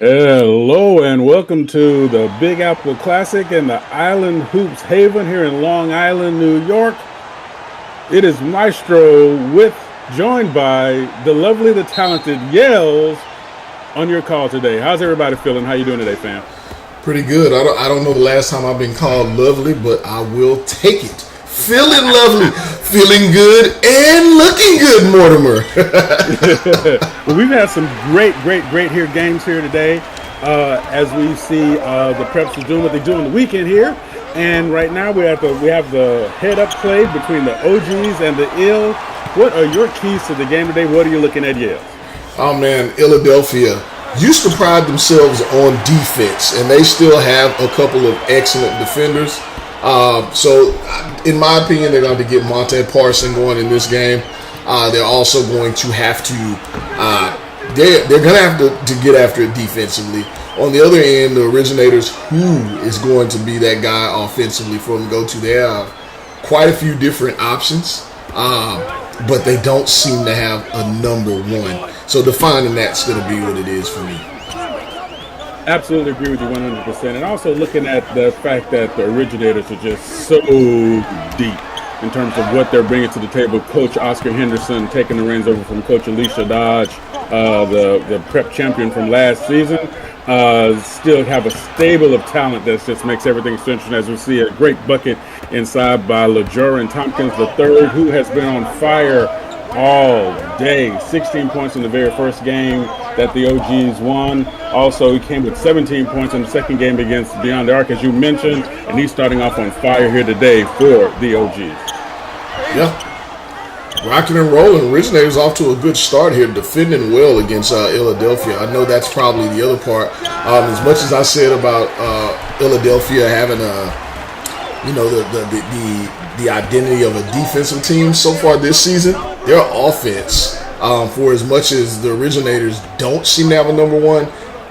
Hello and welcome to the Big Apple Classic and the Island Hoops Haven here in Long Island, New York. It is Maestro joined by the lovely, the talented Yells on your call today. How's everybody feeling? How you doing today, fam? Pretty good. I don't know the last time I've been called lovely, but I will take it. Feeling lovely, feeling good, and looking good, Mortimer. Well, we've had some great games here today. As we see the Preps are doing what they do on the weekend here, and right now we have the head-up play between the OGs and the Ill. What are your keys to the game today? What are you looking at, Yale? Oh man, Philadelphia used to pride themselves on defense, and they still have a couple of excellent defenders. So, in my opinion, they're going to get Monte Parson going in this game. They're also going to have to they're going to have to get after it defensively. On the other end, the Originators, who is going to be that guy offensively for them to go to? They have quite a few different options, but they don't seem to have a number one. So defining that's going to be what it is for me. Absolutely agree with you 100%. And also looking at the fact that the Originators are just so deep in terms of what they're bringing to the table. Coach Oscar Henderson taking the reins over from Coach Alicia Dodge, the prep champion from last season. Still have a stable of talent that just makes everything essential. As we see a great bucket inside by LaJoran Tompkins III, who has been on fire all day. 16 points in the very first game that the OGs won. Also, he came with 17 points in the second game against Beyond the Arc, as you mentioned, and he's starting off on fire here today for the OGs. Yeah. Rocking and rolling. Originators off to a good start here, defending well against Philadelphia. I know that's probably the other part. As much as I said about Philadelphia having the identity of a defensive team so far this season, their offense, for as much as the Originators don't seem to have a number one,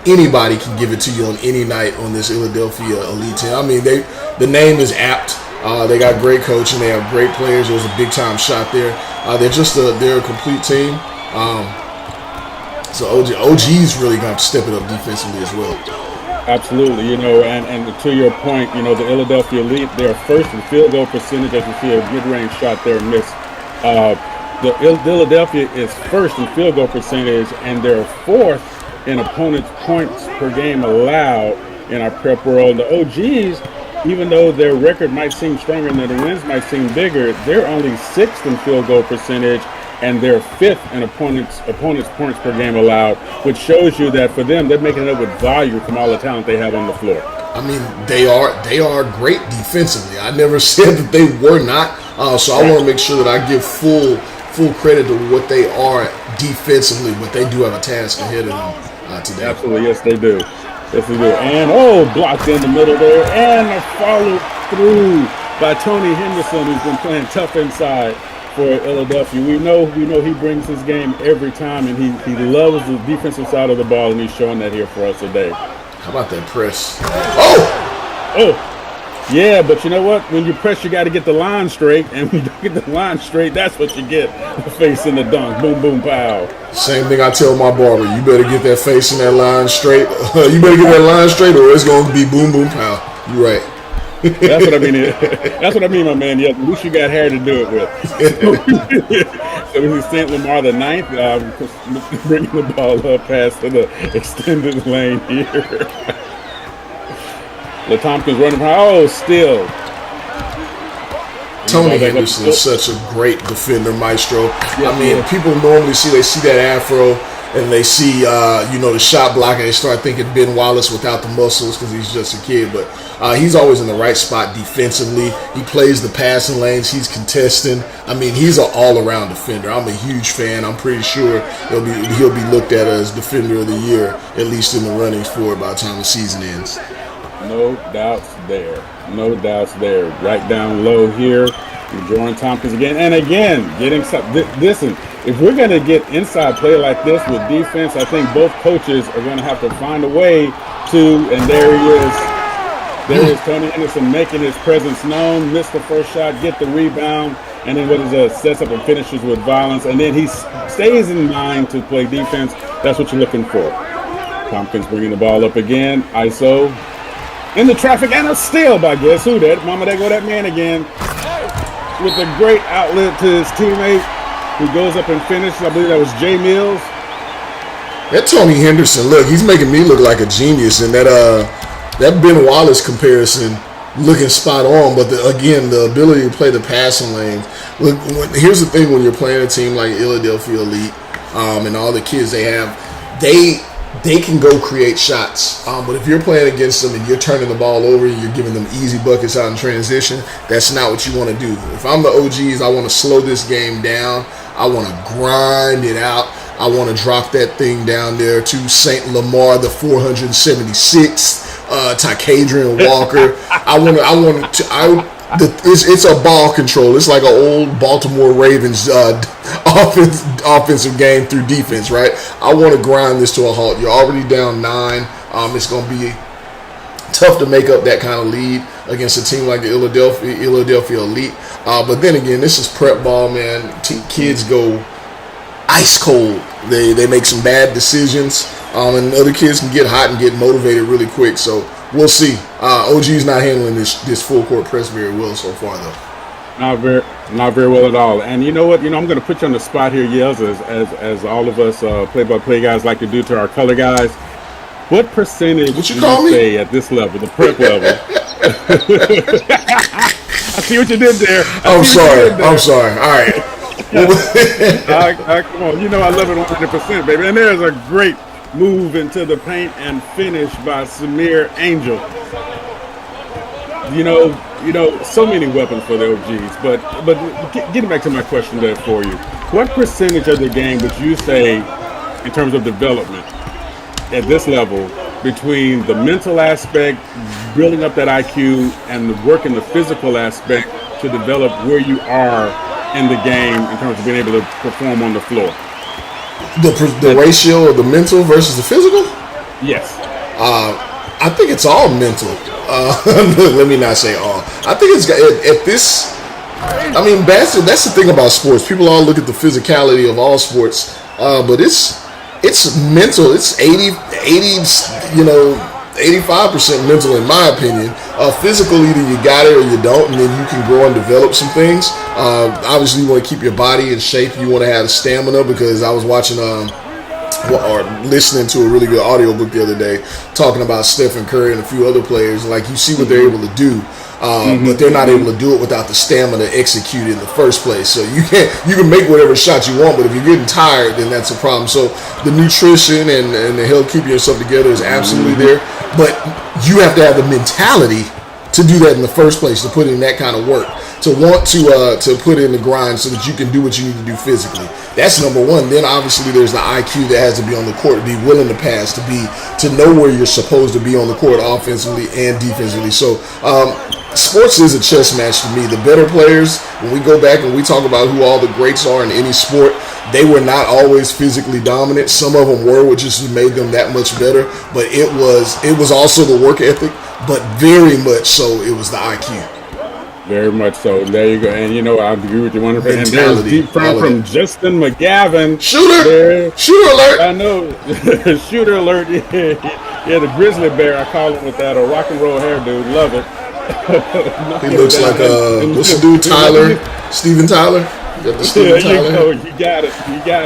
anybody can give it to you on any night on this Philadelphia elite team. I mean, the name is apt. They got great coaching. They have great players. There's a big time shot there. They're a complete team. So OG's really going to step it up defensively as well. Absolutely, and to your point, the Philadelphia Elite, they're first in field goal percentage, as you see a mid-range shot there missed. The Philadelphia is first in field goal percentage, and they're fourth in opponents' points per game allowed in our prep world. The OGs, even though their record might seem stronger and their wins might seem bigger, they're only sixth in field goal percentage, and they're fifth in opponents' points per game allowed, which shows you that for them, they're making it up with value from all the talent they have on the floor. I mean, they are great defensively. I never said that they were not. So I want to make sure that I give full credit to what they are defensively, but they do have a task ahead of them today. Absolutely, yes, they do. Yes, they do. And blocked in the middle there, and a follow through by Tony Henderson, who's been playing tough inside for Philadelphia. We know he brings his game every time, and he loves the defensive side of the ball, and he's showing that here for us today. How about that press? Yeah, but you know what? When you press, you got to get the line straight, and when you don't get the line straight, that's what you get. The face in the dunk, boom, boom, pow. Same thing I tell my barber. You better get that face in that line straight. You better get that line straight, or it's going to be boom, boom, pow. You're right. That's what I mean. That's what I mean, my man. Yeah, at least you got hair to do it with. So we sent Lamar the ninth, bringing the ball up past to the extended lane here. Tompkins running from still. Tony Henderson is such a great defender, Maestro. Yeah, I mean, people normally see that afro and they see the shot block and they start thinking Ben Wallace without the muscles because he's just a kid. But he's always in the right spot defensively. He plays the passing lanes. He's contesting. I mean, he's an all-around defender. I'm a huge fan. I'm pretty sure he'll be looked at as defender of the year, at least in the runnings for it by the time the season ends. No doubts there. No doubts there. Right down low here. LaJoran Tompkins again. And again, getting some. Listen, if we're going to get inside play like this with defense, I think both coaches are going to have to find a way to, and there he is. There is Tony Henderson making his presence known. Missed the first shot, get the rebound, and then sets up and finishes with violence. And then he stays in line to play defense. That's what you're looking for. Tompkins bringing the ball up again. ISO in the traffic and a steal by guess who? That mama, there go that man again with a great outlet to his teammate who goes up and finishes. I believe that was Jay Mills. That Tony Henderson, look, he's making me look like a genius, and that Ben Wallace comparison looking spot on. But again, the ability to play the passing lanes. Look, here's the thing: when you're playing a team like Philadelphia Elite, and all the kids they have, they can go create shots. But if you're playing against them and you're turning the ball over and you're giving them easy buckets out in transition, that's not what you want to do. If I'm the OGs, I want to slow this game down. I want to grind it out. I want to drop that thing down there to St. Lamar, the 476th, Tycadrian Walker. It's a ball control. It's like an old Baltimore Ravens offensive game through defense, right? I want to grind this to a halt. You're already down 9. It's going to be tough to make up that kind of lead against a team like the Philadelphia Elite. But then again, this is prep ball, man. Kids go ice cold. They make some bad decisions, and other kids can get hot and get motivated really quick. So we'll see. OG's not handling this full court press very well so far, though. Not very well at all. And you know what? I'm going to put you on the spot here, Yels, as all of us play-by-play guys like to do to our color guys. What percentage would you say at this level, the prep level? I see what you did there. I'm sorry. All right. Come on. I love it 100%, baby. And there's a great move into the paint and finish by Samir Angel. So many weapons for the OGs. But getting back to my question there for you, what percentage of the game would you say, in terms of development at this level, between the mental aspect, building up that IQ, and the work in the physical aspect to develop where you are in the game in terms of being able to perform on the floor? The ratio of the mental versus the physical? Yes. I think it's all mental. Let me not say all. I think it's at this. I mean, that's the thing about sports. People all look at the physicality of all sports, but it's mental. It's 85% mental in my opinion. Physical, either you got it or you don't, and then you can grow and develop some things. Obviously, you want to keep your body in shape. You want to have stamina, because I was watching or listening to a really good audiobook the other day talking about Stephen Curry and a few other players. Like, you see what they're able to do, but they're not able to do it without the stamina to execute in the first place. So you can make whatever shot you want, but if you're getting tired, then that's a problem. So the nutrition and the help keeping yourself together is absolutely there, but you have to have the mentality to do that in the first place, to put in that kind of work, to want to put in the grind so that you can do what you need to do physically. That's number one. Then obviously there's the IQ that has to be on the court, to be willing to pass, to know where you're supposed to be on the court offensively and defensively. So sports is a chess match to me. The better players, when we go back and we talk about who all the greats are in any sport, they were not always physically dominant. Some of them were, which just made them that much better. But it was also the work ethic, but very much so it was the IQ. Very much so. There you go. And I agree with you 100%. And there's deep from Justin McGavin. Shooter alert. I know. Shooter alert. Yeah, the grizzly bear, I call him, with that rock and roll hairdo. Love it. He looks like what's the dude, Tyler? Steven Tyler? You got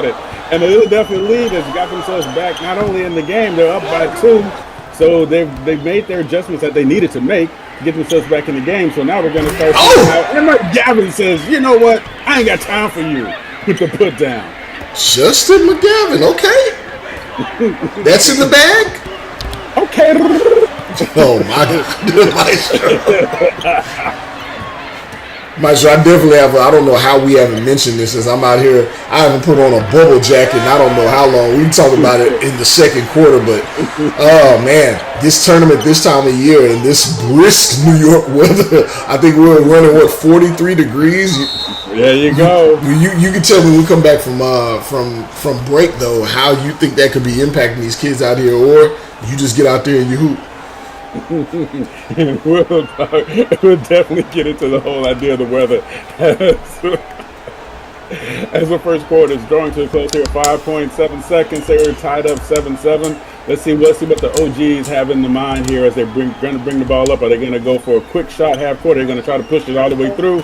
it. And the Philadelphia Elite has got themselves back not only in the game, they're up by 2. So they've made their adjustments that they needed to make to get themselves back in the game. So now we're going to start seeing how Emma Gavin says, you know what? I ain't got time for you with the put down. Justin McGavin, okay. That's in the bag? Okay. Oh my God. Maestro, I definitely have. I don't know how we haven't mentioned this, as I'm out here. I haven't put on a bubble jacket in I don't know how long. We can talk about it in the second quarter, but oh man, this tournament this time of year in this brisk New York weather, I think we're running 43 degrees. There you go. You can tell me when we come back from break though, how you think that could be impacting these kids out here, or you just get out there and you hoop. We'll definitely get into the whole idea of the weather as the first quarter is drawing to a close here. 5.7 seconds. They were tied up 7-7. Let's see what the OGs have in the mind here as they're going to bring the ball up. Are they going to go for a quick shot half court? Are they going to try to push it all the way through?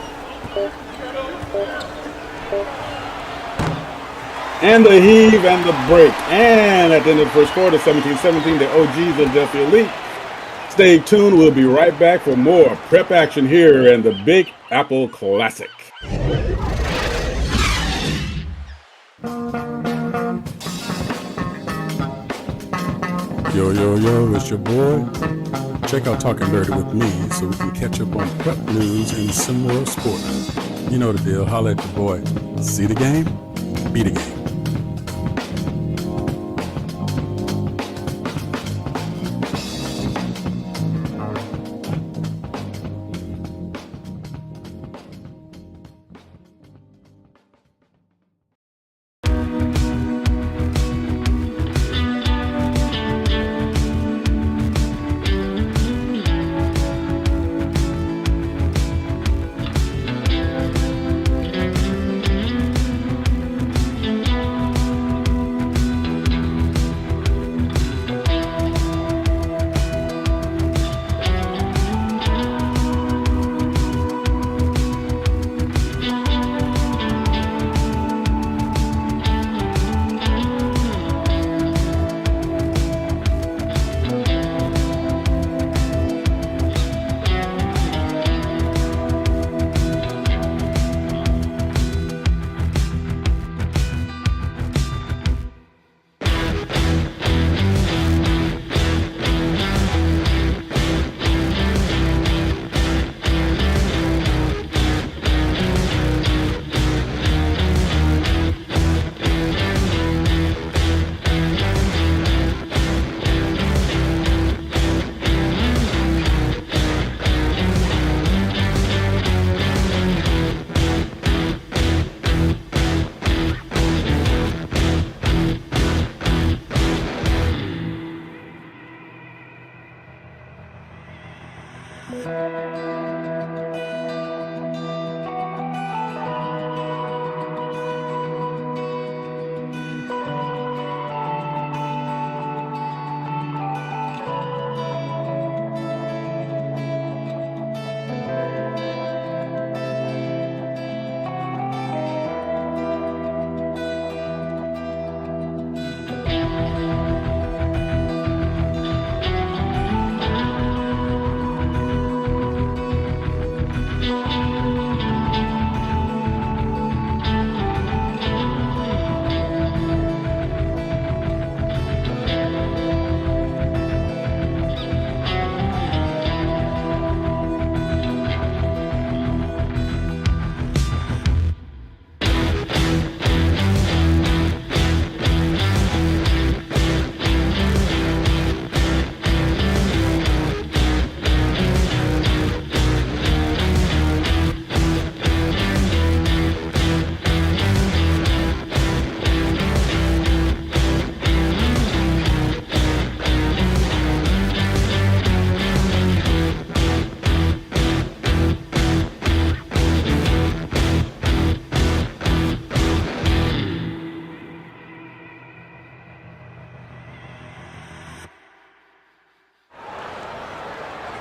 And the heave and the break. And at the end of the first quarter, 17-17, the OGs of Philadelphia Elite. Stay tuned. We'll be right back for more prep action here in the Big Apple Classic. Yo, it's your boy. Check out Talking Dirty with me so we can catch up on prep news in SimWorld Sports. You know the deal. Holla at your boy. See the game? Be the game.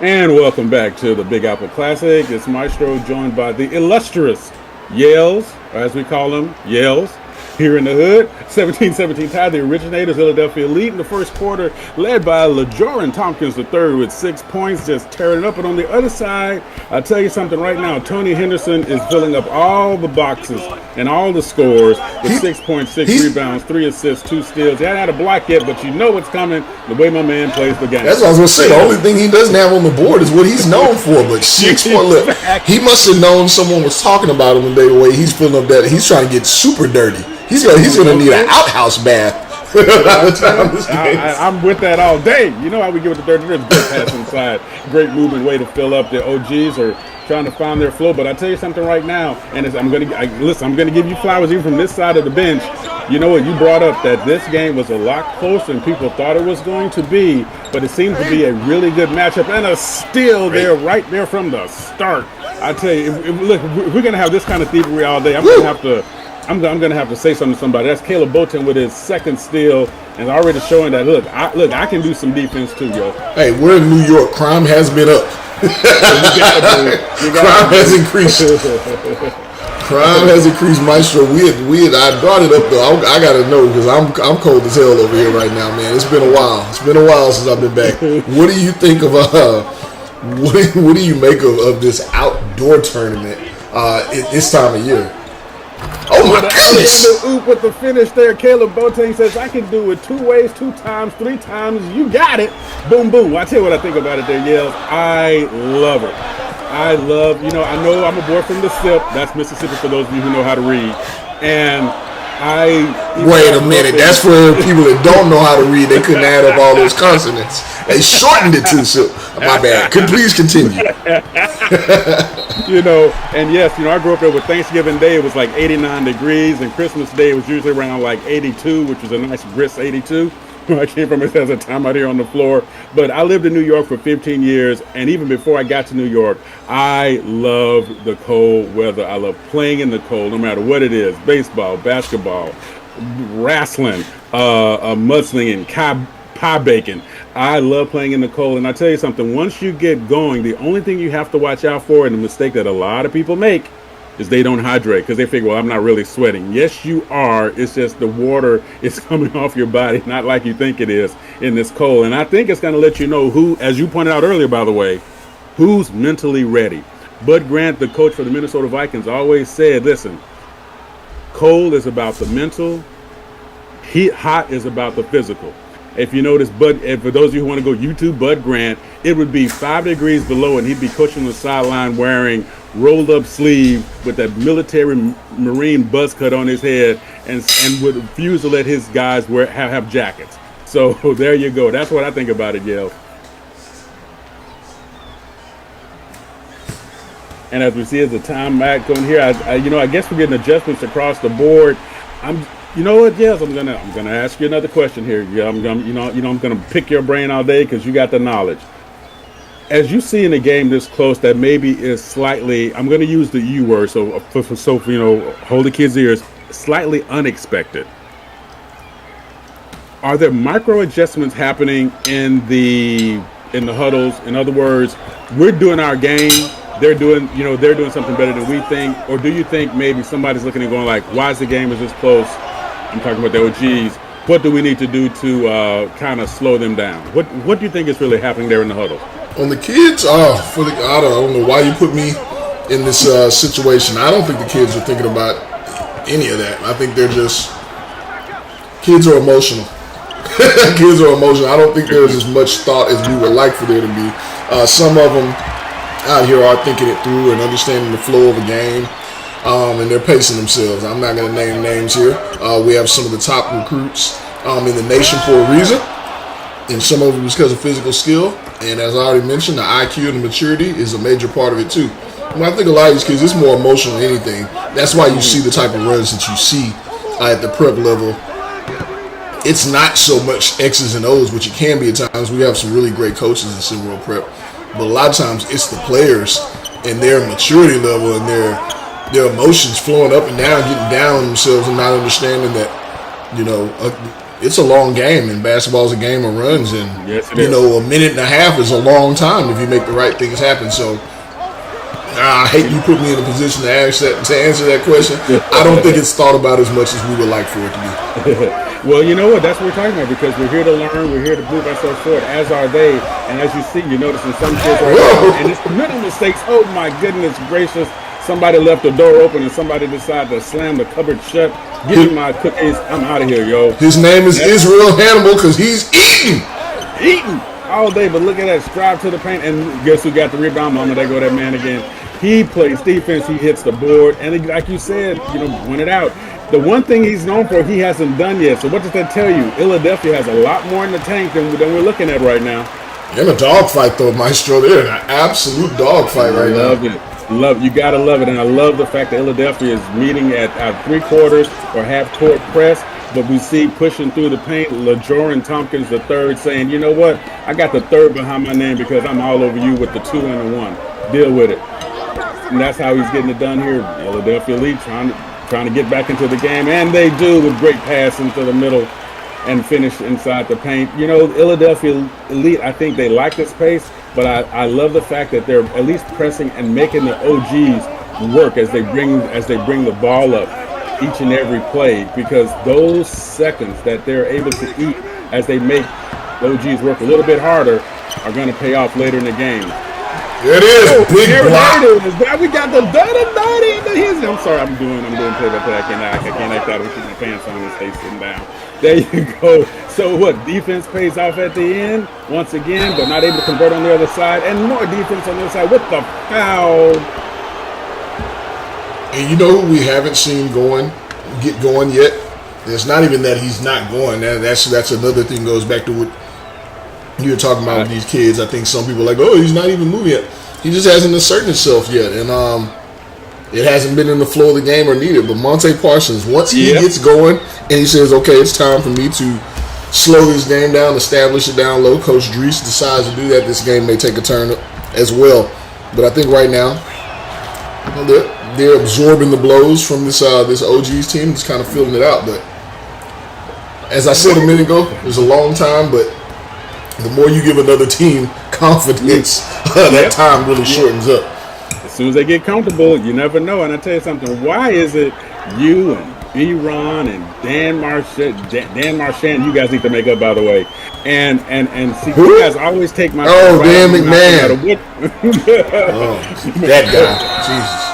And welcome back to the Big Apple Classic. It's Maestro joined by the illustrious Yales, or as we call them, Yales, here in the hood. 17-17 tie, the originators, Philadelphia Elite in the first quarter, led by LaJoran Tompkins III with 6 points, just tearing it up. But on the other side, I'll tell you something right now, Tony Henderson is filling up all the boxes and all the scores with 6 points, 6 rebounds, 3 assists, 2 steals. He hasn't had a block yet, but you know what's coming the way my man plays the game. That's what I was going to say. The only thing he doesn't have on the board is what he's known for. But 6 points, look, he must have known someone was talking about him the way he's filling up that. He's trying to get super dirty. He's gonna need an outhouse bath. I'm with that all day. You know how we give it the 30 minutes. Great pass inside. Great movement way to fill up. The OGs are trying to find their flow. But I tell you something right now, and I'm gonna give you flowers even from this side of the bench. You know what? You brought up that this game was a lot closer than people thought it was going to be, but it seems to be a really good matchup and a steal there, right there from the start. I tell you, look, if we're gonna have this kind of thievery all day, I'm gonna have to say something to somebody. That's Caleb Boateng with his second steal and already showing that I can do some defense too, yo. Hey, we're in New York. Crime has been up. Crime has increased. Crime has increased, Maestro. I brought it up though. I gotta know because I'm cold as hell over here right now, man. It's been a while. It's been a while since I've been back. What do you think of what do you make of this outdoor tournament at this time of year? Oh my goodness! The oop with the finish there. Caleb Boateng says, I can do it 2 ways, 2 times, 3 times. You got it. Boom, boom. I tell you what I think about it there, Yells. I love it. I know I'm a boy from the SIP. That's Mississippi for those of you who know how to read. And wait a minute. That's for people that don't know how to read. They couldn't add up all those consonants. They shortened it to SIP. My bad. Please continue. And yes, I grew up there with Thanksgiving Day. It was like 89 degrees, and Christmas Day was usually around like 82, which was a nice brisk 82. Where I came from, it has a time out here on the floor. But I lived in New York for 15 years, and even before I got to New York, I love the cold weather. I love playing in the cold, no matter what it is: baseball, basketball, wrestling, mudslinging, pie baking. I love playing in the cold, and I tell you something, once you get going, the only thing you have to watch out for, and the mistake that a lot of people make, is they don't hydrate because they figure, well, I'm not really sweating. Yes, you are. It's just the water is coming off your body, not like you think it is in this cold. And I think it's going to let you know who, as you pointed out earlier, by the way, who's mentally ready. Bud Grant, the coach for the Minnesota Vikings, always said, listen, cold is about the mental, hot is about the physical. If you notice, for those of you who want to go YouTube Bud Grant, it would be 5 degrees below, and he'd be coaching the sideline wearing rolled up sleeve with that military Marine buzz cut on his head, and would refuse to let his guys have jackets. So there you go. That's what I think about it, Yale. And as we see, as the time back going here, I guess we're getting adjustments across the board. You know what? Yes, I'm gonna ask you another question here. Yeah, I'm gonna pick your brain all day because you got the knowledge. As you see in a game this close, that maybe is slightly, I'm going to use the U word, so hold the kids' ears, slightly unexpected. Are there micro adjustments happening in the huddles? In other words, we're doing our game, they're doing something better than we think, or do you think maybe somebody's looking and going like, why is the game is this close? I'm talking about the OGs. What do we need to do to kind of slow them down? What do you think is really happening there in the huddle? On the kids, I don't know why you put me in this situation. I don't think the kids are thinking about any of that. I think kids are emotional. Kids are emotional. I don't think there's as much thought as we would like for there to be. Some of them out here are thinking it through and understanding the flow of a game, and they're pacing themselves. I'm not going to name names here. We have some of the top recruits in the nation for a reason, and some of them is because of physical skill. And as I already mentioned, the IQ and the maturity is a major part of it too. I think a lot of these kids, it's more emotional than anything. That's why you see the type of runs that you see at the prep level. It's not so much X's and O's, which it can be at times. We have some really great coaches in SimWorld Prep. But a lot of times it's the players and their maturity level and their emotions flowing up and down, getting down on themselves and not understanding that, it's a long game, and basketball is a game of runs, and yes, a minute and a half is a long time if you make the right things happen. So I hate you put me in a position to answer that question. I don't think it's thought about as much as we would like for it to be. Well, you know what? That's what we're talking about, because we're here to learn, we're here to move ourselves forward, as are they. And as you see, you notice in some kids and it's the little mistakes. Oh my goodness gracious! Somebody left the door open and somebody decided to slam the cupboard shut. Give me my cookies. I'm out of here, yo. His name is Israel Hannibal because he's eating all day. But look at that, strive to the paint, and guess who got the rebound? Mama, there go that man again. He plays defense. He hits the board, and like you said, point it out. The one thing he's known for, he hasn't done yet. So what does that tell you? Philadelphia has a lot more in the tank than we're looking at right now. In a dogfight, though, Maestro. They're in an absolute dogfight right now. You gotta love it, and I love the fact that Philadelphia is meeting at 3/4 or half-court press, but we see pushing through the paint, LaJoran Tompkins III saying, you know what, I got the third behind my name because I'm all over you with the 2 and the 1. Deal with it. And that's how he's getting it done here. Philadelphia Elite trying to get back into the game, and they do with great pass into the middle. and finish inside the paint. You know, Philadelphia Elite, I think they like this pace, but I love the fact that they're at least pressing and making the OGs work as they bring the ball up each and every play, because those seconds that they're able to eat as they make the OGs work a little bit harder are going to pay off later in the game. It is big block. We got the dirty. I'm sorry, I'm doing play-by-play. I can't act out with my pants on and stay sitting down. There you go. So what? Defense pays off at the end once again, but not able to convert on the other side, and more defense on the other side with the foul. And you know who we haven't seen get going yet? It's not even that he's not going. That's another thing. Goes back to what you were talking about with these kids. I think some people are like, oh, he's not even moving yet. He just hasn't asserted himself yet, and it hasn't been in the flow of the game or needed. But Monte Parsons, once he gets going and he says, okay, it's time for me to slow this game down, establish it down low. Coach Dries decides to do that. This game may take a turn as well. But I think right now, they're absorbing the blows from this OG's team. Just kind of feeling it out. But as I said a minute ago, it was a long time, but the more you give another team confidence, that time really shortens up. As soon as they get comfortable, you never know. And I tell you something, why is it you and B-Ron and Dan Marchand, you guys need to make up, by the way. And see, you guys always take my... Oh, Dan McMahon. That guy. Jesus.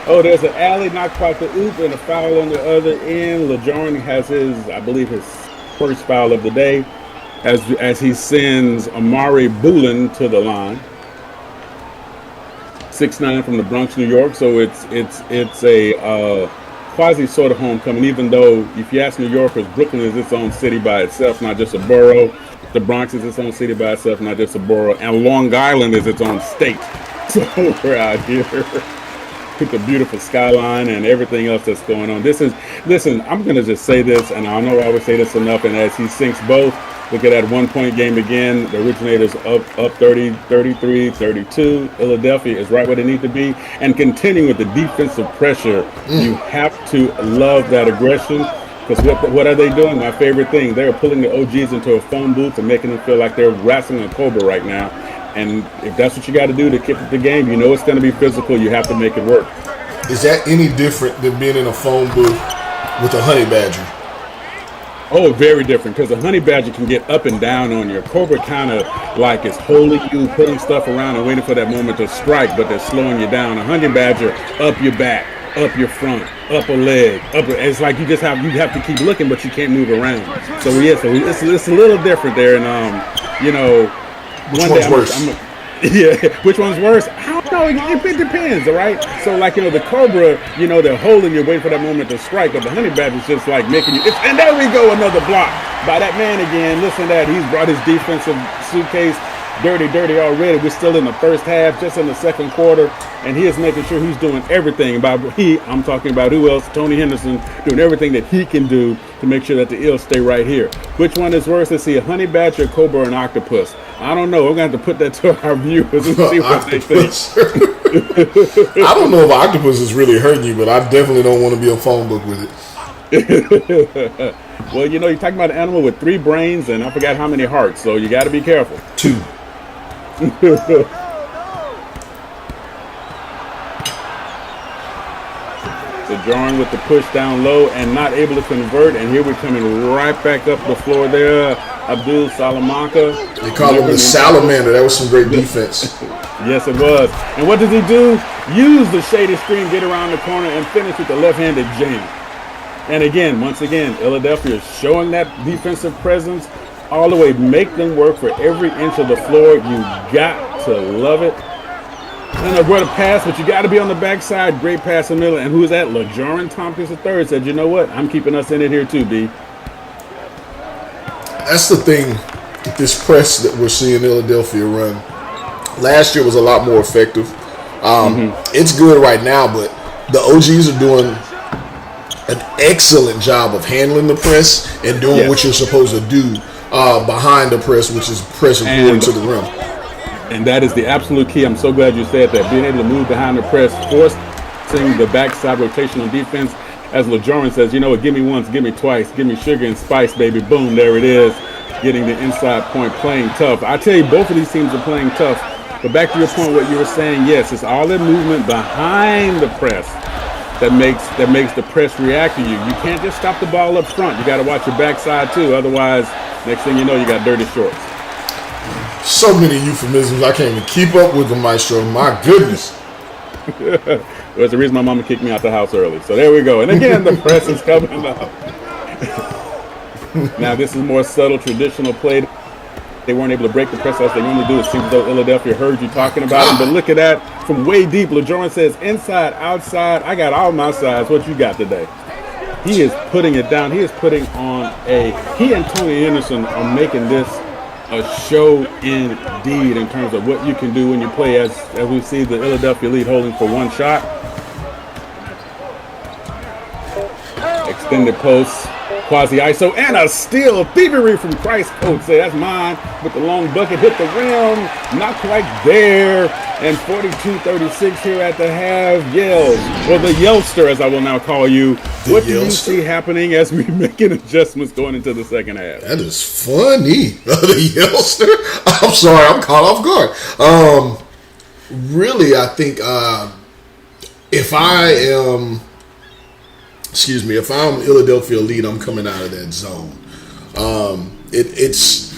Oh, there's an alley, knocked out the oop, and a foul on the other end. LeJohn has his first foul of the day as he sends Amari Boulin to the line. 6'9" from the Bronx, New York. So it's a quasi sort of homecoming, even though if you ask New Yorkers, Brooklyn is its own city by itself, not just a borough. The Bronx is its own city by itself, not just a borough. And Long Island is its own state. So we're out here with the beautiful skyline and everything else that's going on. Listen, I'm going to just say this, and I know I always say this enough, and as he sinks both, look at that 1-point game again. The originators up 30, 33, 32. Philadelphia is right where they need to be. And continuing with the defensive pressure, you have to love that aggression. Because what are they doing? My favorite thing, they're pulling the OGs into a phone booth and making them feel like they're wrestling a cobra right now. And if that's what you got to do to kick the game, you know it's going to be physical. You have to make it work. Is that any different than being in a phone booth with a honey badger? Oh, very different, because a honey badger can get up and down on you. Cobra kind of like is holding you, putting stuff around and waiting for that moment to strike, but they're slowing you down. A honey badger, up your back, up your front, up a leg, it's like you have to keep looking, but you can't move around. So it's a little different there, and Which one's worse? Which one's worse? I don't know. It depends, all right? So, the Cobra, they're holding you, waiting for that moment to strike, but the Honey Badger's just like making you. And there we go, another block by that man again. Listen to that. He's brought his defensive suitcase dirty already. We're still in the first half, just in the second quarter, and he is making sure he's doing everything. I'm talking about who else? Tony Henderson, doing everything that he can do to make sure that the Eels stay right here. Which one is worse? Let's see, a honey badger, a cobra, or an octopus. I don't know. We're going to have to put that to our viewers and see what they think. I don't know if octopus is really hurting you, but I definitely don't want to be a phone book with it. Well, you're talking about an animal with 3 brains and I forgot how many hearts, so you got to be careful. 2. Drawing with the push down low and not able to convert, and here we're coming right back up the floor there. Abdul Salamanca. They call him the salamander. That was some great defense. Yes, it was. And what does he do? Use the shady screen, get around the corner, and finish with the left-handed jam. And again, once again, Philadelphia is showing that defensive presence all the way. Make them work for every inch of the floor. You got to love it. And they're going to pass, but you got to be on the backside. Great pass in the middle. And who is that? LeJohn Tompkins III said, you know what? I'm keeping us in it here too, B. That's the thing with this press that we're seeing Philadelphia run. Last year was a lot more effective. It's good right now, but the OGs are doing an excellent job of handling the press and doing what you're supposed to do behind the press, which is pressing forward to the rim. And that is the absolute key. I'm so glad you said that. Being able to move behind the press, forcing the backside rotation on defense, as LeJoran says, you know what, give me once, give me twice, give me sugar and spice, baby. Boom, there it is. Getting the inside point, playing tough. I tell you, both of these teams are playing tough. But back to your point, what you were saying, yes, it's all the movement behind the press that makes the press react to you. You can't just stop the ball up front. You got to watch your backside too. Otherwise, next thing you know, you got dirty shorts. So many euphemisms, I can't even keep up with them, Maestro. My goodness. Well, it's the reason my mama kicked me out the house early. So there we go. And again, the press is coming up. Now, this is more subtle, traditional play. They weren't able to break the press as they normally do. It seems as though Philadelphia heard you talking about it. But look at that from way deep. LeJoran says, inside, outside, I got all my sides. What you got today? He is putting it down. He is putting on he and Tony Anderson are making this a show indeed in terms of what you can do when you play as we see the Philadelphia lead holding for one shot. Extended post. Quasi-ISO and a steal. Thievery from Christ. Coach say that's mine with the long bucket. Hit the rim. Not quite there. And 42-36 here at the half. Yells. Well, the Yelster, as I will now call you. What do you see happening as we making adjustments going into the second half? That is funny. The Yelster. I'm sorry. I'm caught off guard. Really, I think if I'm Philadelphia lead, I'm coming out of that zone. Is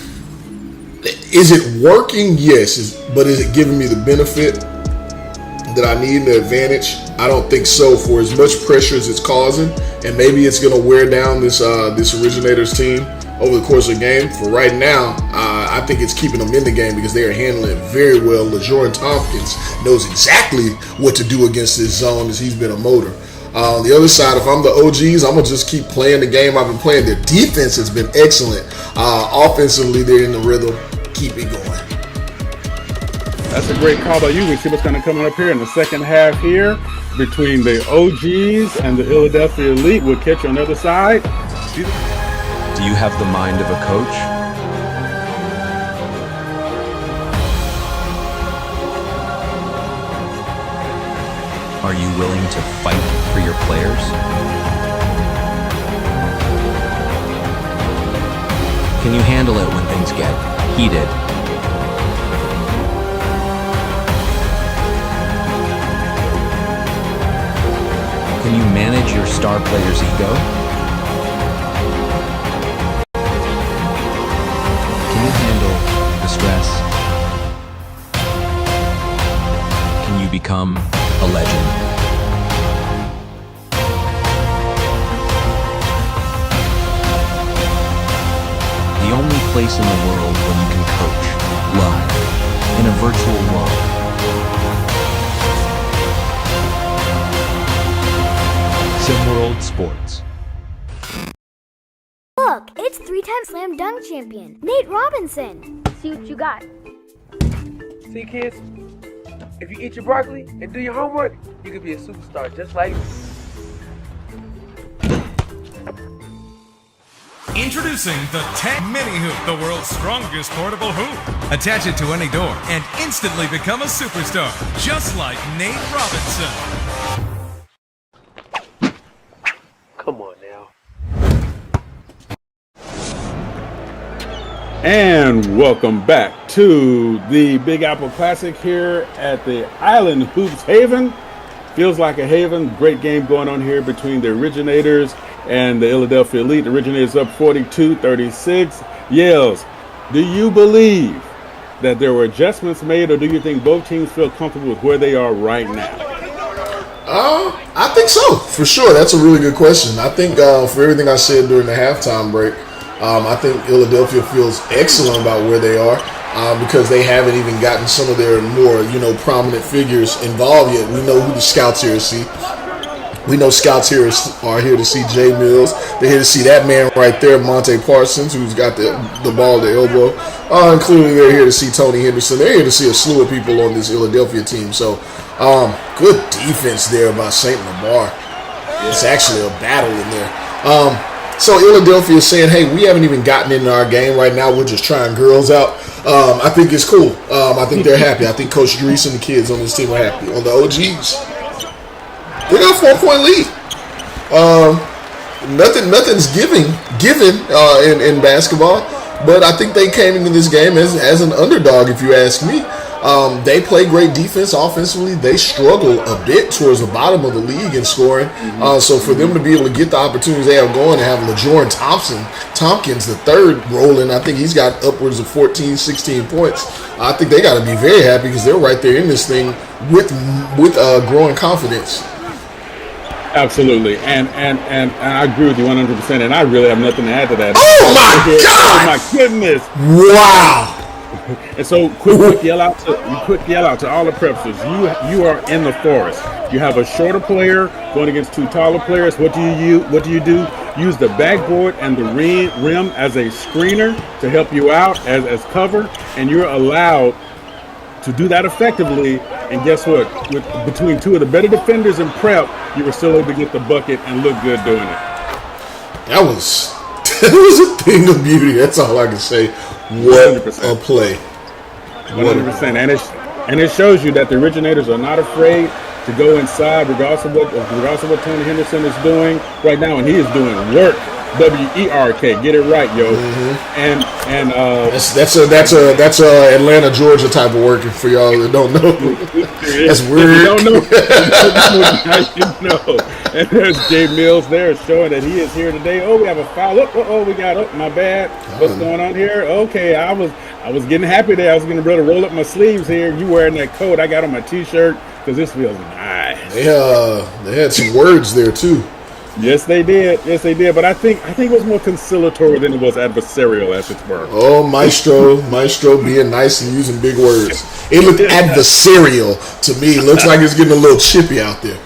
it working? Yes. But is it giving me the benefit that I need, the advantage? I don't think so, for as much pressure as it's causing. And maybe it's going to wear down this Originators team over the course of the game. For right now, I think it's keeping them in the game because they are handling it very well. LeJoran Tompkins knows exactly what to do against this zone as he's been a motor. On the other side, if I'm the OGs, I'm going to just keep playing the game I've been playing. Their defense has been excellent. Offensively, they're in the rhythm. Keep it going. That's a great call by you. We see what's going to come up here in the second half here between the OGs and the Philadelphia Elite. We'll catch you on the other side. Do you have the mind of a coach? Are you willing to fight for your players? Can you handle it when things get heated? Can you manage your star player's ego? Can you handle the stress? Can you become a legend? The only place in the world where you can coach live in a virtual world. SimWorld Sports. Look, it's three-time slam dunk champion, Nate Robinson. See what you got. See, kids, if you eat your broccoli and do your homework, you could be a superstar just like me. Introducing the Tech Mini Hoop, the world's strongest portable hoop. Attach it to any door and instantly become a superstar, just like Nate Robinson. Come on now. And welcome back to the Big Apple Classic here at the Island Hoops Haven. Feels like a haven. Great game going on here between the Originators and the Philadelphia Elite. The Originators up 42-36. Yells, do you believe that there were adjustments made, or do you think both teams feel comfortable with where they are right now? I think so, for sure. That's a really good question. I think for everything I said during the halftime break, I think Philadelphia feels excellent about where they are because they haven't even gotten some of their more, prominent figures involved yet. We know who the scouts here see. We know scouts here are here to see Jay Mills. They're here to see that man right there, Monte Parsons, who's got the ball at the elbow. And clearly they're here to see Tony Henderson. They're here to see a slew of people on this Philadelphia team. So good defense there by St. Lamar. It's actually a battle in there. So Philadelphia is saying, hey, we haven't even gotten into our game right now. We're just trying girls out. I think it's cool. I think they're happy. I think Coach Grease and the kids on this team are happy. On the OGs, they got a 4-point lead. Nothing's given in basketball, but I think they came into this game as an underdog, if you ask me. They play great defense offensively. They struggle a bit towards the bottom of the league in scoring. So for them to be able to get the opportunities they have going, to have LaJohn Tompkins, the third, rolling, I think he's got upwards of 14, 16 points. I think they got to be very happy because they're right there in this thing with growing confidence. Absolutely, and I agree with you 100%. And I really have nothing to add to that. Oh my God! Oh my goodness! Wow! And so, quick yell out to all the prepsters. You are in the forest. You have a shorter player going against two taller players. What do you do? Use the backboard and the rim as a screener to help you out as cover, and you're allowed to do that effectively. And guess what? Between two of the better defenders in prep, you were still able to get the bucket and look good doing it. That was a thing of beauty. That's all I can say. What 100%. A play. 100%. And it shows you that the originators are not afraid to go inside, regardless of what Tony Henderson is doing right now, and he is doing work. W-E-R-K, get it right, yo. And that's a Atlanta, Georgia type of working for y'all that don't know. That's weird. You don't know. And there's Jay Mills there showing that he is here today. Oh, we have a foul. We got my bad. What's going on here? Okay, I was getting happy there. I was gonna be able to roll up my sleeves here. You wearing that coat I got on my t-shirt because this feels nice. They had some words there too. Yes, they did. But I think it was more conciliatory than it was adversarial, as it were. Oh, Maestro being nice and using big words. It looked adversarial to me. It looks like it's getting a little chippy out there.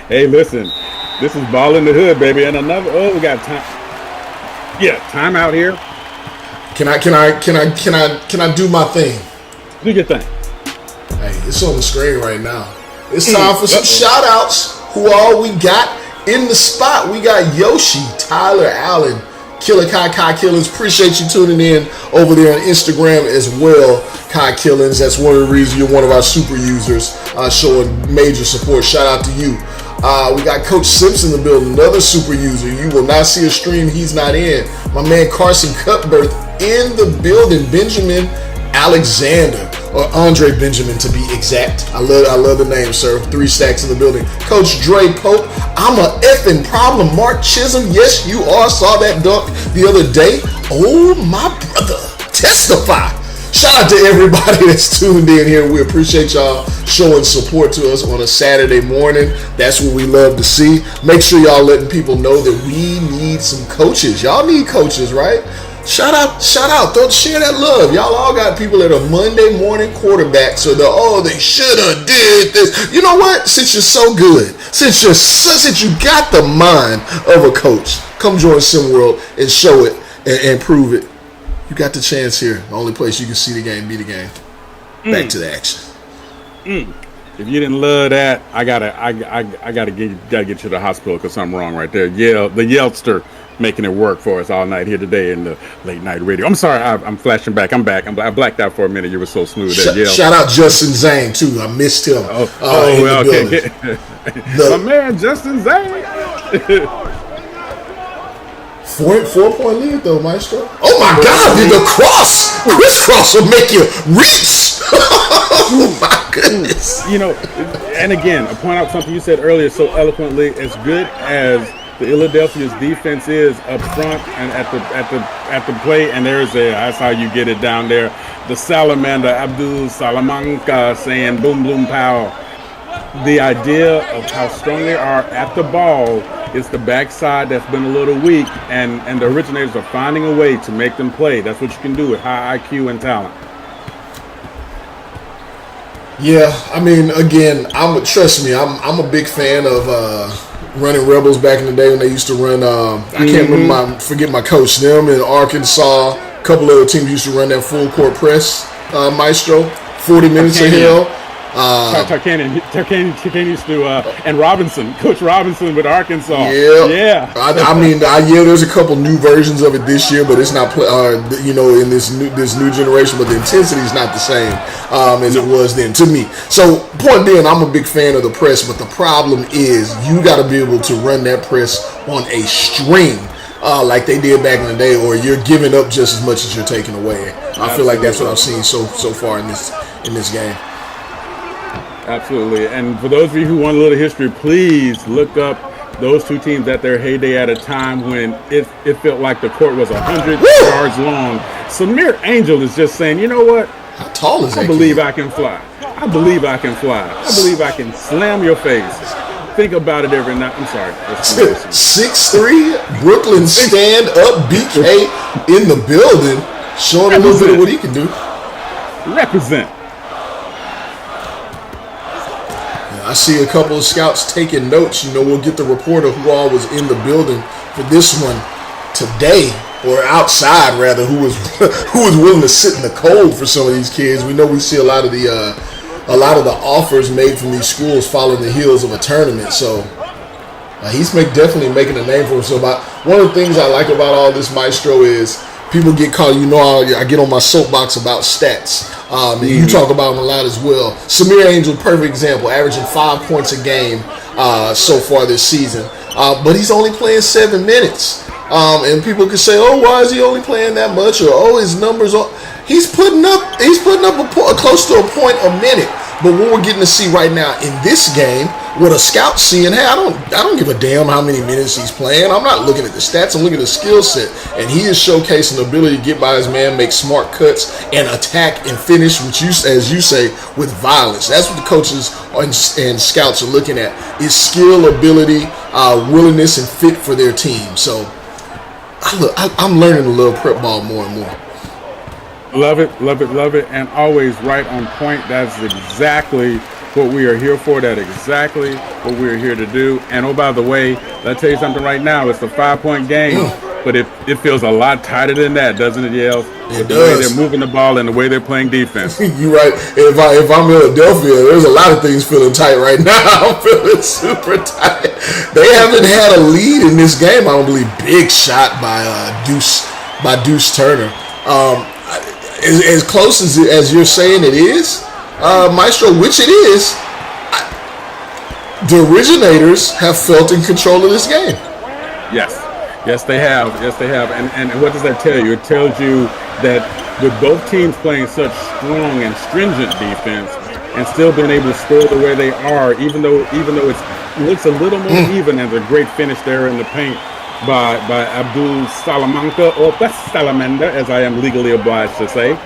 Hey, listen, this is ball in the hood, baby. And we got time. Yeah, time out here. Can I do my thing? Do your thing. Hey, it's on the screen right now. It's time for some shout outs. Who all we got in the spot? We got Yoshi, Tyler Allen, Killer Kai Killings. Appreciate you tuning in over there on Instagram as well, Kai Killings. That's one of the reasons you're one of our super users, showing major support. Shout out to you. We got Coach Simpson in the building, another super user. You will not see a stream he's not in. My man Carson Cutbirth in the building. Benjamin Alexander, or Andre Benjamin to be exact. I love the name, sir. 3 stacks in the building. Coach Dre Pope, I'm a effing problem. Mark Chisholm, yes you are. Saw that dunk the other day. Oh my brother, testify. Shout out to everybody that's tuned in here. We appreciate y'all showing support to us on a Saturday morning. That's what we love to see. Make sure y'all letting people know that we need some coaches. Y'all need coaches, right? Shout out, don't share that love. Y'all all got people that are Monday morning quarterbacks, so they should have did this. You know what? Since you're so good, since you got the mind of a coach, come join SimWorld and show it and prove it. You got the chance here. The only place you can see the game, be the game. Back to the action. If you didn't love that, I gotta get you to the hospital because something wrong right there. Yeah, the Yeltster making it work for us all night here today in the late night radio. I'm sorry, I'm flashing back. I'm back. I blacked out for a minute. You were so smooth there. Shout out Justin Zane too. I missed him. Okay. My man Justin Zane. 4-point lead though, Maestro. Oh my God! The crisscross will make you reach. Oh my goodness. And again, I point out something you said earlier so eloquently. As good as the Philadelphia's defense is up front and at the play, and that's how you get it down there. The salamander Abdul Salamanca saying boom boom pow. The idea of how strong they are at the ball is the backside that's been a little weak, and the originators are finding a way to make them play. That's what you can do with high IQ and talent. Yeah, I mean, again, trust me, I'm a big fan of running Rebels back in the day when they used to run. I can't forget my coach. Them in Arkansas, a couple other teams used to run that full court press, Maestro. 40 minutes of hell. Tarkanian used to, and Robinson, Coach Robinson with Arkansas. Yeah. I mean, there's a couple new versions of it this year, but it's not, in this new generation. But the intensity is not the same as it was then to me. So, point being, I'm a big fan of the press, but the problem is you got to be able to run that press on a string. Like they did back in the day, or you're giving up just as much as you're taking away. I feel like that's what I've seen so far in this game. Absolutely. And for those of you who want a little history, please look up those two teams at their heyday at a time when it felt like the court was 100 yards long. Samir Angel is just saying, you know what? How tall is that? I believe I can fly. I believe I can fly. I believe I can slam your face. Think about it every night. I'm sorry. 6'3", Brooklyn stand-up BK in the building, showing a little bit of what he can do. Represent. I see a couple of scouts taking notes. We'll get the report of who all was in the building for this one today, or outside rather, who was willing to sit in the cold for some of these kids. We know we see a lot of the offers made from these schools following the heels of a tournament. So he's definitely making a name for himself. One of the things I like about all this, Maestro, is people get caught. I get on my soapbox about stats. And you talk about them a lot as well. Samir Angel, perfect example, averaging 5 points a game so far this season. But he's only playing 7 minutes. And people can say, "Oh, why is he only playing that much?" Or, "Oh, his numbers are." He's putting up close to a point a minute. But what we're getting to see right now in this game, what a scout's seeing, hey, I don't give a damn how many minutes he's playing. I'm not looking at the stats. I'm looking at the skill set. And he is showcasing the ability to get by his man, make smart cuts, and attack and finish, as you say, with violence. That's what the coaches and scouts are looking at, is skill, ability, willingness, and fit for their team. So I'm learning to love prep ball more and more. Love it, love it, love it, and always right on point. That's exactly what we are here for. That's exactly what we're here to do. And oh, by the way, I'll tell you something right now. It's a 5-point game, but it feels a lot tighter than that, doesn't it, Yale? It does. The way they're moving the ball and the way they're playing defense. You're right. If I'm Philadelphia, there's a lot of things feeling tight right now. I'm feeling super tight. They haven't had a lead in this game. I don't believe. Big shot by Deuce Turner. As close as you're saying it is, Maestro, which it is, the originators have felt in control of this game. Yes, they have. And what does that tell you? It tells you that with both teams playing such strong and stringent defense and still being able to score the way they are, even though it looks a little more even, and a great finish there in the paint by Abdul Salamanca, or Salamander, as I am legally obliged to say.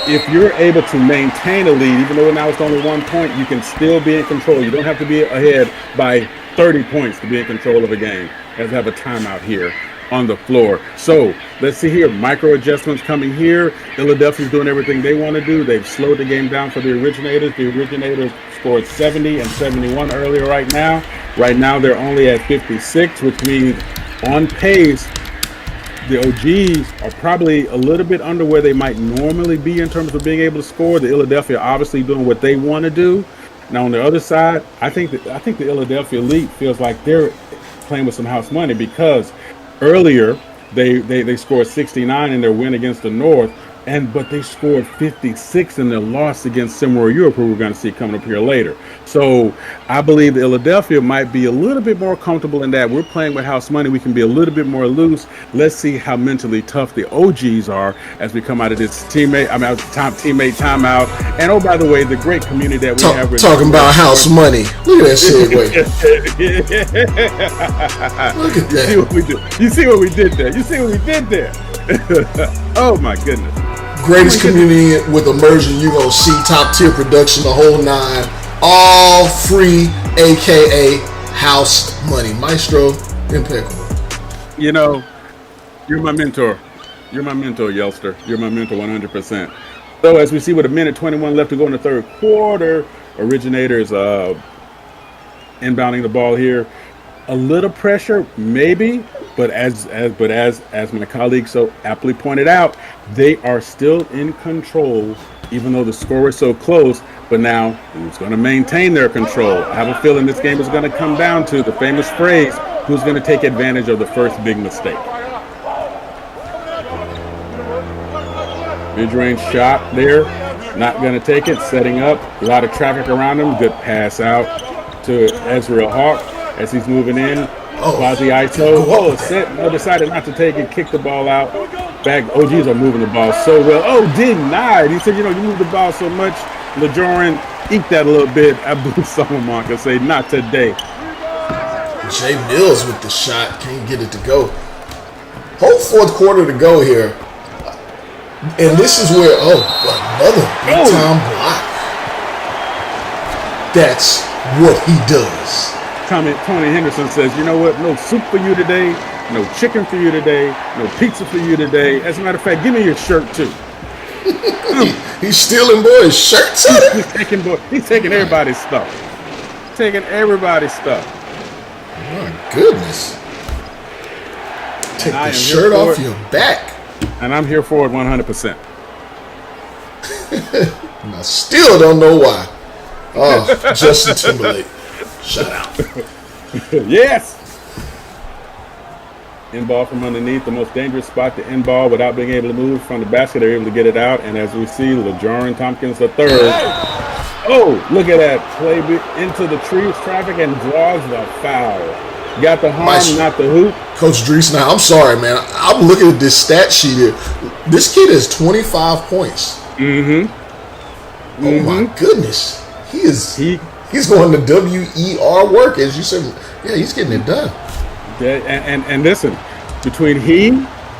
If you're able to maintain a lead, even though now it's only 1 point, you can still be in control. You don't have to be ahead by 30 points to be in control of a game. Let's have a timeout here on the floor. So let's see here. Micro adjustments coming here. Philadelphia's doing everything they want to do. They've slowed the game down for the originators. The originators scored 70 and 71 earlier right now. Right now they're only at 56, which means on pace, the OGs are probably a little bit under where they might normally be in terms of being able to score. The Philadelphia obviously doing what they want to do. Now on the other side, I think the Philadelphia Elite feels like they're playing with some house money, because earlier they scored 69 in their win against the North, but they scored 56 in their loss against SimWorld Europe, who we're going to see coming up here later. So I believe the Philadelphia might be a little bit more comfortable in that we're playing with house money. We can be a little bit more loose. Let's see how mentally tough the OGs are as we come out of this teammate timeout. And oh, by the way, the great community that we have. Talking about house money. Look at that segue. Look at that. You see what we did there. Oh my goodness. Greatest community with immersion you're going to see, top tier production, the whole nine, all free, aka house money. Maestro, impeccable. You're my mentor. Yelster. You're my mentor 100%. So as we see with 1:21 left to go in the third quarter, originators inbounding the ball here. A little pressure, maybe, but as my colleague so aptly pointed out, they are still in control even though the score is so close. But now, who's going to maintain their control? I have a feeling this game is going to come down to the famous phrase, who's going to take advantage of the first big mistake. Mid-range shot there, not going to take it, setting up, a lot of traffic around him, good pass out to Ezreal Hawk as he's moving in. Quasi ISO, set, no, decided not to take it, kick the ball out. Back, OGs are moving the ball so well. Oh, denied. He said, you move the ball so much. LeJoran eked that a little bit. Abdul Salamanca say, not today. Jay Mills with the shot, can't get it to go. Whole fourth quarter to go here. And this is where, another big time block. That's what he does. Tony Henderson says, you know what? No soup for you today. No chicken for you today. No pizza for you today. As a matter of fact, give me your shirt too. He's stealing boys' shirts. He's taking everybody's stuff. Taking everybody's stuff. My goodness. Take the shirt off your back. And I'm here for it 100%. And I still don't know why. Oh, Justin Timberlake. Shut out. Yes. In ball from underneath, the most dangerous spot to end ball without being able to move from the basket. They're able to get it out. And as we see, LeJoran Tompkins III. Oh, look at that. Play into the trees, traffic, and draws the foul. Got the harm, not the hoop. Coach Drees, now I'm sorry, man. I'm looking at this stat sheet here. This kid has 25 points. Mm-hmm. Oh my goodness. He's going to WER work, as you said. Yeah, he's getting it done. Yeah, and listen, between he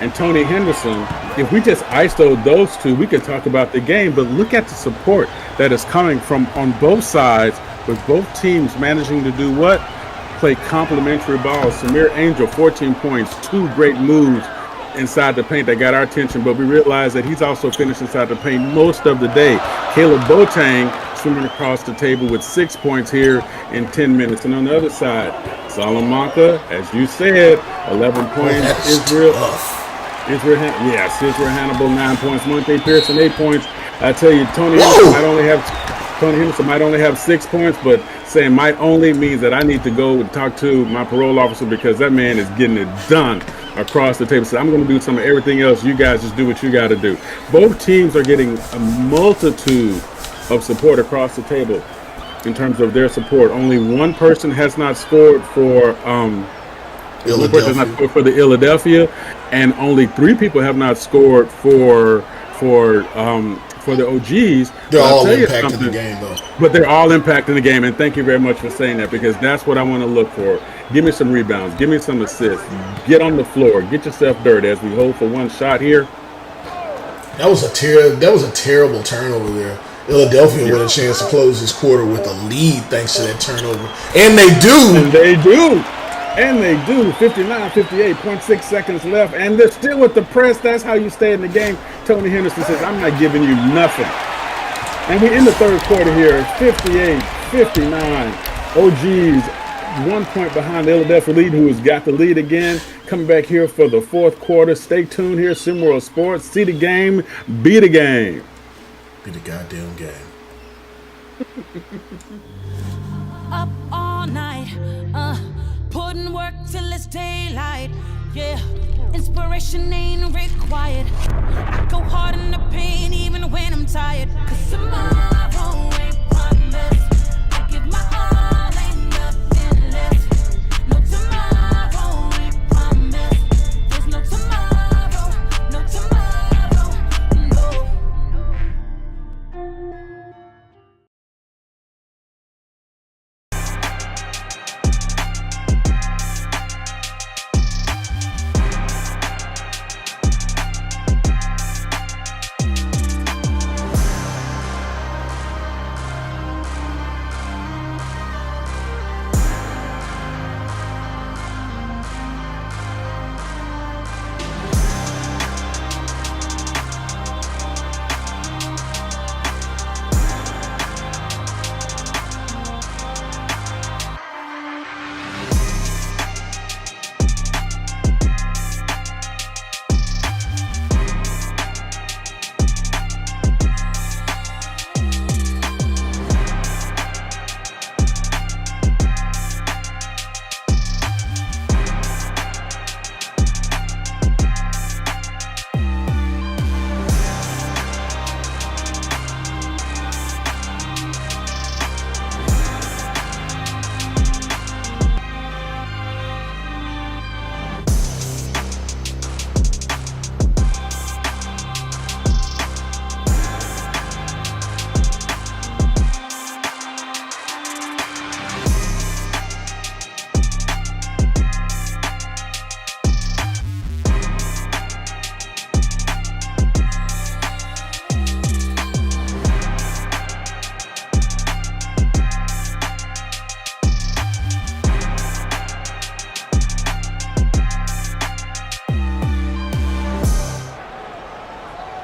and Tony Henderson, if we just ISO'd those two, we could talk about the game. But look at the support that is coming from on both sides, with both teams managing to do what? Play complementary balls. Samir Angel, 14 points, 2 great moves inside the paint that got our attention, but we realized that he's also finished inside the paint most of the day. Caleb Boateng swimming across the table with 6 points here in 10 minutes. And on the other side, Salamanca, as you said, 11 points. Israel Hannibal, 9 points. Monte Pearson, 8 points. I tell you, Tony Henderson might only have 6 points, but saying might only means that I need to go and talk to my parole officer, because that man is getting it done across the table. So I'm going to do some of everything else. You guys just do what you got to do. Both teams are getting a multitude of support across the table in terms of their support. Only one person has not scored for the Philadelphia, and only 3 people have not scored for the OGs. They're all impacting the game, though. But they're all impacting the game, and thank you very much for saying that, because that's what I want to look for. Give me some rebounds. Give me some assists. Get on the floor. Get yourself dirty as we hold for one shot here. That was a terrible turnover there. Philadelphia with a chance to close this quarter with a lead thanks to that turnover. And they do. 59, 58, 0.6 seconds left, and they're still with the press. That's how you stay in the game. Tony Henderson says, I'm not giving you nothing. And we're in the third quarter here, 58, 59. OGs 1 point behind the Philadelphia lead, who has got the lead again. Coming back here for the fourth quarter. Stay tuned here, SimWorld Sports. See the game, be the game. Be the goddamn game. Up all night, putting work till it's daylight. Yeah, inspiration ain't required. I go hard in the pain even when I'm tired. 'Cause tomorrow ain't promised. I give my all, ain't nothing left. No tomorrow ain't promised. There's no tomorrow, no tomorrow, no.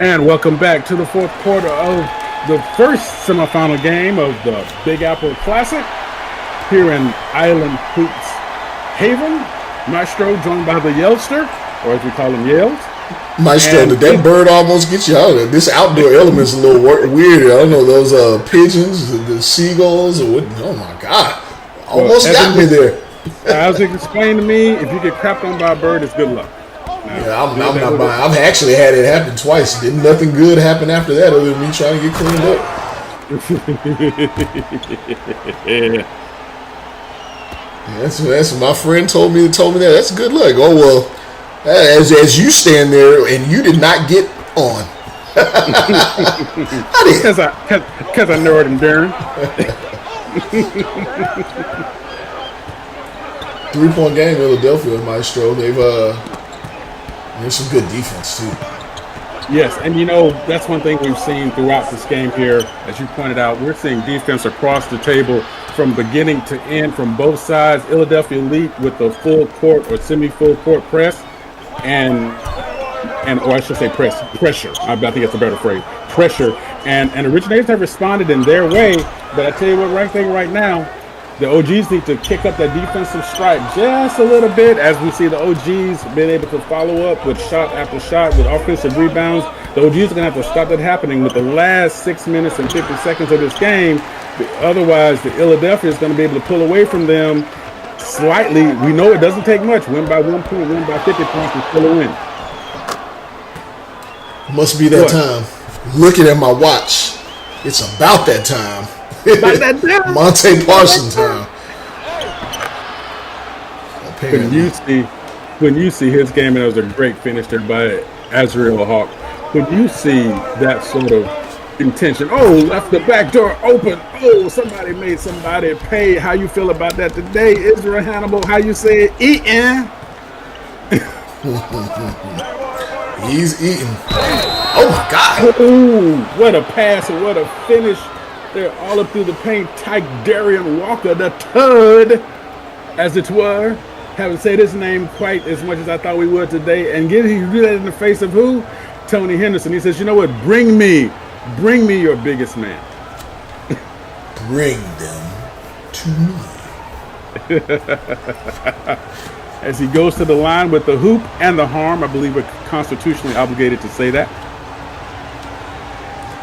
And welcome back to the fourth quarter of the first semifinal game of the Big Apple Classic here in Island Hoops Haven. Maestro joined by the Yellster, or as we call him, Yells. Maestro, did that bird almost get you out of there? This outdoor element's a little weird. I don't know, those pigeons, the seagulls, or what? Oh my God. Almost got me there. As it explained to me, if you get crapped on by a bird, it's good luck. Yeah, I'm not buying. I've actually had it happen twice. Didn't nothing good happen after that other than me trying to get cleaned up. Yeah. That's what my friend told me that. That's good luck. Oh well, as you stand there and you did not get on. Because I know it and Darren. 3-point game, Philadelphia, Maestro. There's some good defense too. Yes, and that's one thing we've seen throughout this game here. As you pointed out, we're seeing defense across the table from beginning to end from both sides. Philadelphia lead with the full court or semi-full court press or I should say pressure. I think that's a better phrase. Pressure. And originators have responded in their way, but I tell you what, right now, the OGs need to kick up that defensive stride just a little bit as we see the OGs being able to follow up with shot after shot with offensive rebounds. The OGs are going to have to stop that happening with the last 6 minutes and 50 seconds of this game. Otherwise, the Philadelphia is going to be able to pull away from them slightly. We know it doesn't take much. Win by 1 point, win by 50 points, and still a win. Must be that time. Looking at my watch, it's about that time. Monte Parson time. When you see his game, and it was a great finish there by Azrael Hawk. When you see that sort of intention, left the back door open. Somebody made somebody pay. How you feel about that today, Israel Hannibal? How you say it? Eating. He's eating. Oh my God! Ooh, what a pass and what a finish! They're all up through the paint. Tyke Darian Walker, the Tud, as it were. Haven't said his name quite as much as I thought we would today. And he do that in the face of who? Tony Henderson. He says, you know what? Bring me your biggest man. Bring them to me. As he goes to the line with the hoop and the harm, I believe we're constitutionally obligated to say that.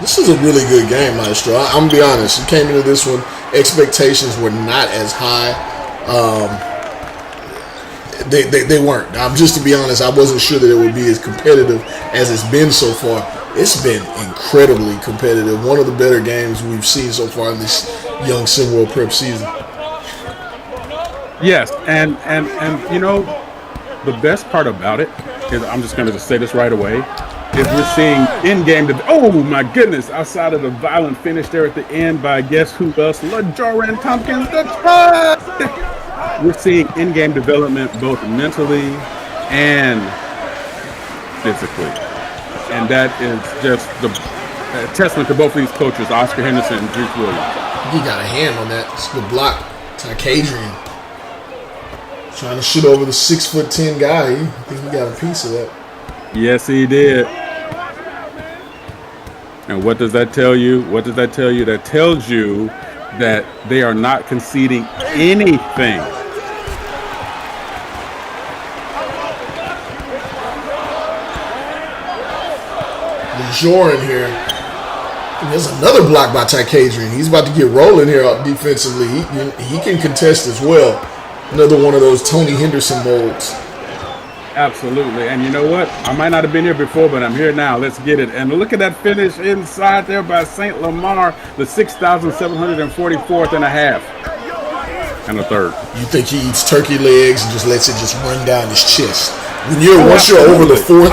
This is a really good game, Maestro. I'm gonna be honest. You came into this one, expectations were not as high. They weren't. Just to be honest, I wasn't sure that it would be as competitive as it's been so far. It's been incredibly competitive. One of the better games we've seen so far in this young SimWorld Prep season. Yes, and the best part about it is, I'm just gonna say this right away, is we're seeing in-game, oh my goodness, outside of the violent finish there at the end by guess who else? LaJoran Tompkins, the Tud! We're seeing in-game development both mentally and physically. And that is just a testament to both of these coaches, Oscar Henderson and Juice Williams. He got a hand on that. It's a good block. Tyke Adrian. Trying to shoot over the 6'10" guy. I think he got a piece of that. Yes, he did. And what does that tell you? That tells you that they are not conceding anything. LaJoran here. And there's another block by Tyke Adrian. He's about to get rolling here defensively. He can contest as well. Another one of those Tony Henderson molds. Absolutely. And you know what? I might not have been here before, but I'm here now. Let's get it. And look at that finish inside there by St. Lamar, the 6,744th and a half. And a third. You think he eats turkey legs and just lets it just run down his chest? Once you're over the fourth,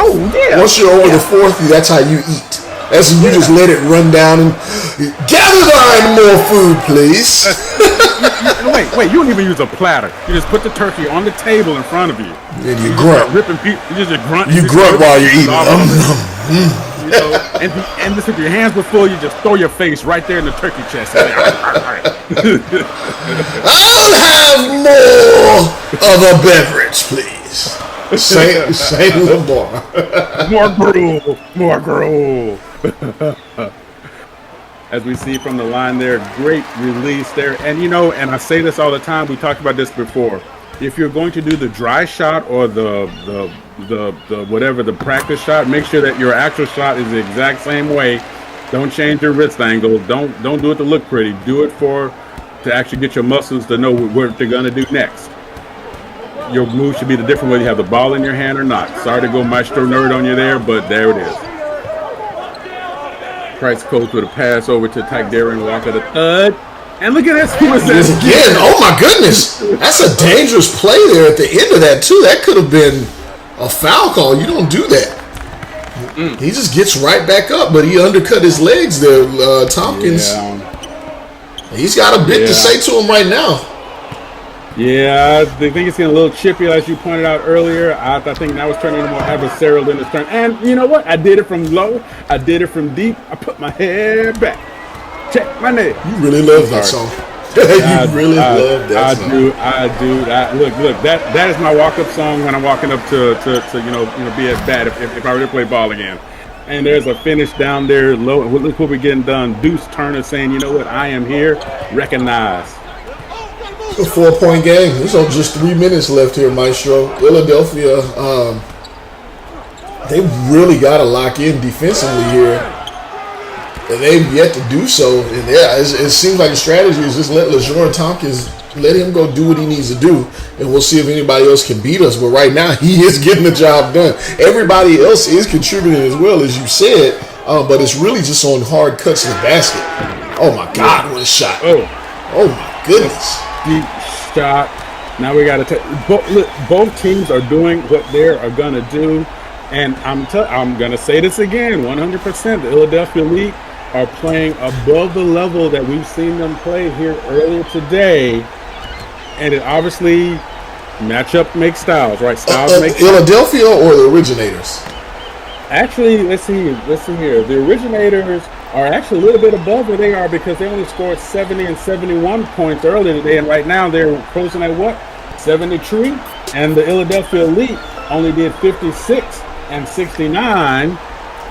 that's how you eat. That's when you just let it run down and gather thine more food, please. Wait, you don't even use a platter. You just put the turkey on the table in front of you. And you grunt. You just grunt. You grunt while you're eating. And just if your hands were full, you just throw your face right there in the turkey chest. I'll have more of a beverage, please. Saint Lamar. More gruel. As we see from the line there, great release there. And and I say this all the time, we talked about this before. If you're going to do the dry shot or the whatever, the practice shot, make sure that your actual shot is the exact same way. Don't change your wrist angle. Don't do it to look pretty. Do it to actually get your muscles to know what they're gonna do next. Your move should be the different whether you have the ball in your hand or not. Sorry to go maestro nerd on you there, but there it is. Price coach with a pass over to Darren Walker, the third. And look at this. Again, oh my goodness. That's a dangerous play there at the end of that, too. That could have been a foul call. You don't do that. He just gets right back up, but he undercut his legs there, Tompkins. Yeah. He's got a bit to say to him right now. Yeah, I think it's getting a little chippy, as you pointed out earlier. I think that was turning into more adversarial than it's turned. And you know what? I did it from low. I did it from deep. I put my head back. Check my neck. You really love that song. You really love that song. I do. Look. That is my walk-up song when I'm walking up to be at bat if I were to play ball again. And there's a finish down there low. Look what we're getting done. Deuce Turner saying, you know what? I am here. Recognize. A 4-point game. There's just 3 minutes left here, Maestro. Philadelphia, they really got to lock in defensively here. And they've yet to do so. And it seems like the strategy is just let LeJohn Tompkins, let him go do what he needs to do. And we'll see if anybody else can beat us. But right now, he is getting the job done. Everybody else is contributing as well, as you said. But it's really just on hard cuts to the basket. Oh, my God, what a shot. Oh my goodness. Deep shot. Now we got to take both teams are doing what they are going to do, and I'm going to say this again, 100%. The Philadelphia Elite are playing above the level that we've seen them play here earlier today, and it obviously matchup makes styles, right? Styles make Philadelphia or the Originators. Actually, let's see here. The Originators are actually a little bit above where they are because they only scored 70 and 71 points earlier today, and right now they're closing at what? 73. And the Philadelphia Elite only did 56 and 69.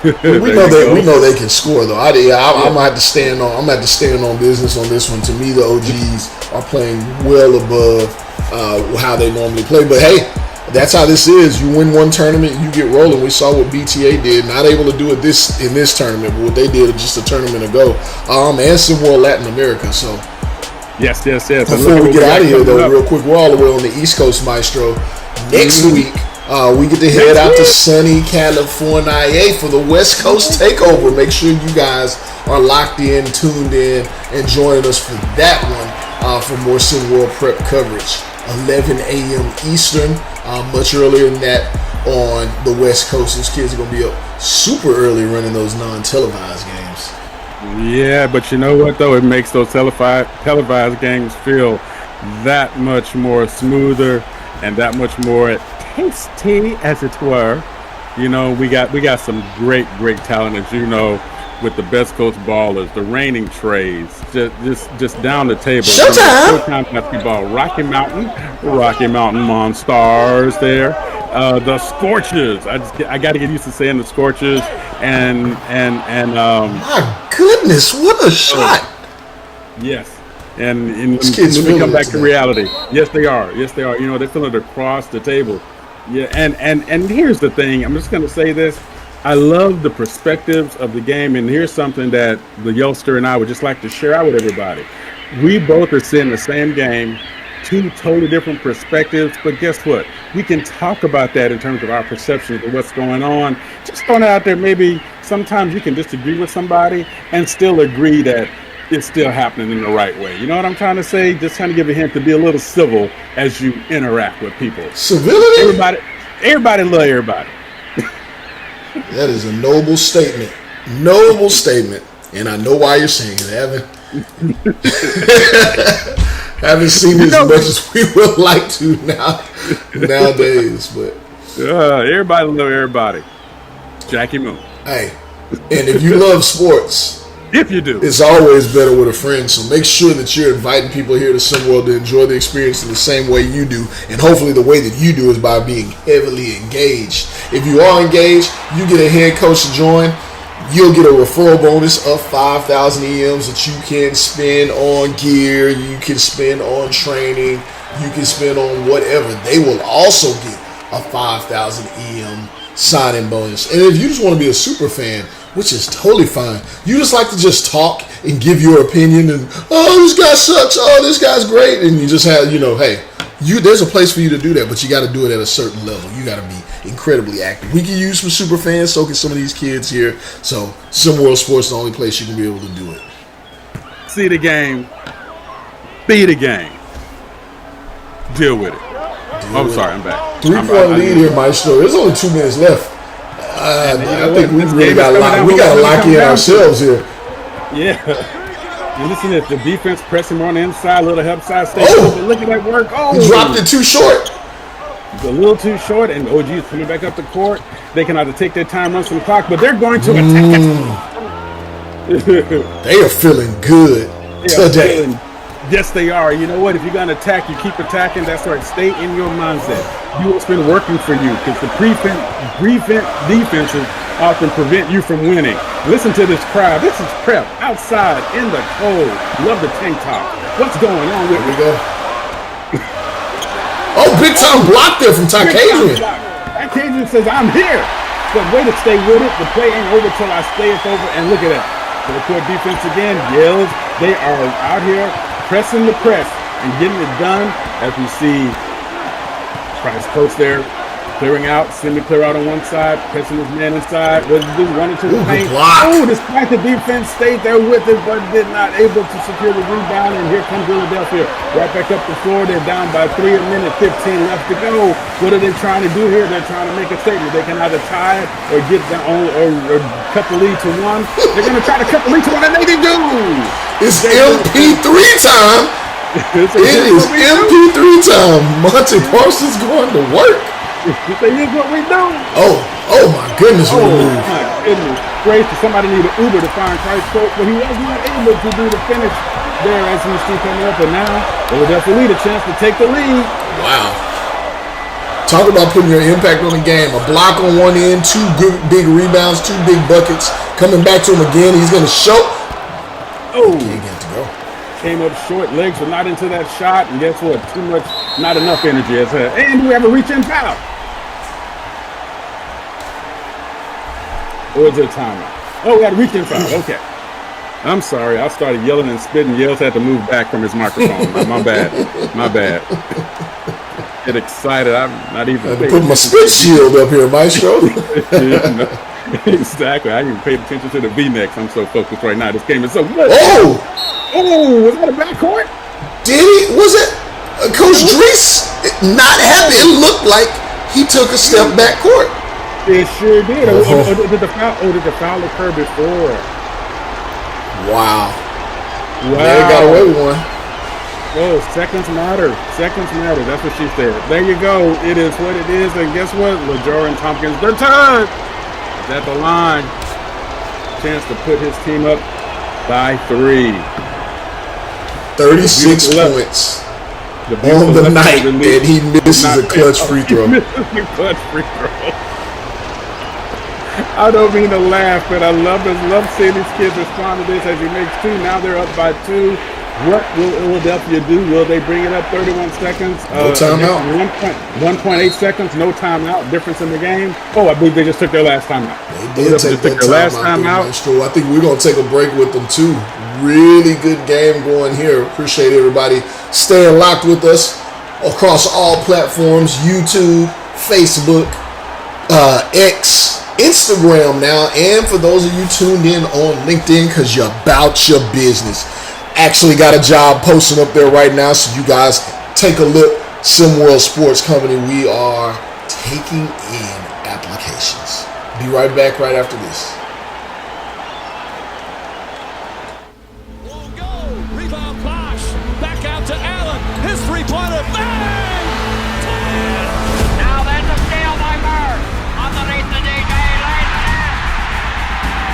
We know they can score though. I'm gonna have to stand on business on this one. To me, the OGs are playing well above how they normally play. But hey, that's how this is. You win one tournament, you get rolling. We saw what BTA did. Not able to do it in this tournament, but what they did just a tournament ago. And SimWorld Latin America. So yes. Before we get out of here, though, real quick, we're all the way on the East Coast, Maestro. Next week, we get to head out to sunny California for the West Coast Takeover. Make sure you guys are locked in, tuned in, and joining us for that one for more SimWorld prep coverage. 11 a.m. Eastern, much earlier than that on the West Coast. Those kids are going to be up super early running those non-televised games. Yeah, but you know what, though? It makes those televised games feel that much more smoother and that much more tasty, as it were. You know, we got some great talent, as you know, with the best coast ballers, the reigning trays, just down the table. Showtime basketball, Rocky Mountain Monstars there. The Scorchers. I got to get used to saying the Scorchers and my goodness, what a shot! Yes. And when we come back to reality, yes they are. You know, they're feeling it across the table. Yeah, and here's the thing. I'm just going to say this. I love the perspectives of the game, and here's something that the youngster and I would just like to share out with everybody. We both are seeing the same game, two totally different perspectives, but guess what? We can talk about that in terms of our perceptions of what's going on. Just throwing it out there, maybe sometimes you can disagree with somebody and still agree that it's still happening in the right way. You know what I'm trying to say? Just trying to give a hint to be a little civil as you interact with people. Civility? Everybody love everybody. That is a noble statement. Noble statement. And I know why you're saying it. Haven't seen it as much as we would like to nowadays. But everybody love everybody. Jackie Moon. Hey, and if you love sports, If you do. It's always better with a friend, so make sure that you're inviting people here to SimWorld to enjoy the experience in the same way you do, and hopefully the way that you do is by being heavily engaged. If you are engaged, you get a head coach to join, you'll get a referral bonus of 5,000 EMs that you can spend on gear, you can spend on training, you can spend on whatever. They will also get a 5,000 EM sign-in bonus. And if you just want to be a super fan, which is totally fine, you just like to just talk and give your opinion and, oh, this guy sucks, oh, this guy's great, and you just have, hey, there's a place for you to do that, but you got to do it at a certain level. You got to be incredibly active. We can use some super fans, so can some of these kids here. So SimWorld Sports is the only place you can be able to do it. See the game, be the game, deal with it. I'm sorry, I'm back. 3-point lead here, Maestro. There's only 2 minutes left. I think we really got to lock in ourselves here. Yeah. And listen to the defense pressing on the inside, a little help side stay. Oh! Look at that work. Oh! He dropped it too short. It's a little too short, and OG is coming back up the court. They can either take their time, run some clock, but they're going to attack. They are feeling good today. Yes, they are. You know what? If you're going to attack, you keep attacking. That's right. Stay in your mindset. You what's been working for you, because the defenses often prevent you from winning. Listen to this crowd. This is prep outside in the cold. Love the tank top. What's going on with we go? Oh, big time block there from Takasian. Takasian says, I'm here. But way to stay with it. The play ain't over till I say it's over. And look at that. So the court defense again yells. They are out here pressing the press and getting it done, as we see Price coach there clearing out, semi-clear out on one side, pressing his man inside. What did he do? Running to the paint. Oh, despite the defense stayed there with it, but did not able to secure the rebound. And here comes Philadelphia right back up the floor. They're down by 3, a minute 15 left to go. What are they trying to do here? They're trying to make a statement. They can either tie it or get down or cut the lead to 1. They're going to try to cut the lead to 1, and they do. It's MP3 time. It is MP3 time. Monty Parsons going to work. This is what we do. Oh my goodness. Oh my goodness gracious. Somebody needed Uber to find Price Coach, but he was not able to do the finish there as we see coming up. And now Philadelphia lead, a chance to take the lead. Wow. Talk about putting your impact on the game. A block on one end, 2 good big rebounds, 2 big buckets. Coming back to him again. He's going to show. Oh. Can't get to go. Came up short, legs were not into that shot, and guess what? Too much, not enough energy. And we have a reach-in foul. Or is it a timeout? Oh, we had a reach-in foul. Okay. I'm sorry. I started yelling and spitting. Yells had to move back from his microphone. My bad. My bad. Get excited. I'm not even. I had to put my spit shield up here, Maestro. Exactly. I didn't even pay attention to the V-necks. I'm so focused right now. This game is so good. Oh! Oh, was that a backcourt? Did he? Was it? Coach Drees not happy. It looked like he took a step back court. It sure did. Or did the foul occur before? Wow. They got away with one. Oh, seconds matter. Seconds matter. That's what she said. There you go. It is what it is. And guess what? LaJoran Tompkins, their turn. Is at the line. Chance to put his team up by 3. 36 points on the night that he misses a clutch free throw. I don't mean to laugh, but I love seeing these kids respond to this as he makes 2. Now they're up by 2. What will Philadelphia do? Will they bring it up 31 seconds? No timeout. 1.8 seconds, no timeout. Difference in the game. Oh, I believe they just took their last timeout. They did take their last timeout. I think we're going to take a break with them too. Really good game going here. Appreciate everybody staying locked with us across all platforms: YouTube, Facebook, X, Instagram now, and for those of you tuned in on LinkedIn, because you're about your business. Actually got a job posting up there right now, so you guys take a look. SimWorld Sports Company, we are taking in applications. Be right back right after this. Rebound Bosch. Back out to Allen. His three-pointer. Bang! Now there's a steal by Bird. Underneath the DJ.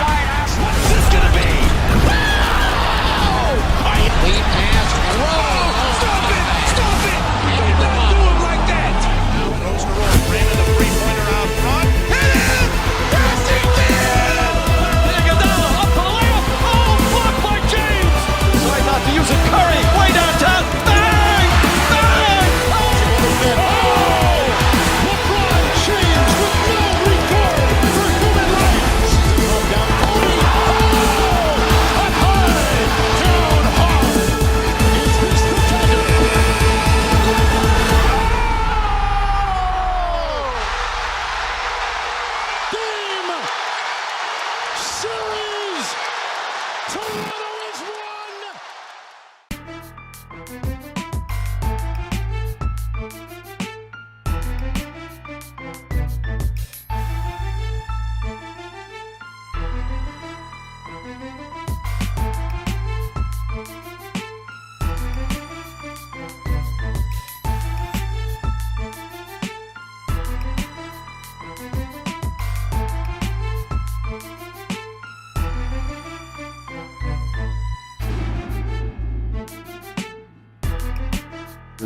Right up. What's this going to be?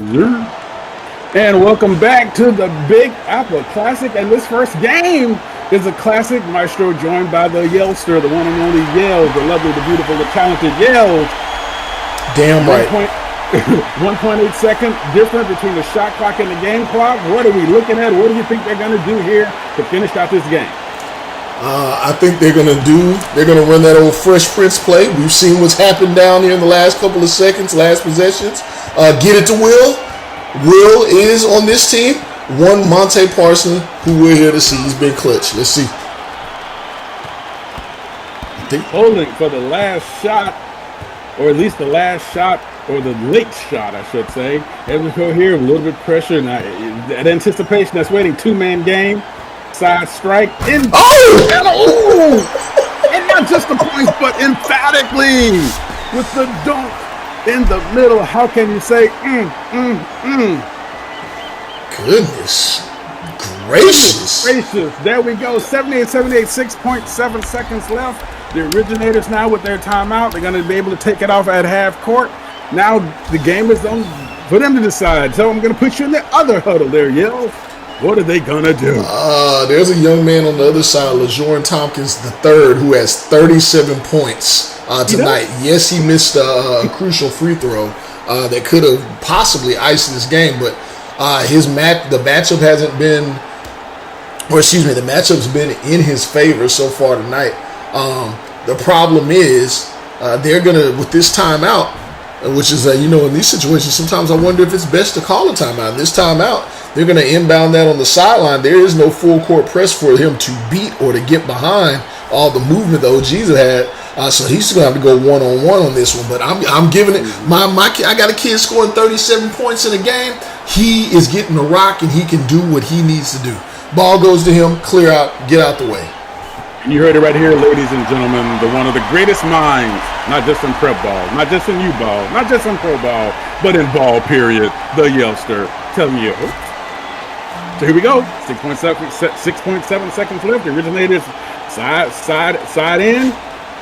And welcome back to the Big Apple Classic. And this first game is a classic. Maestro joined by the Yellster, the one and only Yells, the lovely, the beautiful, the talented Yells. Damn right. 1.8 second difference between the shot clock and the game clock. What are we looking at? What do you think they're going to do here to finish out this game? I think they're going to run that old Fresh Prince play. We've seen what's happened down here in the last couple of seconds, last possessions. Get it to Will. Will is on this team. One Monte Parson, who we're here to see. He's been clutch. Let's see. Holding for the last shot, or at least the last shot, or the late shot, I should say. As we go here, a little bit of pressure. Now, that anticipation that's waiting, two-man game. Side strike. And not just the points, but emphatically with the dunk in the middle. How can you say, Goodness gracious. There we go. 78, 6.7 seconds left. The originators now with their timeout. They're going to be able to take it off at half court. Now the game is on for them to decide. So I'm going to put you in the other huddle there, Yells. What are they going to do? There's a young man on the other side, LaJordan Tompkins III, who has 37 points tonight. Yes, he missed a crucial free throw that could have possibly iced this game, but the matchup's been in his favor so far tonight. The problem is they're going to, with this timeout, which is, in these situations, sometimes I wonder if it's best to call a timeout. This timeout, they're going to inbound that on the sideline. There is no full court press for him to beat or to get behind all the movement the OGs have had. So he's going to have to go one-on-one on this one. But I'm giving it, I got a kid scoring 37 points in a game. He is getting the rock, and he can do what he needs to do. Ball goes to him, clear out, get out the way. And you heard it right here, ladies and gentlemen, one of the greatest minds, not just in prep ball, not just in U-ball, not just in pro ball, but in ball, period, the Yellster, telling you. So here we go, 6.7 seconds left. The originators side in.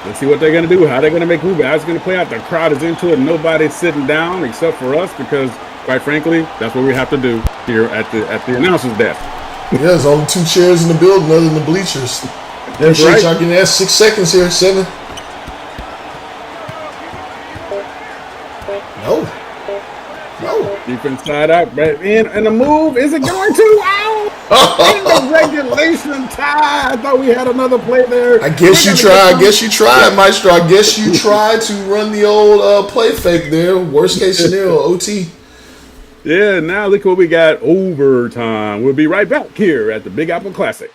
Let's see what they're going to do, how they're going to make move. How it's going to play out. The crowd is into it. Nobody's sitting down except for us because, quite frankly, that's what we have to do here at the announcer's desk. Yeah, there's only 2 chairs in the building other than the bleachers. That's right. Y'all can ask 6 seconds here. 7. No. Defense side out, right in, and the move. Is it going to? Out! In the regulation tie. I thought we had another play there. I guess you tried, Maestro. I guess you tried to run the old play fake there. Worst case scenario, OT. Yeah, now look what we got. Overtime. We'll be right back here at the Big Apple Classic.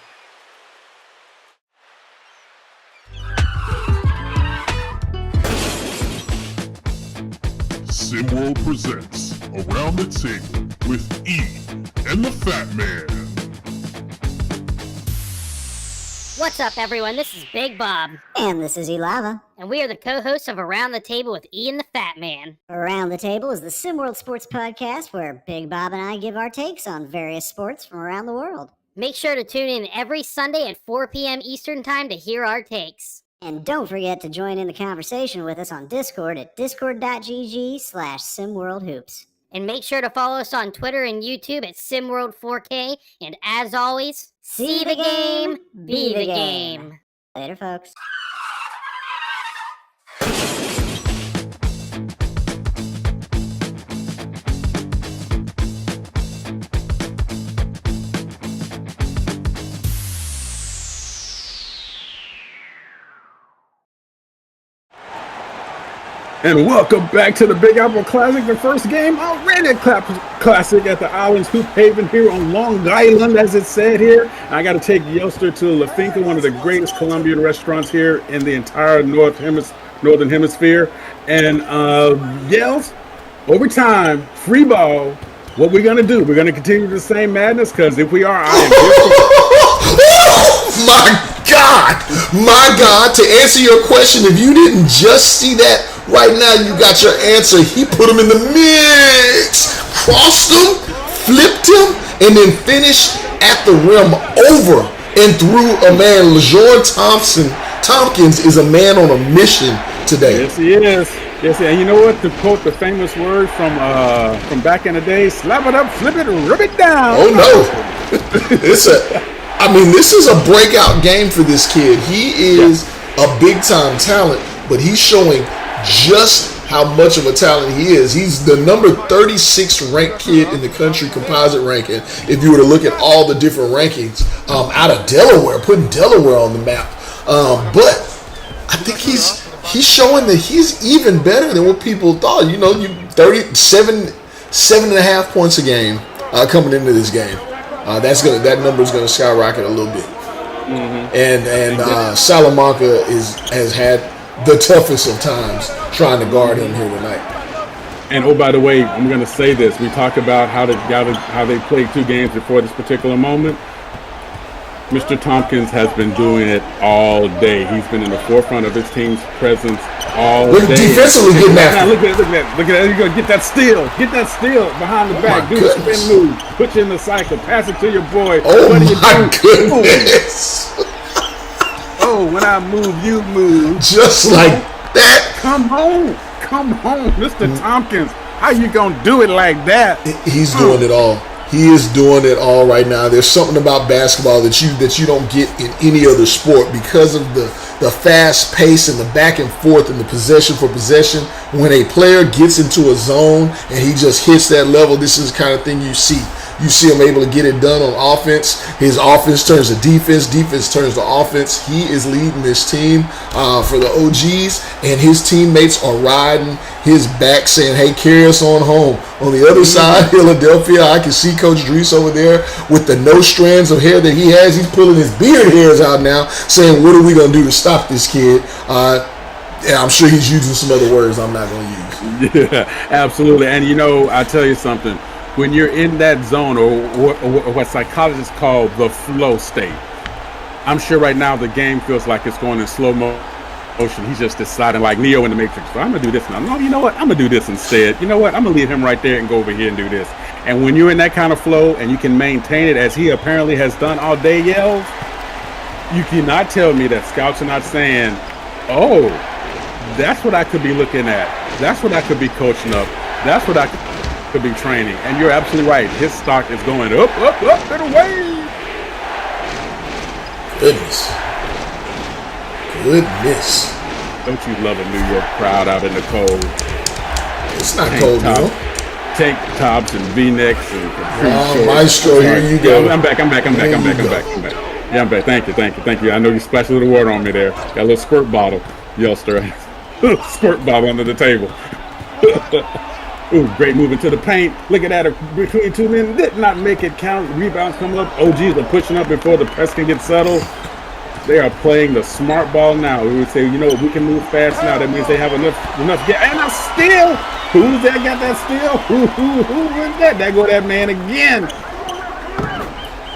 SimWorld presents Around the Table with E and the Fat Man. What's up, everyone? This is Big Bob. And this is Elava. And we are the co-hosts of Around the Table with E and the Fat Man. Around the Table is the SimWorld Sports podcast where Big Bob and I give our takes on various sports from around the world. Make sure to tune in every Sunday at 4 p.m. Eastern Time to hear our takes. And don't forget to join in the conversation with us on Discord at discord.gg/SimWorld Hoops. And make sure to follow us on Twitter and YouTube at SimWorld 4K. And as always, see the game, be the game. Later, folks. And welcome back to the Big Apple Classic, the first game already a classic at the Islands Hoop Haven here on Long Island, as it said here. I got to take Yellster to La Finca, one of the greatest Colombian restaurants here in the entire Northern Hemisphere. And Yells, overtime, free ball. What we're going to do, we're going to continue the same madness, because if we are, My God, to answer your question, if you didn't just see that, right now you got your answer. He put him in the mix, crossed him, flipped him, and then finished at the rim over and through a man. LaJordan Tompkins is a man on a mission today. Yes, he is. Yes, and you know what? To quote the famous word from back in the day, slap it up, flip it, rub it down. Oh no. This is a breakout game for this kid. He is a big time talent, but he's showing just how much of a talent he is. He's the number 36 ranked kid in the country composite ranking. If you were to look at all the different rankings out of Delaware, putting Delaware on the map. But I think he's showing that he's even better than what people thought. You know, 7.5 points a game coming into this game. That number is gonna skyrocket a little bit. Mm-hmm. And Salamanca has had the toughest of times trying to guard him here tonight. And oh, by the way, I'm going to say this. We talked about how they played 2 games before this particular moment. Mr. Tompkins has been doing it all day. He's been in the forefront of his team's presence all day. Defensively getting after. Look at that. You're going to get that steal. Get that steal behind the back. Do the spin move. Put you in the cycle. Pass it to your boy. Oh, what do you do? Goodness. Oh, when I move, you move. Just like that. Come home, Mr. Tompkins. How you gonna do it like that? He's doing it all. He is doing it all right now. There's something about basketball that you don't get in any other sport because of the fast pace and the back and forth and the possession for possession. When a player gets into a zone and he just hits that level, this is the kind of thing you see. You see him able to get it done on offense. His offense turns to defense. Defense turns to offense. He is leading this team for the OGs, and his teammates are riding his back saying, hey, carry us on home. On the other side, Philadelphia, I can see Coach Drees over there with the no strands of hair that he has. He's pulling his beard hairs out now saying, what are we going to do to stop this kid? Yeah, I'm sure he's using some other words I'm not going to use. Yeah, absolutely. And, I tell you something. When you're in that zone, or what psychologists call the flow state, I'm sure right now the game feels like it's going in slow motion. He's just deciding, like Neo in the Matrix, so I'm going to do this now. No, you know what? I'm going to do this instead. You know what? I'm going to leave him right there and go over here and do this. And when you're in that kind of flow and you can maintain it as he apparently has done all day, Yells, you cannot tell me that scouts are not saying, oh, that's what I could be looking at. That's what I could be coaching up. That's what I could be training. And you're absolutely right. His stock is going up and away. Goodness. Don't you love a New York crowd out in the cold? It's not cold, though. Tank tops and V-necks and shorts. Maestro, here you go. I'm back. Yeah, I'm back. Thank you. I know you splashed a little water on me there. Got a little squirt bottle. Youngster. Squirt bottle under the table. Ooh, great move into the paint. Look at that. Between 2 men, did not make it count. Rebounds come up. OGs are pushing up before the press can get settled. They are playing the smart ball now. We would say, we can move fast now. That means they have enough. And a steal. Who's that got that steal? Who was that? There go that man again.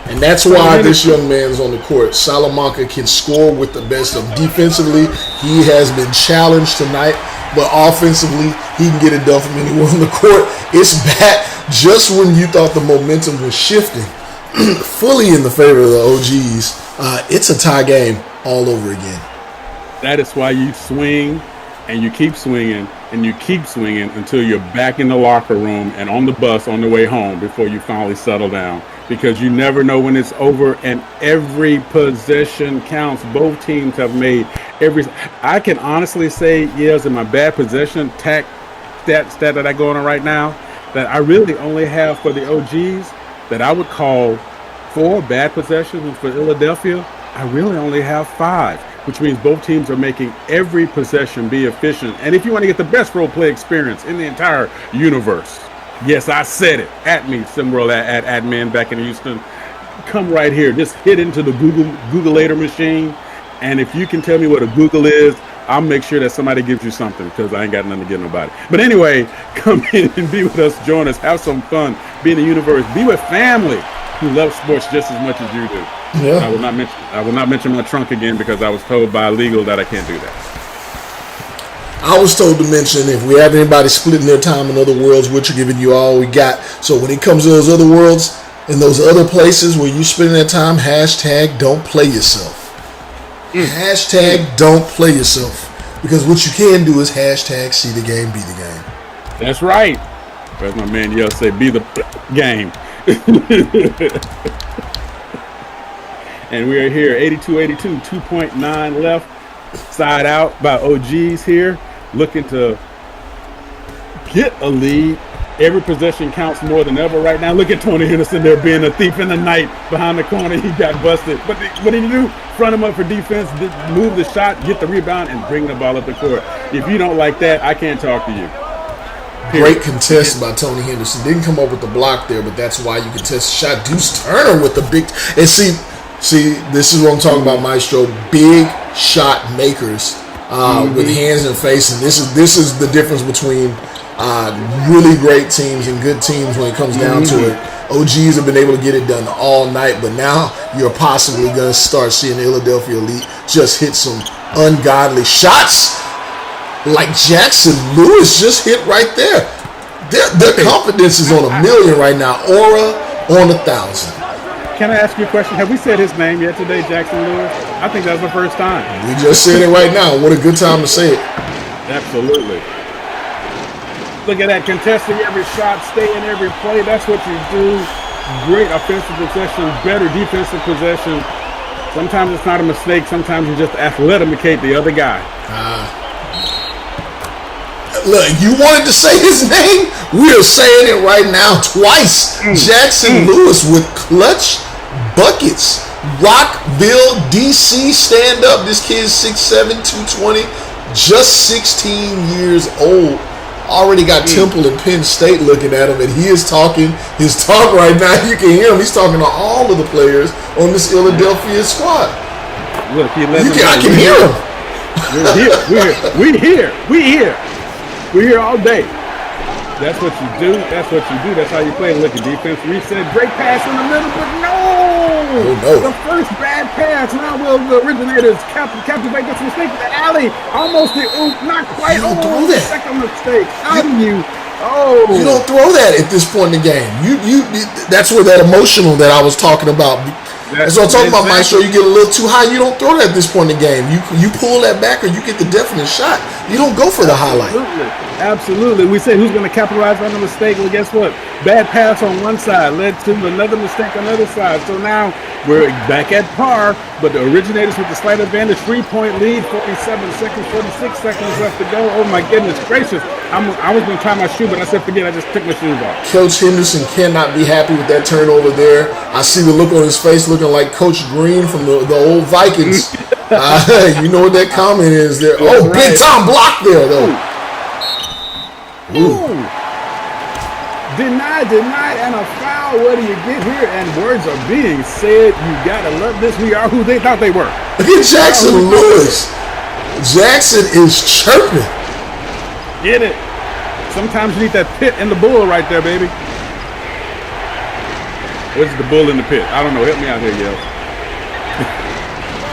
And that's why this young man is on the court. Salamanca can score with the best of them. Defensively, he has been challenged tonight, but offensively, he can get it done from anywhere on the court. It's back just when you thought the momentum was shifting fully in the favor of the OGs. It's a tie game all over again. That is why you swing and you keep swinging and you keep swinging until you're back in the locker room and on the bus on the way home before you finally settle down. Because you never know when it's over, and every possession counts. Both teams have made I can honestly say, yes, in my bad possession stat that I go on right now, that I really only have for the OGs that I would call 4 bad possessions, and for Philadelphia, I really only have 5, which means both teams are making every possession be efficient. And if you want to get the best role play experience in the entire universe, yes, I said it. At me, SimWorld at admin back in Houston. Come right here. Just hit into the Googleator machine. And if you can tell me what a Google is, I'll make sure that somebody gives you something, because I ain't got nothing to give nobody. But anyway, come in and be with us. Join us. Have some fun. Be in the universe. Be with family who love sports just as much as you do. Yeah. I will not mention my trunk again, because I was told by legal that I can't do that. I was told to mention, if we have anybody splitting their time in other worlds, we're giving you all we got. So when it comes to those other worlds and those other places where you're spending that time, hashtag don't play yourself. Hashtag don't play yourself. Because what you can do is hashtag see the game, be the game. That's right. As my man Yell say, be the game. And we are here, 82-82, 2.9 left. Side out by OGs here, looking to get a lead. Every possession counts more than ever right now. Look at Tony Henderson there being a thief in the night behind the corner. He got busted. But what did he do? Front him up for defense, move the shot, get the rebound, and bring the ball up the court. If you don't like that, I can't talk to you. Great contest by Tony Henderson. Didn't come up with the block there, but that's why you contest the shot. Deuce Turner with the big. And see, this is what I'm talking about, Maestro. Big shot makers with hands and face. And this is the difference between really great teams and good teams when it comes down to it. OGs have been able to get it done all night, but now you're possibly going to start seeing the Philadelphia Elite just hit some ungodly shots. Like Jackson Lewis just hit right there. Their confidence is on 1,000,000 right now. Aura on 1,000. Can I ask you a question? Have we said his name yet today, Jackson Lewis? I think that's the first time. We just said it right now. What a good time to say it. Absolutely. Look at that, contesting every shot, stay in every play. That's what you do. Great offensive possession, better defensive possession. Sometimes it's not a mistake. Sometimes you just athleticate the other guy. Look, you wanted to say his name? We are saying it right now twice. Jackson Lewis with clutch buckets. Rockville, D.C. stand up. This kid's 6'7", 220, just 16 years old. Already got Temple and Penn State looking at him, and he is talking his talk right now. You can hear him. He's talking to all of the players on this Philadelphia squad. Look, I can hear him. We're here. We're here all day. That's what you do. That's how you play. Look at defense. Reset. Great pass in the middle, but no. The first bad pass. Now will the originators captivate this mistake in the alley. Almost the oop. Not quite. You don't throw that. Second mistake. How do you? You don't throw that at this point in the game. That's where that emotional that I was talking about. That's what I'm talking about, Maestro. You get a little too high, you don't throw that at this point in the game. You pull that back or you get the definite shot. You don't go for the highlight. Absolutely. We say who's going to capitalize on the mistake? Well, guess what? Bad pass on one side led to another mistake on the other side. So now we're back at par, but the originators with the slight advantage, 3-point lead, 47 seconds, 46 seconds left to go. Oh my goodness gracious. I was going to tie my shoe, but I said forget, I just took my shoes off. Coach Henderson cannot be happy with that turnover there. I see the look on his face looking like Coach Green from the old Vikings. You know what that comment is there. Oh, right. Big time block there, though. Ooh. Denied, and a foul. What do you get here? And words are being said. You gotta love this. We are who they thought they were. Look at Jackson Lewis. Jackson is chirping. Get it. Sometimes you need that pit and the bull right there, baby. What's the bull in the pit? I don't know. Help me out here, yo.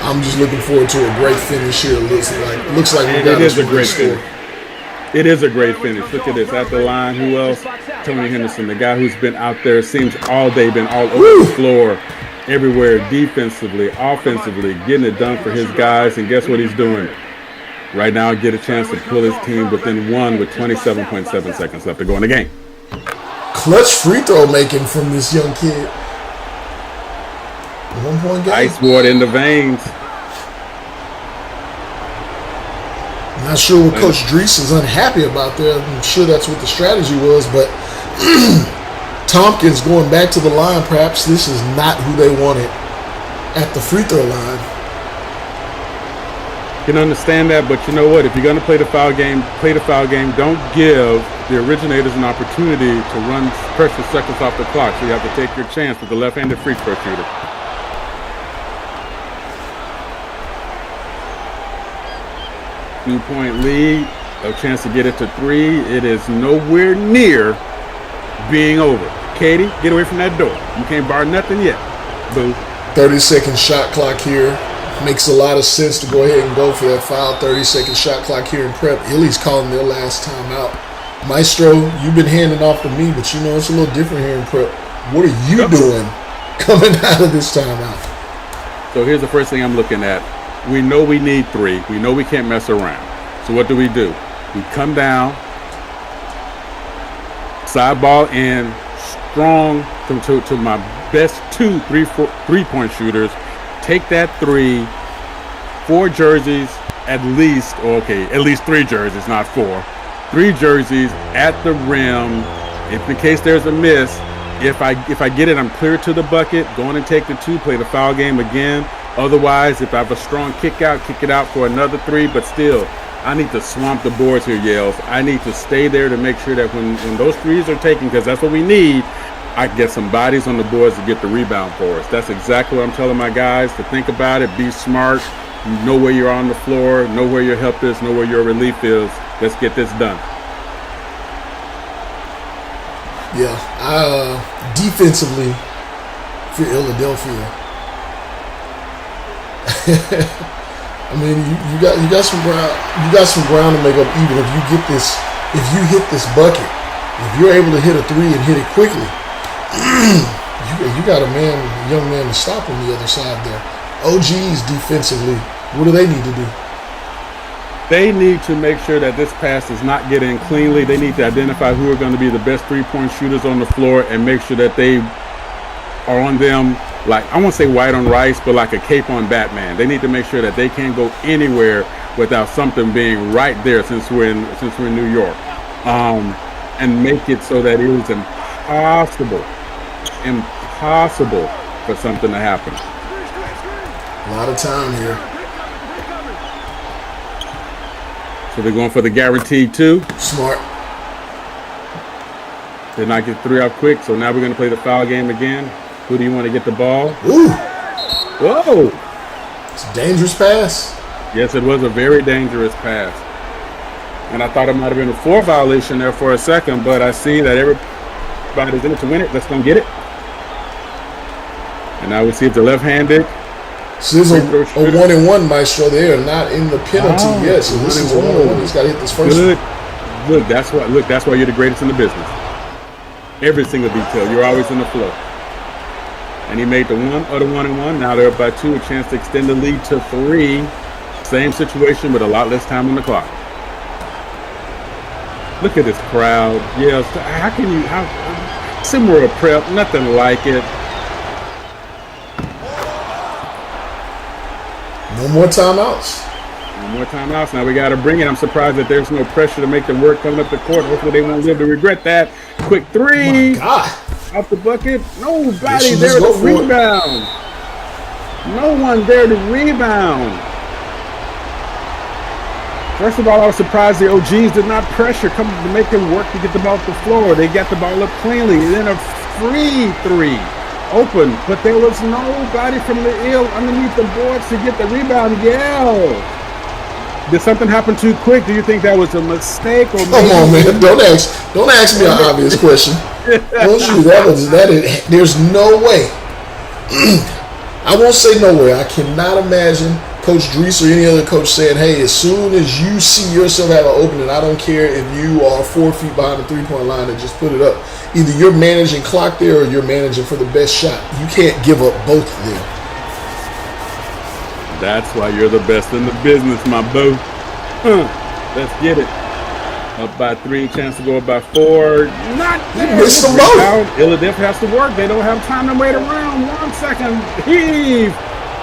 I'm just looking forward to a great finish here. Looks like we got it is a great finish. It is a great finish. Look at this. At the line, who else? Tony Henderson, the guy who's been out there, seems all day, been all over the floor, everywhere, defensively, offensively, getting it done for his guys. And guess what he's doing? Right now, get a chance to pull his team within one with 27.7 seconds left to go in the game. Clutch free throw making from this young kid. 1 point game. Ice water in the veins. Not sure what Coach Drees is unhappy about there. I'm sure that's what the strategy was, but Tompkins going back to the line. Perhaps this is not who they wanted at the free throw line. Can understand that, but you know what? If you're going to play the foul game, play the foul game. Don't give the originators an opportunity to run precious seconds off the clock. So you have to take your chance with the left-handed free throw shooter. Two-point lead, a chance to get it to three. It is nowhere near being over. Katie, get away from that door. You can't bar nothing yet. Boo. 30-second shot clock here. Makes a lot of sense to go ahead and go for that foul. 30-second shot clock here in prep. Illy's calling their last time out. Maestro, you've been handing off to me, but you know it's a little different here in prep. What are you doing coming out of this timeout? So here's the first thing I'm looking at. We know we need three. We know we can't mess around. So what do? We come down, side ball in, strong to my best 2 3-point shooters. Take that 3, 4 jerseys at least, at least 3 jerseys, not 4. 3 jerseys at the rim. If in case there's a miss, if I get it, I'm clear to the bucket, going and take the 2, play the foul game again. Otherwise, if I have a strong kick it out for another 3, but still, I need to swamp the boards here, Yales. I need to stay there to make sure that when those 3s are taken, because that's what we need, I can get some bodies on the boards to get the rebound for us. That's exactly what I'm telling my guys to think about it. Be smart. Know where you're on the floor. Know where your help is. Know where your relief is. Let's get this done. Yeah, defensively for Philadelphia. I mean, you got some ground to make up. Even if you hit this bucket, if you're able to hit a 3 and hit it quickly, you got a young man to stop on the other side there. OGs defensively, what do they need to do? They need to make sure that this pass does not get in cleanly. They need to identify who are going to be the best 3-point shooters on the floor and make sure that they are on them, like, I won't say white on rice, but like a cape on Batman. They need to make sure that they can't go anywhere without something being right there since we're in New York. And make it so that it is impossible for something to happen. A lot of time here. So they're going for the guaranteed 2. Smart. Did not get 3 out quick, so now we're going to play the foul game again. Who do you want to get the ball? Ooh. Whoa. It's a dangerous pass. Yes, it was a very dangerous pass. And I thought it might have been a floor violation there for a second, but I see that everybody's in it to win it. Let's go get it. And now we see if the left-handed. So this is a 1-and-1 maestro there, not in the penalty yet. So this is a 1-and-1. He's got to hit this first one. Look, that's why you're the greatest in the business. Every single detail. You're always in the flow. And he made the 1-and-1. Now they're up by 2, a chance to extend the lead to 3. Same situation, but a lot less time on the clock. Look at this crowd. Yes, how can you? SimWorld Prep, nothing like it. No more timeouts. No more timeouts. Now we got to bring it. I'm surprised that there's no pressure to make the work coming up the court. Hopefully they won't live to regret that. Quick 3. Oh my God. Off the bucket. Nobody there to rebound. No one there to rebound. First of all, I was surprised the OGs did not pressure come to make them work to get the ball off the floor. They got the ball up cleanly. And then a free 3 open, but there was nobody from the ill underneath the boards to get the rebound. Yeah. Did something happen too quick? Do you think that was a mistake? Or come on, man! Don't ask me an obvious question. Don't you? That is. There's no way. I won't say no way. I cannot imagine Coach Drees or any other coach saying, "Hey, as soon as you see yourself have an opening, I don't care if you are 4 feet behind the 3-point line and just put it up. Either you're managing clock there or you're managing for the best shot. You can't give up both of them." That's why you're the best in the business, my boo. Let's get it. Up by 3, chance to go up by 4. Not there. Missed the low. Philadelphia has to work. They don't have time to wait around. 1 second. Heave.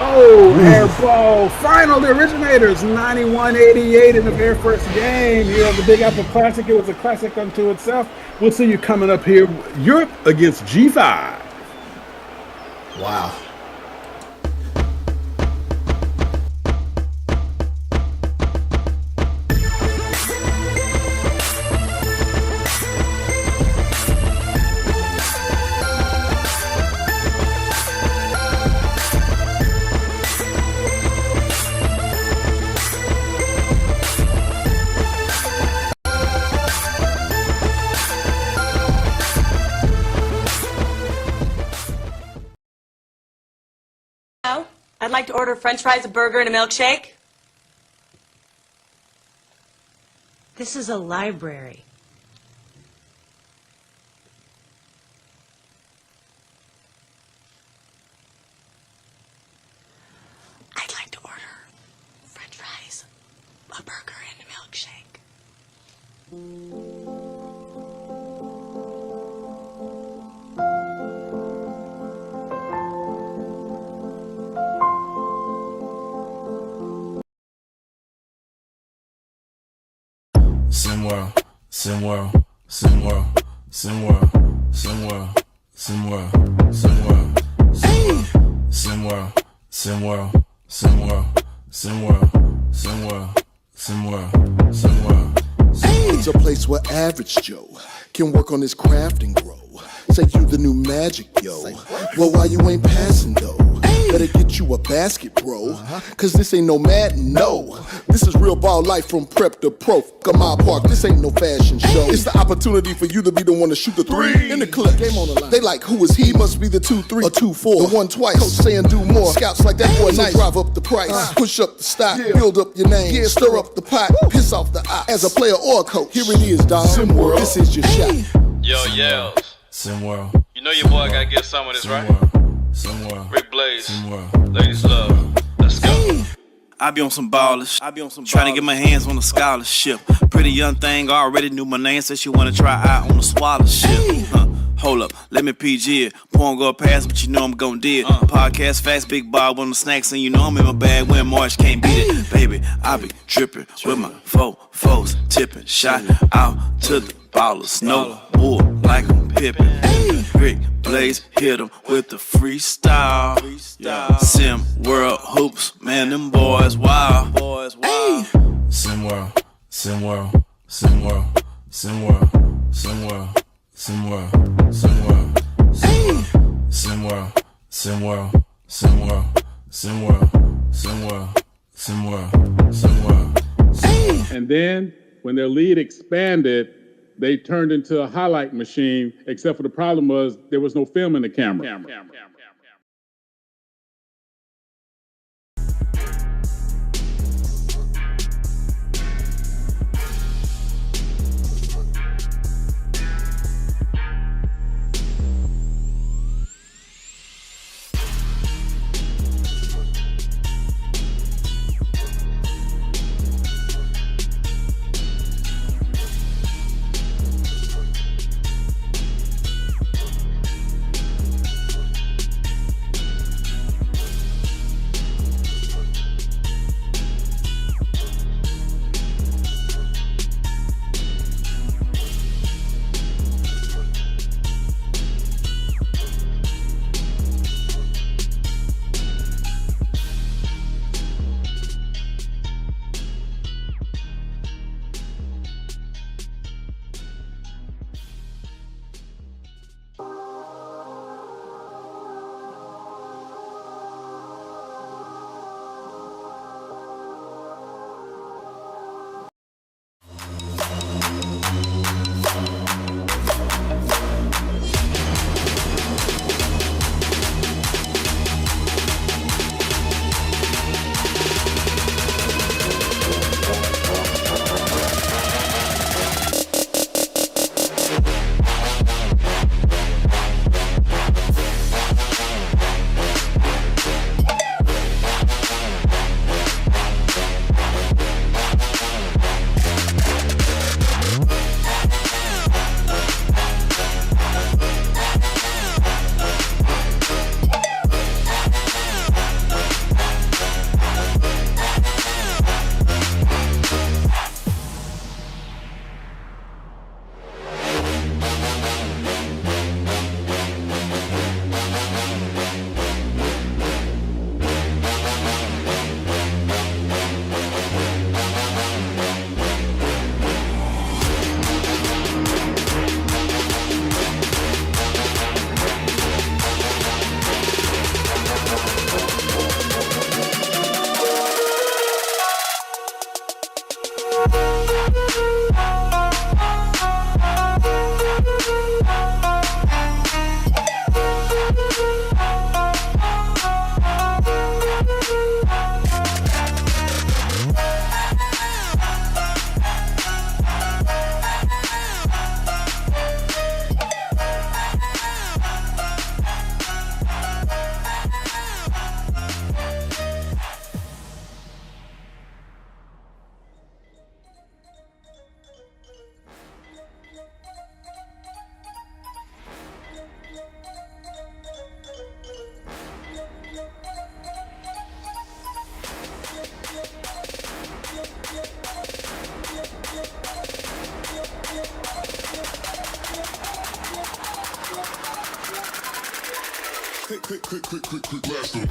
Oh, air ball. Final, the originators, 91-88 in the very first game here of the Big Apple Classic. It was a classic unto itself. We'll see you coming up here. Europe against G5. Wow. I'd like to order french fries, a burger, and a milkshake. This is a library. I'd like to order french fries, a burger, and a milkshake. SimWorld, SimWorld, SimWorld, SimWorld, SimWorld, SimWorld, SimWorld, SimWorld, SimWorld, SimWorld, SimWorld, SimWorld, SimWorld, SimWorld. It's a place where average Joe can work on his craft and grow. Say you the new magic, yo. Well, why you ain't passing though? Better get you a basket, bro. Cause this ain't no Madden, no. This is real ball life from prep to pro. Kamal Park, this ain't no fashion show. It's the opportunity for you to be the one to shoot the three. In the clip, game on the line. They like, who is he? Must be the 2-3 or 2-4. The one twice. Coach saying do more. Scouts like that boy nice. Drive up the price, push up the stock, build up your name, stir up the pot, piss off the ops. As a player or a coach, here it is, dog. SimWorld, this is your shot. Yo, yells. SimWorld. You know your boy gotta get some of this, right? SimWorld. Rick Blaze. SimWorld. Ladies love. Let's go. I be on some ballers, trying to get my hands on a scholarship. Pretty young thing already knew my name, said she wanna try out on a scholarship. Hold up, let me PG it. Porn go past, but you know I'm gon' do it. Podcast facts, Big Bob on the snacks, and you know I'm in my bag when March can't beat it. Baby, I be trippin' with my foes, tippin', shot out to the ballers. No bull like I'm Pippin'. Rick Blaze hit him with the freestyle. SimWorld Hoops, man, them boys wild. SimWorld, SimWorld, SimWorld, SimWorld, SimWorld, SimWorld, SimWorld, SimWorld, SimWorld, SimWorld, SimWorld, SimWorld, SimWorld, SimWorld. And then when their lead expanded, they turned into a highlight machine, except for the problem was there was no film in the camera. Quick, blaster. Quick, blaster.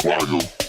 Fire.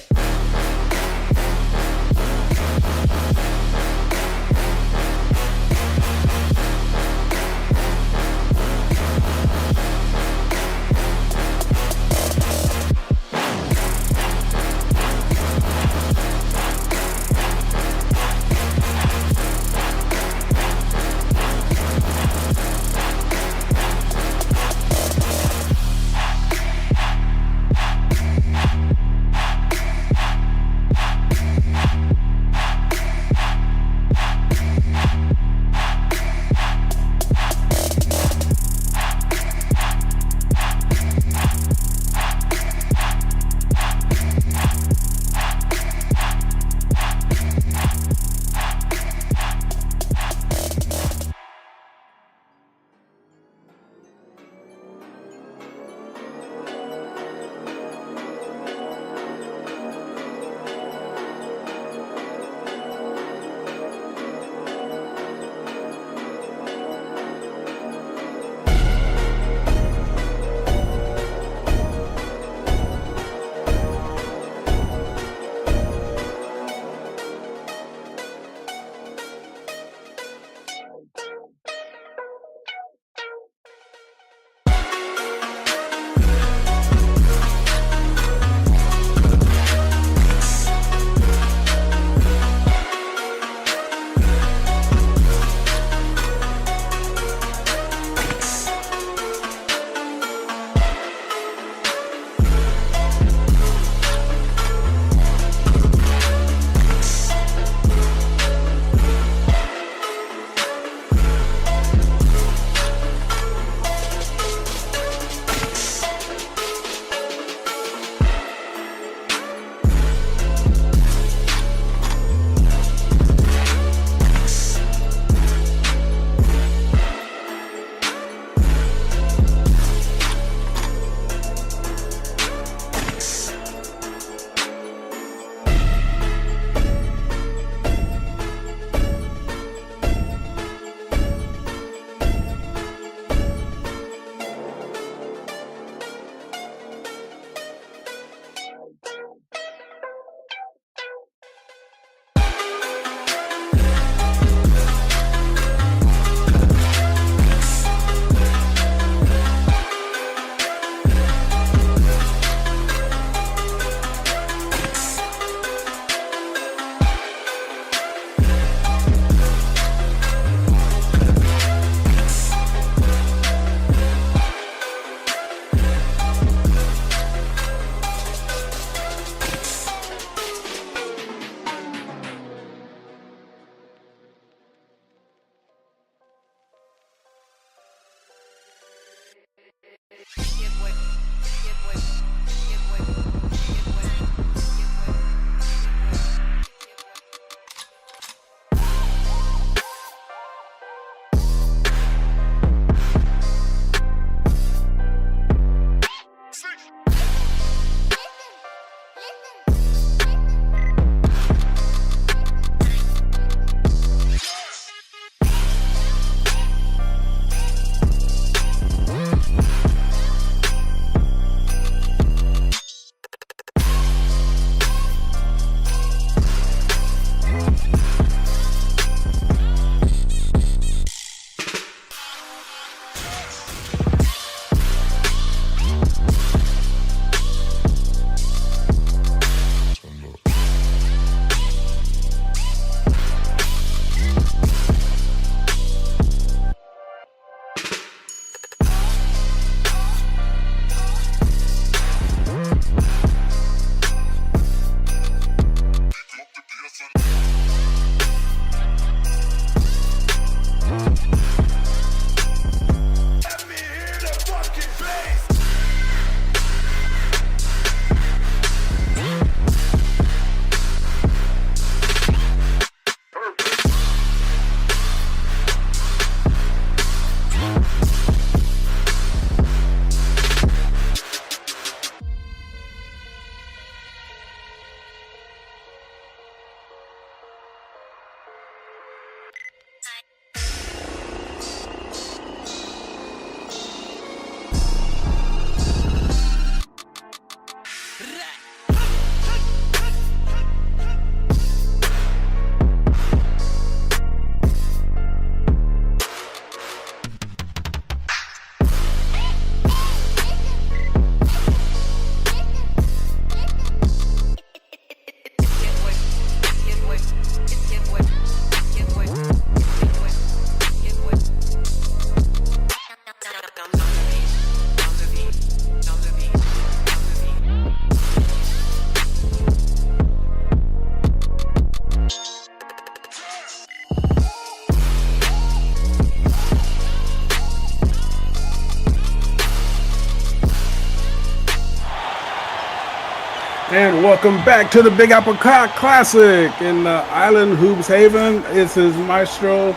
And welcome back to the Big Apple Classic in Island Hoops Haven. This is Maestro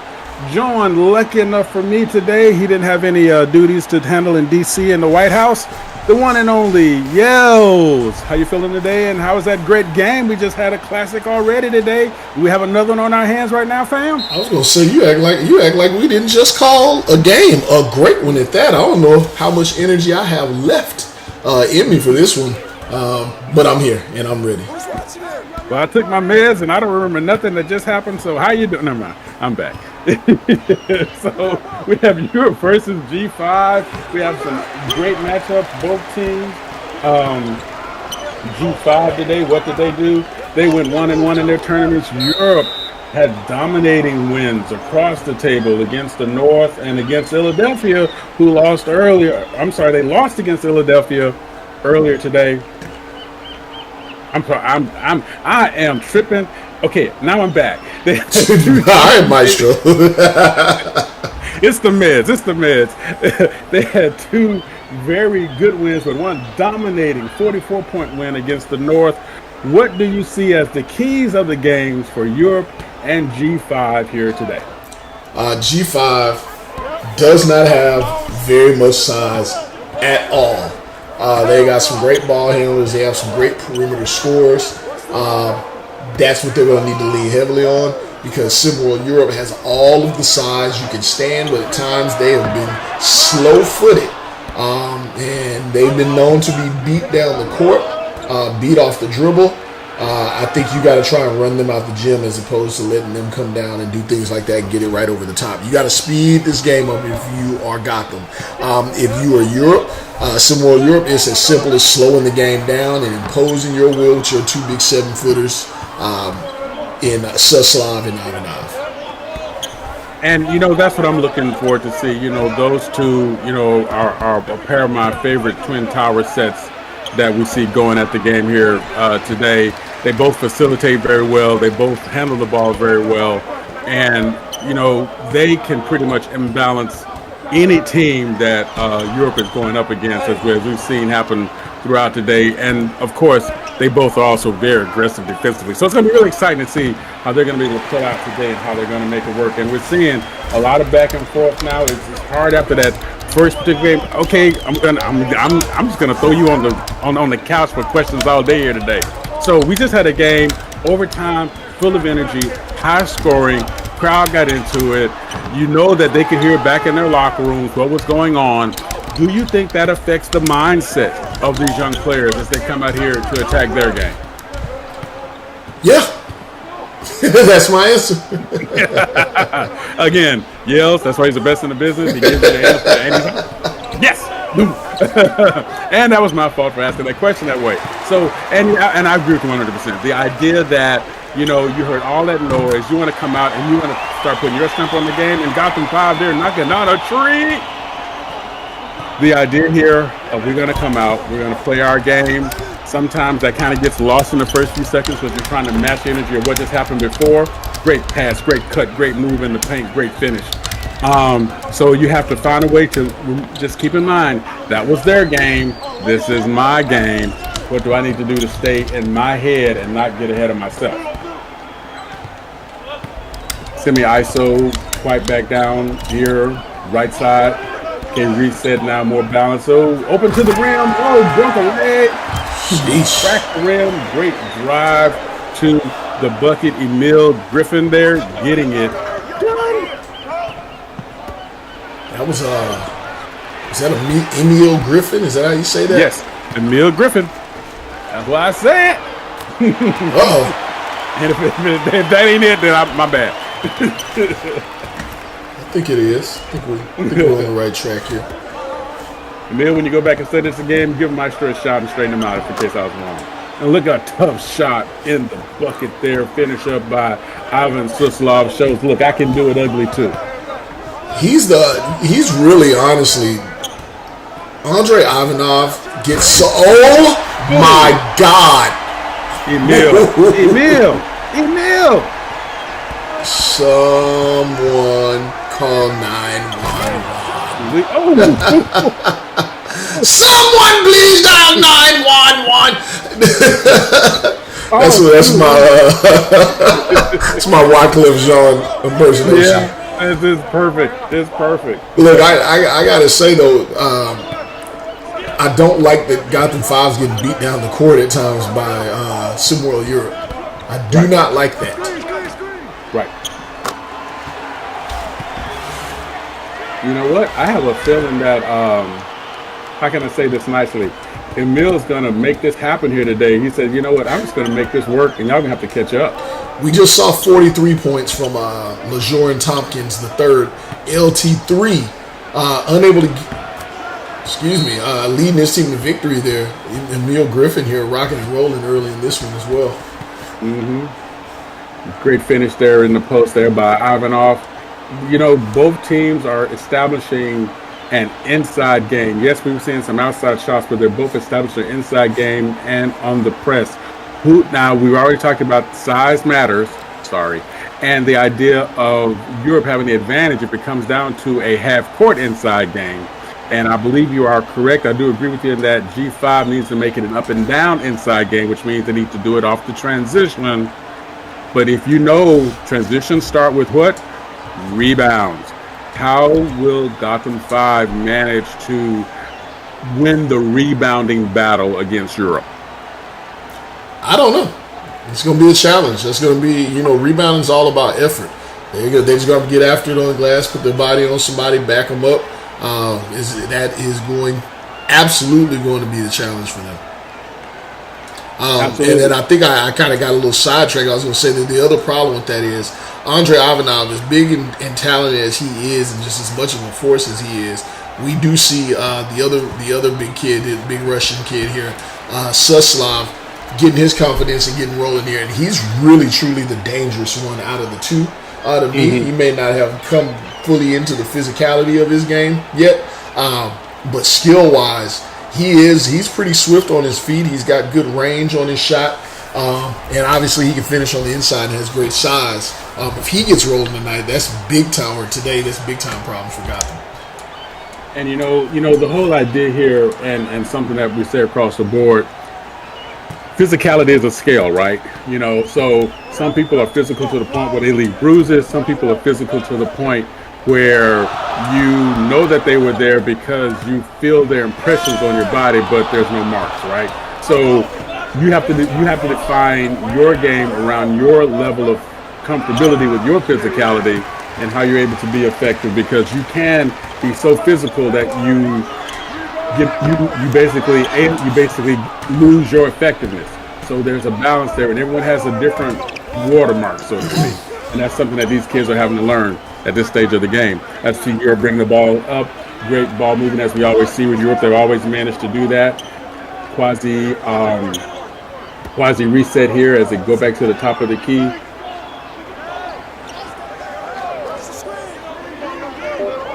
John. Lucky enough for me today, he didn't have any duties to handle in D.C. in the White House. The one and only Yells. How you feeling today? And how was that great game? We just had a classic already today. Do we have another one on our hands right now, fam? I was gonna say you act like we didn't just call a game, a great one at that. I don't know how much energy I have left in me for this one, but I'm here and I'm ready. Well, I took my meds and I don't remember nothing that just happened. So how you doing? Never mind. I'm back. So we have Europe versus G5. We have some great matchups, both teams. G5 today, what did they do? They went 1-1 in their tournaments. Europe had dominating wins across the table against the North and against Philadelphia, who lost earlier. I'm sorry, they lost against Philadelphia earlier today. I am tripping. Okay, now I'm back. All right, Maestro. It's the meds. They had two very good wins, but one dominating 44-point win against the North. What do you see as the keys of the games for Europe and G5 here today? G5 does not have very much size at all. They got some great ball handlers. They have some great perimeter scorers. That's what they're going to need to lean heavily on, because SimWorld Europe has all of the size you can stand, but at times they have been slow-footed. And they've been known to be beat down the court, beat off the dribble. I think you got to try and run them out the gym as opposed to letting them come down and do things like that and get it right over the top. You got to speed this game up if you are Gotham. If you are Europe, SimWorld Europe is as simple as slowing the game down and imposing your will with your two big 7-footers in Suslav and Ivanov. And, that's what I'm looking forward to see. Those two, are a pair of my favorite Twin Tower sets that we see going at the game here today. They both facilitate very well. They both handle the ball very well. And, they can pretty much imbalance any team that Europe is going up against, as we've seen happen throughout today. And, of course, they both are also very aggressive defensively. So it's going to be really exciting to see how they're going to be able to play out today and how they're going to make it work. And we're seeing a lot of back and forth now. It's hard after that first particular game. Okay, I'm just gonna throw you on the couch for questions all day here today. So we just had a game, overtime, full of energy, high scoring, crowd got into it. You know that they could hear back in their locker rooms what was going on. Do you think that affects the mindset of these young players as they come out here to attack their game? Yeah. That's my answer. Again, Yells, that's why he's the best in the business. He gives you the answer, and he's yes. And that was my fault for asking that question that way. So, and I agree with you 100%. The idea that, you heard all that noise, you want to come out and you want to start putting your stamp on the game, and Gotham 5 there knocking down a tree. The idea here of we're going to come out, we're going to play our game. Sometimes that kind of gets lost in the first few seconds because you're trying to match the energy of what just happened before. Great pass, great cut, great move in the paint, great finish. So you have to find a way to just keep in mind that was their game. This is my game. What do I need to do to stay in my head and not get ahead of myself? Semi-ISO, quite back down here, right side. Okay, reset now, more balance. So open to the rim. Oh, broke a leg. Crack the rim. Great drive to the bucket. Emil Griffin there getting it done. That was is that Emil Griffin? Is that how you say that? Yes, Emil Griffin. That's why I said. And if that ain't it, then my bad. I think it is. I think we're on the right track here. And then when you go back and say this again, give Maestro a shot and straighten him out if in case I was wrong. And look at a tough shot in the bucket there. Finish up by Ivan Suslov. Shows, look, I can do it ugly too. He's really, honestly, Andrei Ivanov gets so, oh my God. Emil. Someone call 911. Someone please dial 911. That's my Wyclef Jean impersonation. Yeah, this is perfect. It's perfect. Look, I gotta say though, I don't like that Gotham 5's getting beat down the court at times by SimWorld Europe. I do not like that. Right. You know what? I have a feeling that, how can I say this nicely? Emil's going to make this happen here today. He said, you know what? I'm just going to make this work, and y'all going to have to catch up. We just saw 43 points from LaJoran Tompkins III, LT3, unable to, leading his team to victory there. Emil Griffin here rocking and rolling early in this one as well. Great finish there in the post there by Ivanov. You know, both teams are establishing an inside game. Yes, we were seeing some outside shots, but they're both establishing an inside game and on the press. Now, we've already talked about size matters, and the idea of Europe having the advantage if it comes down to a half-court inside game. And I believe you are correct. I do agree with you in that G5 needs to make it an up-and-down inside game, which means they need to do it off the transition. But if you know transitions start with what? Rebounds. How will Gotham 5 manage to win the rebounding battle against Europe? I don't know. It's going to be a challenge. That's going to be, rebounding is all about effort. They're just going to get after it on the glass, put their body on somebody, back them up. That is absolutely going to be the challenge for them. And then I think I kind of got a little sidetracked. I was going to say that the other problem with that is Andre Ivanov, as big and talented as he is, and just as much of a force as he is, we do see the other big kid, the big Russian kid here, Suslav, getting his confidence and getting rolling here, and he's really truly the dangerous one out of the two. To me, he may not have come fully into the physicality of his game yet, but skill-wise, he's pretty swift on his feet. He's got good range on his shot, and obviously he can finish on the inside and has great size. If he gets rolling tonight, that's big time. Or today, that's big time problem for Gotham. And you know the whole idea here, and something that we say across the board, physicality is a scale, right? So some people are physical to the point where they leave bruises. Some people are physical to the point where you know that they were there because you feel their impressions on your body, but there's no marks, right? So you have to define your game around your level of comfortability with your physicality and how you're able to be effective, because you can be so physical that you basically lose your effectiveness. So there's a balance there, and everyone has a different watermark, so to speak. And that's something that these kids are having to learn at this stage of the game. Let's see Europe bring the ball up. Great ball movement, as we always see with Europe. They've always managed to do that. Quasi reset here as they go back to the top of the key.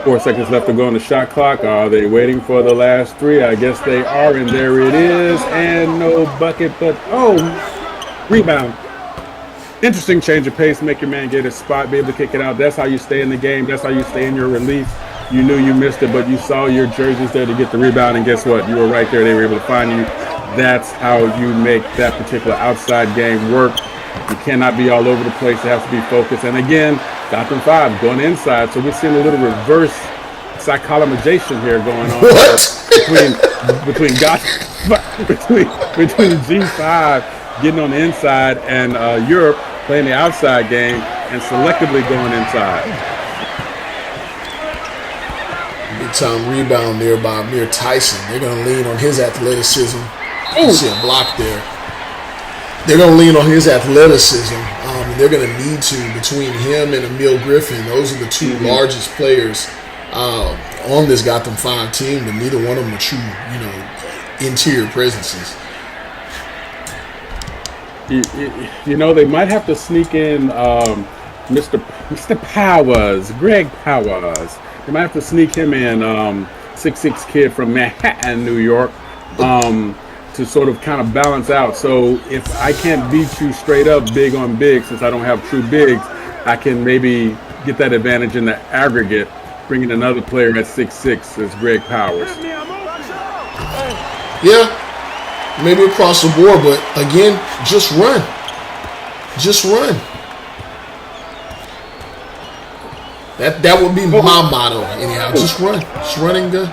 Four seconds left to go on the shot clock. Are they waiting for the last three? I guess they are, and there it is. And no bucket, but rebound. Interesting change of pace, make your man get his spot, be able to kick it out. That's how you stay in the game. That's how you stay in your release. You knew you missed it, but you saw your jerseys there to get the rebound, and guess what? You were right there. They were able to find you. That's how you make that particular outside game work. You cannot be all over the place. You have to be focused. And again, Gotham 5 going inside. So we're seeing a little reverse psychologization here going on between G5 getting on the inside and Europe playing the outside game and selectively going inside. Big time rebound there by Amir Tyson. They're going to lean on his athleticism. You see a block there. They're going to lean on his athleticism. And they're going to need to, between him and Emil Griffin, those are the two largest players on this Gotham 5 team, but neither one of them are true, interior presences. They might have to sneak in Mr. Powers, Greg Powers. They might have to sneak him in, 6'6" kid from Manhattan, New York, to sort of kind of balance out. So if I can't beat you straight up big on big, since I don't have true bigs, I can maybe get that advantage in the aggregate, bringing another player at 6'6" as Greg Powers. Yeah. maybe across the board, but again, just run. Just run. That would be my motto anyhow. Just run. Just run and go.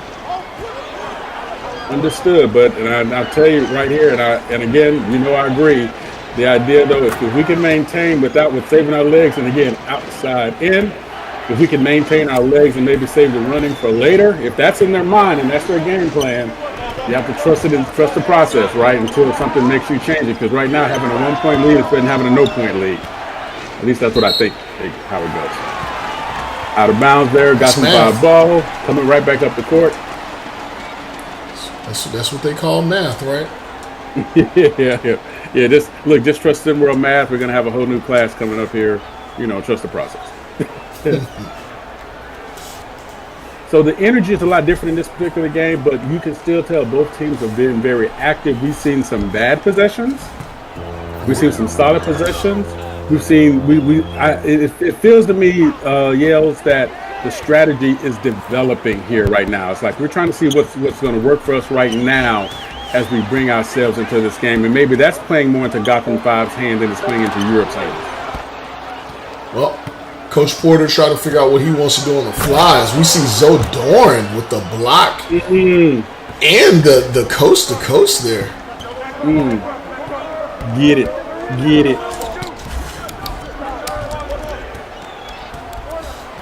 Understood, but I'll tell you right here, and again, I agree. The idea though is if we can maintain with saving our legs, and again, outside in, if we can maintain our legs and maybe save the running for later, if that's in their mind and that's their game plan, you have to trust it and trust the process, right? Until something makes you change it. Because right now, having a 1-point lead is better than having a no-point lead. At least that's what I think how it goes. Out of bounds there, got some foul ball, coming right back up the court. That's what they call math, right? Yeah. Just trust SimWorld math. We're gonna have a whole new class coming up here. Trust the process. So the energy is a lot different in this particular game, but you can still tell both teams have been very active. We've seen some bad possessions. We've seen some solid possessions. We've seen it feels to me, Yales, that the strategy is developing here right now. It's like we're trying to see what's going to work for us right now as we bring ourselves into this game, and maybe that's playing more into Gotham 5's hand than it's playing into Europe's hand. Well, Coach Porter trying to figure out what he wants to do on the fly. As we see Zoe Doran with the block and the coast to coast there. Get it.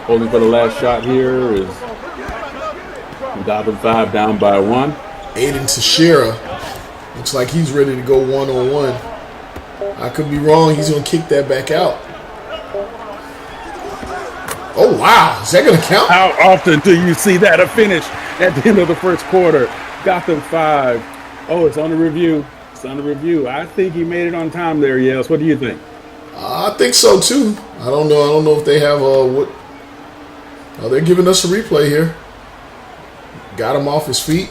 Holding for the last shot here is Gotham 5 down by 1. Aiden Teixeira looks like he's ready to go one-on-one. I could be wrong. He's going to kick that back out. Oh, wow. Is that going to count? How often do you see that a finish at the end of the first quarter? Gotham 5. Oh, it's on the review. I think he made it on time there, Yales. What do you think? I think so, too. I don't know if they have what. They're giving us a replay here. Got him off his feet.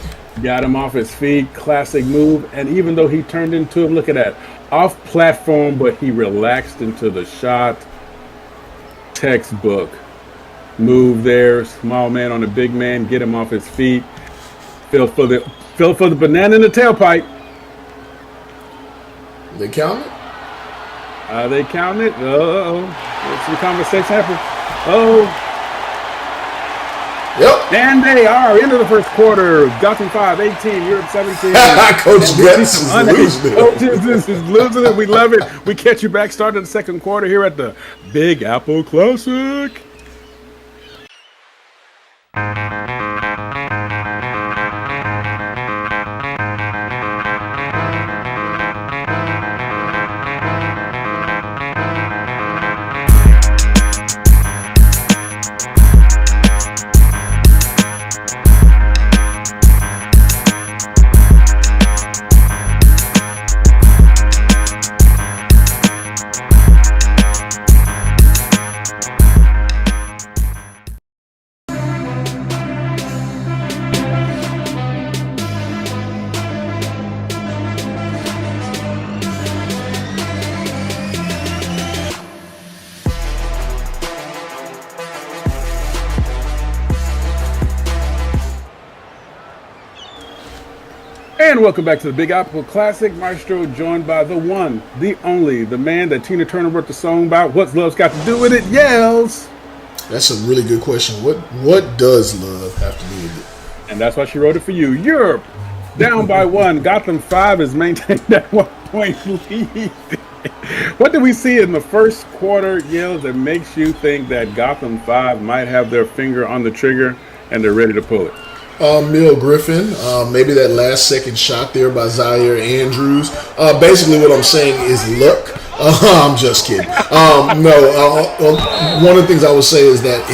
Classic move. And even though he turned into him, look at that. Off platform, but he relaxed into the shot. Textbook move there. Small man on a big man. Get him off his feet. Feel for the banana in the tailpipe. They count it? They count it. There's some conversation happening. Yep. And they are into the first quarter. Gotham 5, 18, Europe 17. Coach Getz is losing it. Coach is losing it. We love it. We catch you back starting the second quarter here at the Big Apple Classic. And welcome back to the Big Apple Classic. Maestro joined by the one, the only, the man that Tina Turner wrote the song about. What's love's got to do with it? Yells. That's a really good question. What does love have to do with it? And that's why she wrote it for you. Europe down by 1. Gotham 5 is maintained that 1-point lead. What did we see in the first quarter, Yells, that makes you think that Gotham 5 might have their finger on the trigger and they're ready to pull it? Mill Griffin, maybe that last second shot there by Zaire Andrews. Basically what I'm saying is luck. I'm just kidding. One of the things I would say is that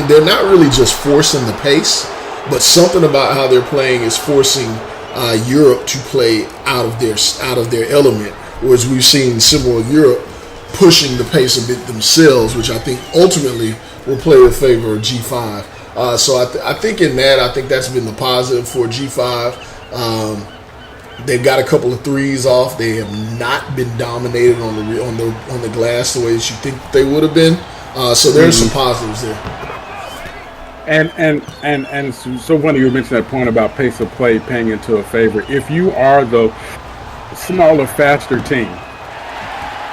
they're not really just forcing the pace, but something about how they're playing is forcing Europe to play out of their element, whereas we've seen SimWorld Europe pushing the pace a bit themselves, which I think ultimately will play in favor of G5. So I think in that, I think that's been the positive for G5. They've got a couple of threes off. They have not been dominated on the glass the way that you think they would have been. So there's some positives there. And so funny you mentioned that point about pace of play paying into a favor. If you are smaller, faster team,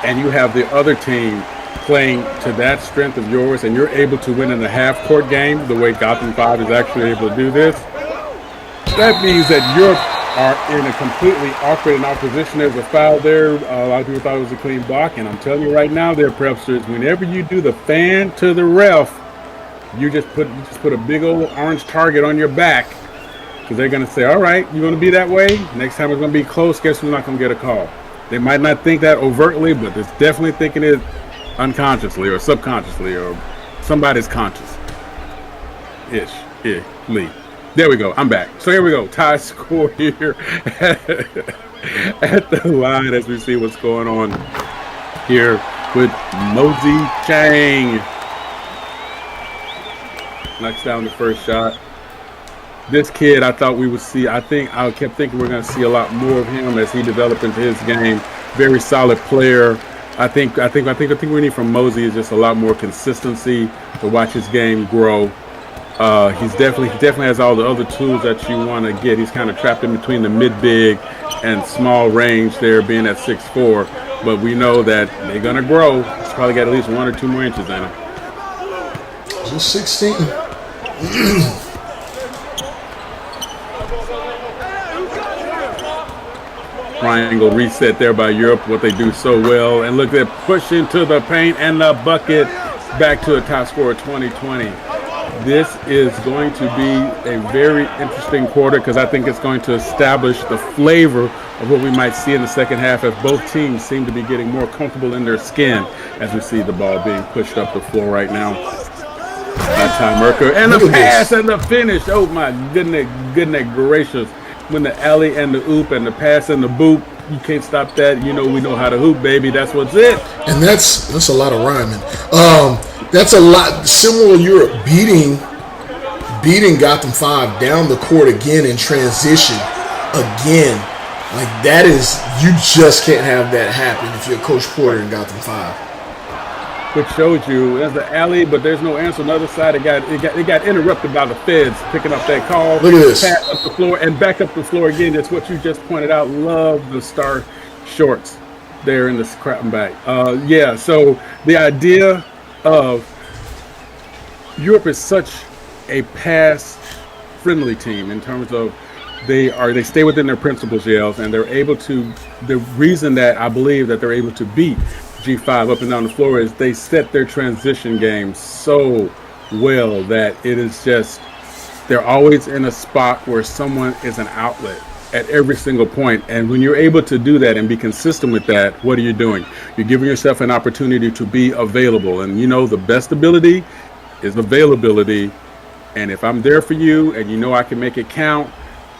and you have the other team playing to that strength of yours, and you're able to win in a half-court game the way Gotham 5 is actually able to do this, that means that Europe are in a completely awkward and off position. There's a foul there. A lot of people thought it was a clean block, and I'm telling you right now, there, prepsters, whenever you do the fan to the ref, you just put a big old orange target on your back, because they're going to say, all right, you're going to be that way. Next time it's going to be close. Guess who's not going to get a call? They might not think that overtly, but they're definitely thinking it unconsciously or subconsciously, or somebody's conscious-ish. Lee. There we go. I'm back. So here we go. Tie score here at the line as we see what's going on here with Mosey Chang. Knocks down the first shot. This kid, I thought we would see. I kept thinking we're going to see a lot more of him as he developed into his game. Very solid player. I think we need from Mosey is just a lot more consistency to watch his game grow. He definitely has all the other tools that you want to get. He's kind of trapped in between the mid-big and small range there, being at 6'4". But we know that they're going to grow. He's probably got at least 1 or 2 more inches in him. Just 16. Triangle reset there by Europe, what they do so well. And look at push into the paint and the bucket, back to a top score of 2020. This is going to be a very interesting quarter, because I think it's going to establish the flavor of what we might see in the second half, as both teams seem to be getting more comfortable in their skin as we see the ball being pushed up the floor right now. That time, Merker, and the pass and the finish. Oh my goodness gracious. When the alley and the oop and the pass and the boot, you can't stop that. You know, we know how to hoop, baby. That's what's it. And that's a lot of rhyming. That's a lot. SimWorld Europe beating Gotham 5 down the court again in transition again. Like, that is, you just can't have that happen if you're Coach Porter in Gotham 5. Which shows you there's the alley, but there's no answer on the other side. It got interrupted by the feds picking up that call. Look at this. Pass up the floor and back up the floor again. That's what you just pointed out. Love the star shorts there in the scrap and back. Yeah, so the idea of Europe is such a pass-friendly team in terms of they stay within their principles, Yales, and they're able to. The reason that I believe that they're able to beat G5 up and down the floor is they set their transition game so well that it is just, they're always in a spot where someone is an outlet at every single point. And when you're able to do that and be consistent with that, what are you doing? You're giving yourself an opportunity to be available. And you know, the best ability is availability. And if I'm there for you and you know I can make it count,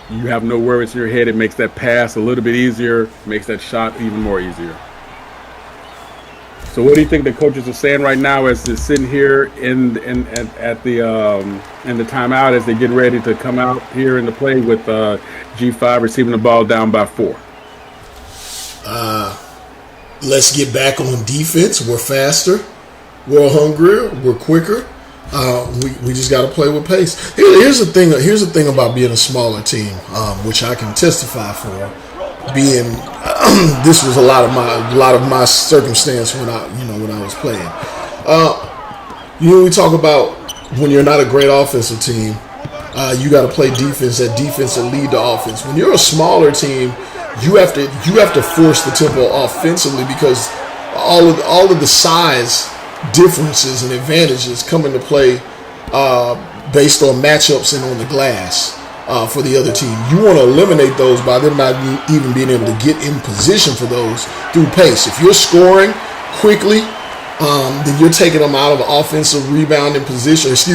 you have no worries in your head. It makes that pass a little bit easier, makes that shot even more easier. So what do you think the coaches are saying right now as they're sitting here in the timeout as they get ready to come out here in the play with G5 receiving the ball down by 4? Let's get back on defense. We're faster. We're hungrier. We're quicker. We just got to play with pace. Here's the thing. Here's the thing about being a smaller team, which I can testify for. Being this was a lot of my circumstance when I was playing. We talk about when you're not a great offensive team, you got to play defense. That defense will lead to offense. When you're a smaller team, you have to force the tempo offensively, because all of the size differences and advantages come into play based on matchups and on the glass. For the other team, you want to eliminate those by them not even being able to get in position for those through pace. If you're scoring quickly, then you're taking them out of defensive rebounding position. If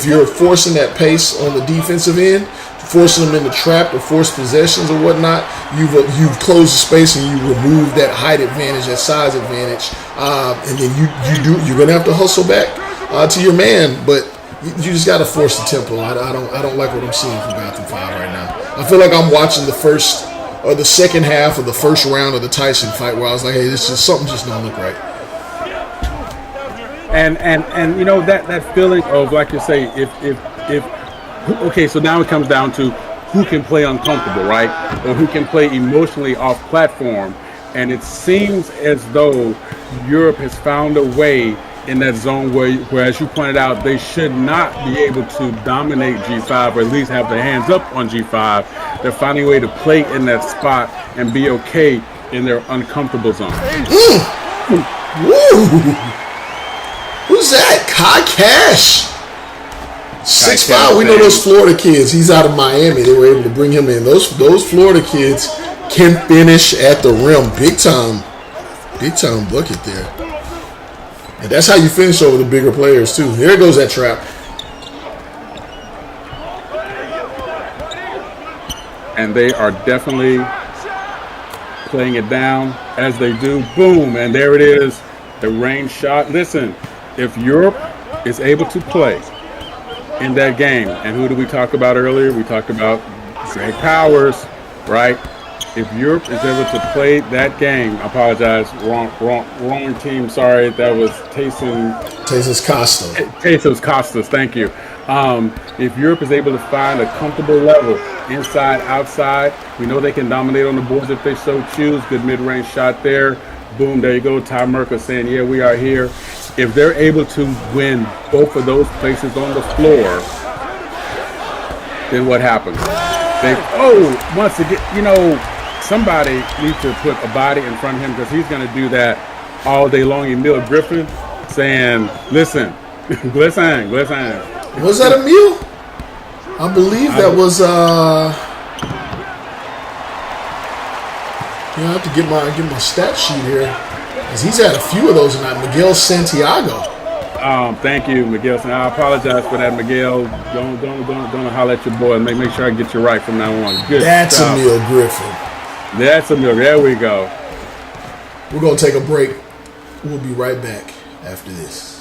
you're forcing that pace on the defensive end, forcing them into trap or forced possessions or whatnot, you've closed the space and you remove that height advantage, that size advantage, and then you're gonna have to hustle back to your man, but. You just got to force the tempo. I don't like what I'm seeing from Gotham 5 right now. I feel like I'm watching the first or the second half of the first round of the Tyson fight, where I was like, hey, something just don't look right. And that feeling of, like you say, if okay, so now it comes down to who can play uncomfortable, right? Or who can play emotionally off platform. And it seems as though Europe has found a way in that zone where, as you pointed out, they should not be able to dominate G5 or at least have their hands up on G5. They're finding a way to play in that spot and be okay in their uncomfortable zone. Woo! Who's that? Kai Cash. 6'5". We know those Florida kids. He's out of Miami. They were able to bring him in. Those Florida kids can finish at the rim. Big time bucket there. And that's how you finish over the bigger players too. There goes that trap. And they are definitely playing it down as they do. Boom, and there it is. The range shot. Listen, if Europe is able to play in that game, and who did we talk about earlier? We talked about Greg Powers, right? If Europe is able to play that game, I apologize, wrong team. Sorry, that was Tasos Costas. Thank you. If Europe is able to find a comfortable level inside, outside, we know they can dominate on the boards if they so choose. Good mid-range shot there. Boom, there you go. Ty Merker saying, yeah, we are here. If they're able to win both of those places on the floor, then what happens? Once again, somebody needs to put a body in front of him because he's going to do that all day long. Emil Griffin saying, listen. Was that Emil? I believe that was I have to get my stat sheet here, because he's had a few of those tonight. Miguel Santiago. Thank you, Miguel. I apologize for that, Miguel. Don't holler at your boy. Make sure I get you right from now on. Good. That's Emil Griffin. That's Emil. There we go. We're gonna take a break. We'll be right back after this.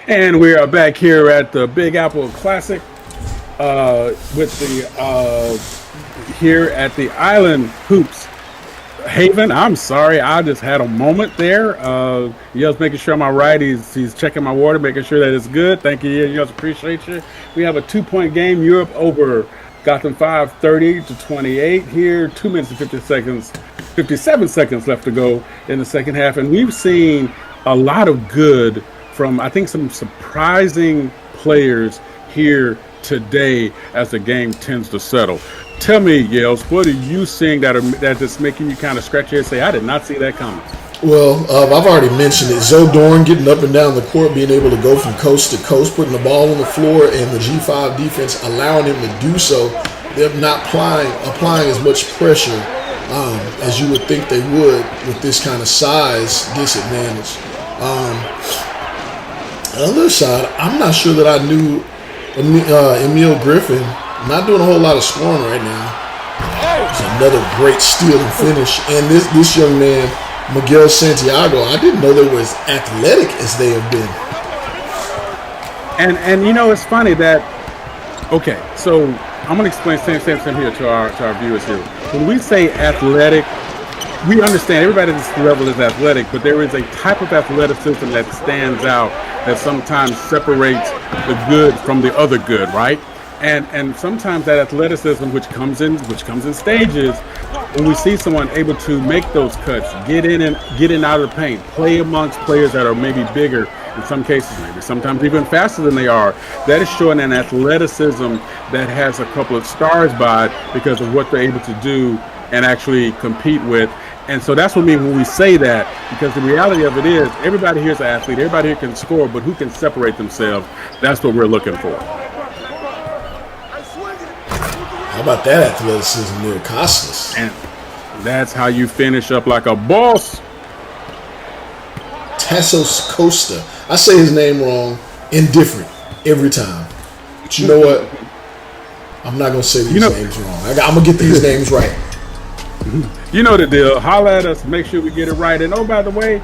And we are back here at the Big Apple Classic with the here at the Island Hoops Haven. I'm sorry, I just had a moment there. Yells making sure I'm all right. He's checking my water, making sure that it's good. Thank you, Yells. Appreciate you. We have a 2-point game. Europe over Gotham 5, 30-28 here. 2 minutes and 57 seconds left to go in the second half, and we've seen a lot of good from, I think, some surprising players here today as the game tends to settle. Tell me, Yells, what are you seeing that is making you kind of scratch your head and say, I did not see that coming? Well, I've already mentioned it. Zoe Dorn getting up and down the court, being able to go from coast to coast, putting the ball on the floor, and the G5 defense allowing him to do so. They're not applying as much pressure as you would think they would with this kind of size disadvantage. On the other side, I'm not sure that I knew Emil Griffin. Not doing a whole lot of scoring right now. It's another great steal and finish. And this young man, Miguel Santiago, I didn't know they were as athletic as they have been. And it's funny that, okay, so I'm going to explain same here to our viewers here. When we say athletic, we understand everybody at this level is athletic, but there is a type of athleticism that stands out that sometimes separates the good from the other good, right? And sometimes that athleticism, which comes in stages, when we see someone able to make those cuts, get in out of the paint, play amongst players that are maybe bigger, in some cases, maybe sometimes even faster than they are. That is showing an athleticism that has a couple of stars by it because of what they're able to do and actually compete with. And so that's what we mean when we say that, because the reality of it is everybody here is an athlete, everybody here can score, but who can separate themselves? That's what we're looking for. How about that athleticism near Costas? And that's how you finish up like a boss. Tassos Costa. I say his name wrong, indifferent every time. But you know what? I'm not gonna say these names wrong. I'm gonna get these names right. You know the deal. Holler at us. Make sure we get it right. And oh, by the way,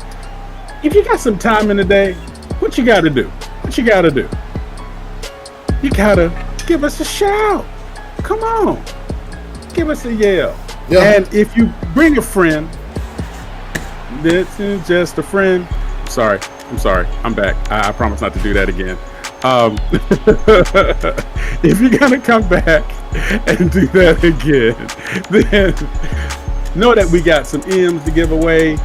if you got some time in the day, what you got to do? What you got to do? You got to give us a shout. Come on. Give us a yell. Yeah. And if you bring a friend, this is just a friend. I'm sorry. I'm back. I promise not to do that again. If you're going to come back and do that again, then know that we got some M's to give away.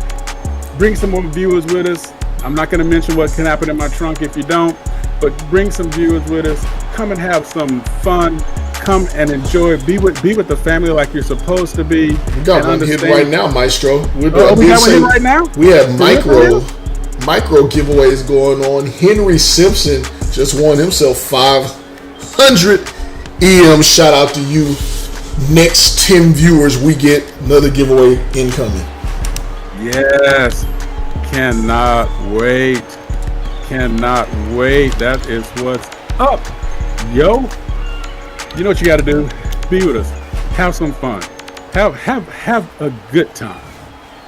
Bring some more viewers with us. I'm not going to mention what can happen in my trunk if you don't, but bring some viewers with us. Come and have some fun. Come and enjoy. Be with the family like you're supposed to be. We got one hit right now, Maestro. We got one hit right now? We have micro giveaways going on. Henry Simpson just won himself 500 EM. Shout out to you. Next 10 viewers, we get another giveaway incoming. Yes. Cannot wait. That is what's up. Yo, you know what you got to do? Be with us. Have some fun. Have a good time.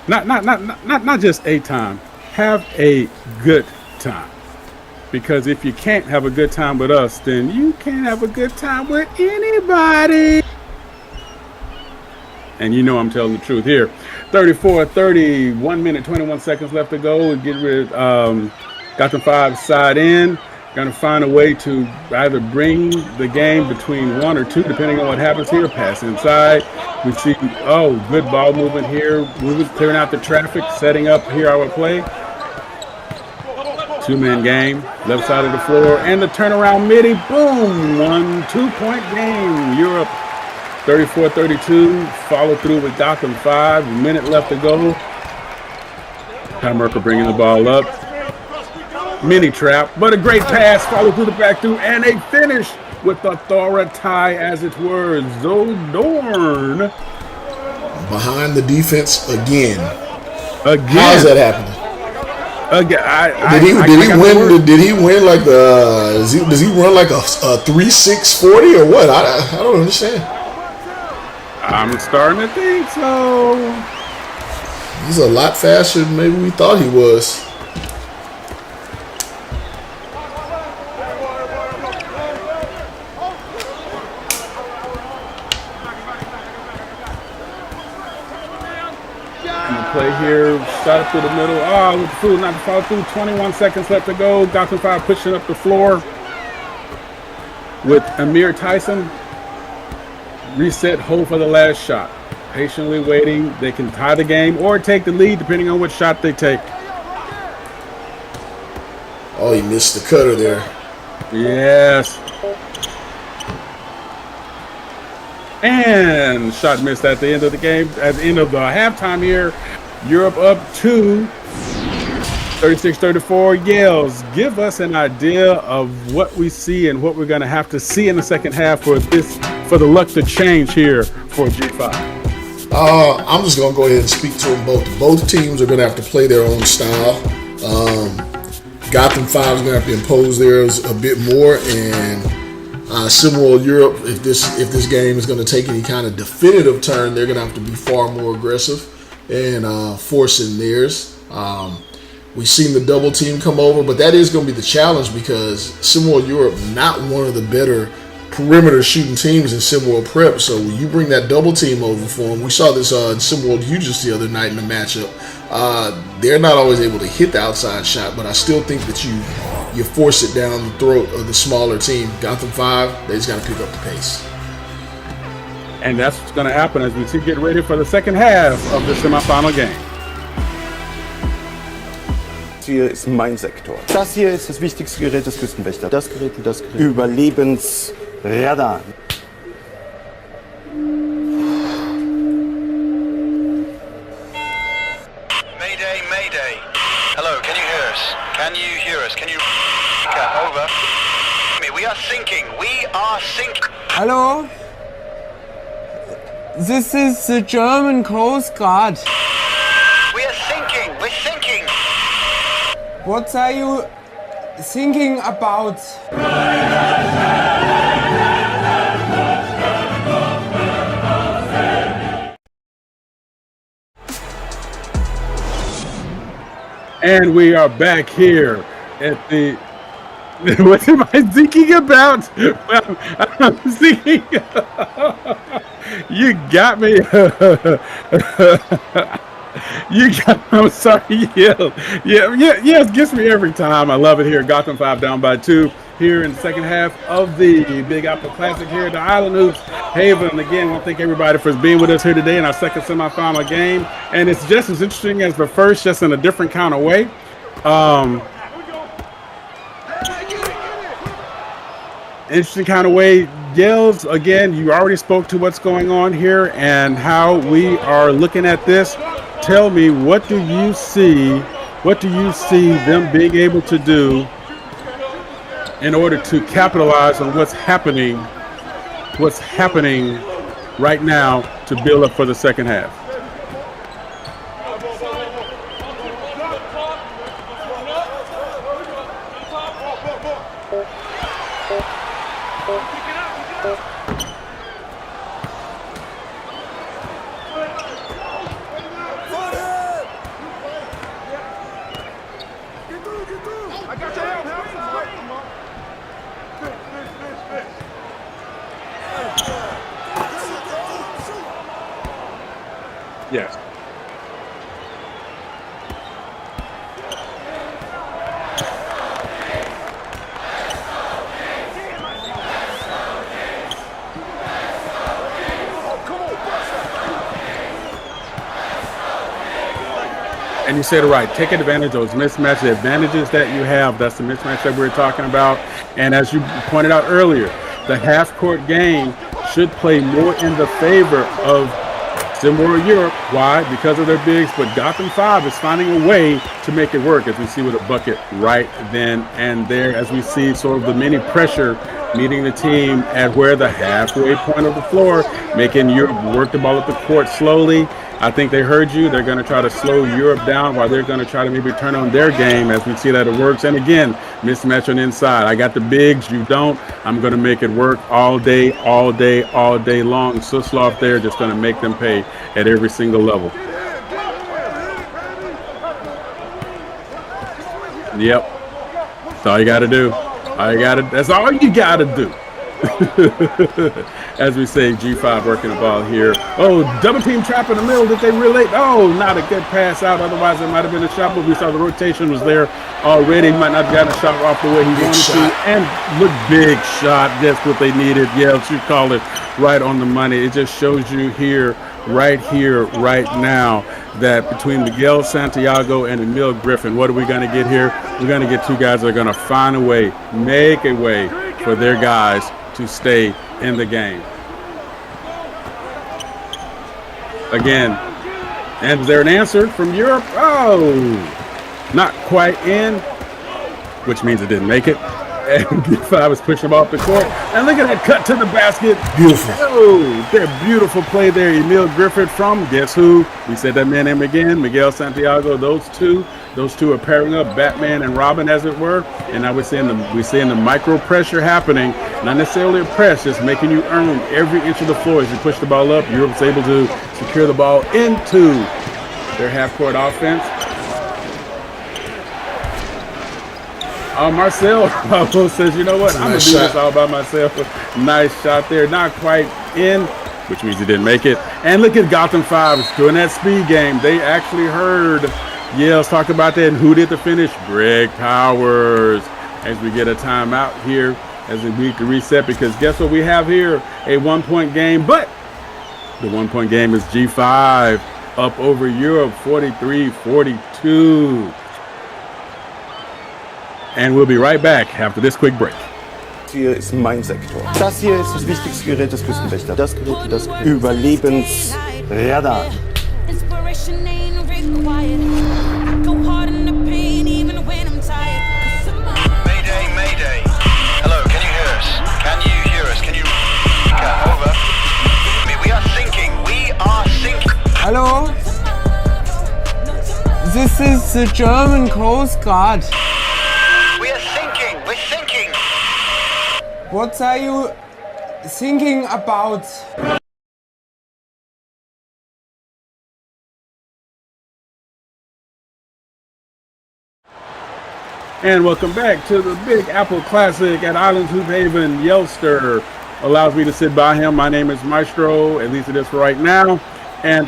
Not just a time. Have a good time. Because if you can't have a good time with us, then you can't have a good time with anybody. And you know I'm telling the truth here. 34-30, 1 minute, 21 seconds left to go. We get rid of Gotham 5 side in. Going to find a way to either bring the game between 1 or 2, depending on what happens here. Pass inside. We see, good ball movement here. Moving, clearing out the traffic, setting up here our play. 2-man game, left side of the floor, and the turnaround midi. Boom! 1-2-point game. Europe 34-32. Follow through with Gotham 5. A minute left to go. Kyle Merker bringing the ball up. Mini trap, but a great pass. Follow through the back through, and a finish with authority, as it were. Zodorn behind the defense again. How's that happening? Did he win like the? Does he run like a 3.640 or what? I don't understand. I'm starting to think so. He's a lot faster than maybe we thought he was. Play here, shot up through the middle. With the food not to fall through. 21 seconds left to go. Gotham 5 pushing up the floor with Amir Tyson. Reset, hold for the last shot. Patiently waiting. They can tie the game or take the lead depending on what shot they take. Oh, he missed the cutter there. Yes. And shot missed at the end of the game. At the end of the halftime here. Europe up 2, 36-34. Yells, give us an idea of what we see and what we're going to have to see in the second half for the luck to change here for G5. I'm just going to go ahead and speak to them both. Both teams are going to have to play their own style. Gotham 5 is going to have to impose theirs a bit more, and SimWorld Europe, if this game is going to take any kind of definitive turn, they're going to have to be far more aggressive and forcing theirs. We've seen the double team come over, but that is going to be the challenge because SimWorld Europe, not one of the better perimeter shooting teams in SimWorld Prep. So when you bring that double team over for them, we saw this in SimWorld Hughes the other night in the matchup. They're not always able to hit the outside shot, but I still think that you force it down the throat of the smaller team. Gotham 5, they just got to pick up the pace. And that's what's going to happen as we get ready for the second half of the semifinal game. Ziel ist mein Sektor. Das hier ist das wichtigste Gerät des Küstenwächters. Das Gerät und das Gerät. Überlebensradar. Mayday, Mayday. Hello, can you hear us? Can you hear us? Can you... Over. We are sinking. We are sinking. Hello? This is the German Coast Guard. We are sinking. We're sinking. What are you thinking about? And we are back here at the... What am I thinking about? Well, I'm thinking... You got me. I'm sorry. Yeah. It gets me every time. I love it here. Gotham 5 down by 2 here in the second half of the Big Apple Classic here at the Island Hoops Haven. And again, I want to thank everybody for being with us here today in our second semifinal game. And it's just as interesting as the first, just in a different kind of way. Interesting kind of way. Yells, again, you already spoke to what's going on here and how we are looking at this. Tell me, what do you see them being able to do in order to capitalize on what's happening right now to build up for the second half? Yes. And you said it right. Take advantage of those mismatches, the advantages that you have. That's the mismatch that we're talking about. And as you pointed out earlier, the half-court game should play more in the favor of SimWorld Europe. Why? Because of their bigs. But Gotham 5 is finding a way to make it work, as we see with a bucket right then and there, as we see sort of the mini pressure meeting the team at where the halfway point of the floor, making Europe work the ball up the court slowly. I think they heard you. They're going to try to slow Europe down while they're going to try to maybe turn on their game, as we see that it works. And again, mismatch on the inside. I got the bigs. You don't. I'm going to make it work all day long. Suslov there, just going to make them pay at every single level. Yep. That's all you got to do. That's all you got to do. As we say, G5 working the ball here. Oh, double team trap in the middle. Did they relate? Oh, not a good pass out. Otherwise, it might have been a shot, but we saw the rotation was there already. He might not have gotten a shot off the way he wanted to. And look, big shot. That's what they needed. Yeah, you call it right on the money. It just shows you right now, that between Miguel Santiago and Emil Griffin, what are we going to get here? We're going to get two guys that are going to find a way, make a way for their guys to stay in the game. Again, and is there an answer from Europe? Oh, not quite in, which means it didn't make it. And G5 was pushing him off the court. And look at that cut to the basket. Beautiful. Oh, that beautiful play there. Emil Griffith from, guess who? We said that man name again, Miguel Santiago. Those two are pairing up, Batman and Robin, as it were. And now we're seeing the micro pressure happening. Not necessarily a press, just making you earn every inch of the floor as you push the ball up. Europe's able to secure the ball into their half-court offense. Marcel says, you know what? I'm going to do this all by myself. Nice shot there. Not quite in, which means he didn't make it. And look at Gotham 5 doing that speed game. They actually heard Yales talk about that. And who did the finish? Greg Powers. As we get a timeout here, as we need to reset, because guess what we have here? A one-point game. But the one-point game is G5 up over Europe, 43-42. And we'll be right back after this quick break. Hier ist mein Sektor. Das hier ist das wichtigste Gerät des Küstenwächters. Das Gerät und das Gerät. Überlebensradar. Inspiration ain't required. I go hard in the pain even when I'm tired. Mayday, mayday. Hello, can you hear us? Can you hear us? Can you... Over. We are sinking. We are sinking. Hello? This is the German Coast Guard. We are sinking. We're sinking. What are you thinking about? And welcome back to the Big Apple Classic at Islands Hoop Haven. Yelster allows me to sit by him. My name is Maestro, at least it is for right now. And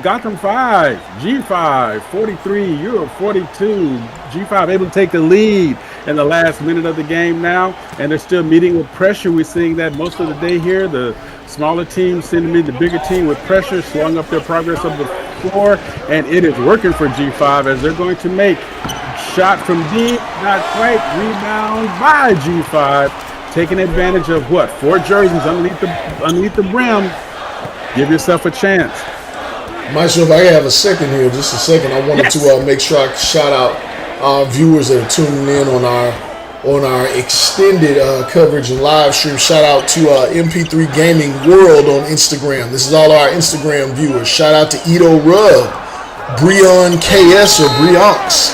Gotham 5, G5, 43, Europe 42. G5 able to take the lead in the last minute of the game now. And they're still meeting with pressure. We're seeing that most of the day here. The smaller team sending me the bigger team with pressure, slowing up their progress up the floor. And it is working for G5 as they're going to make shot from deep, not quite. Rebound by G5, taking advantage of what? 4 jerseys underneath the brim. Give yourself a chance. Maestro, if I have a second here, just a second, I wanted to make sure I shout out our viewers that are tuning in on our extended coverage and live stream. Shout out to MP3 Gaming World on Instagram. This is all our Instagram viewers. Shout out to Ito Rub, Breon KS or Breonx,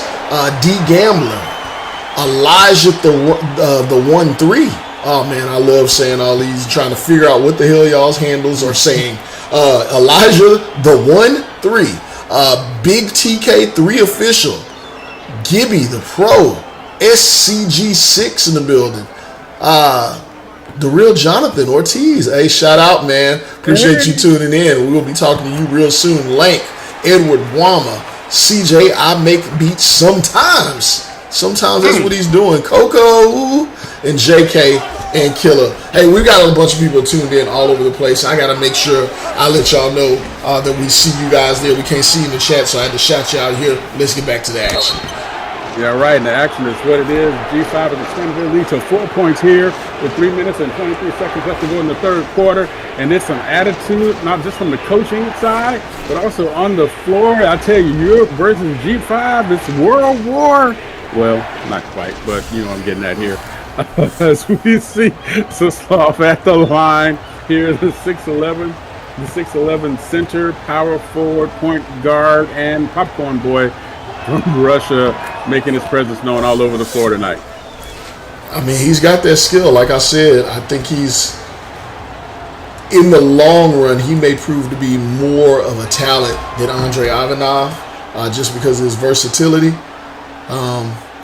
D Gambler, Elijah the 1-3. Oh man, I love saying all these, trying to figure out what the hell y'all's handles are saying. Elijah the 1-3, Big TK3 official, Gibby the pro, SCG6 in the building, the real Jonathan Ortiz. Hey, shout out, man. Appreciate you tuning in. We'll be talking to you real soon. Lank, Edward Wama, CJ, I make beats sometimes. Sometimes that's what he's doing. Coco and JK and Killer. Hey, we got a bunch of people tuned in all over the place. I got to make sure I let y'all know that we see you guys there. We can't see you in the chat, so I had to shout you out here. Let's get back to the action. Yeah, right. And the action is what it is. G5 is extending their lead to 4 points here with 3 minutes and 23 seconds left to go in the third quarter. And there's some attitude, not just from the coaching side, but also on the floor. I tell you, Europe versus G5, it's World War. Well, not quite, but you know I'm getting at here. As we see Suslov at the line here, the 6'11 center, power forward, point guard, and popcorn boy from Russia, making his presence known all over the floor tonight. I mean, he's got that skill. Like I said, I think he's, in the long run, he may prove to be more of a talent than Andre Ivanov, just because of his versatility.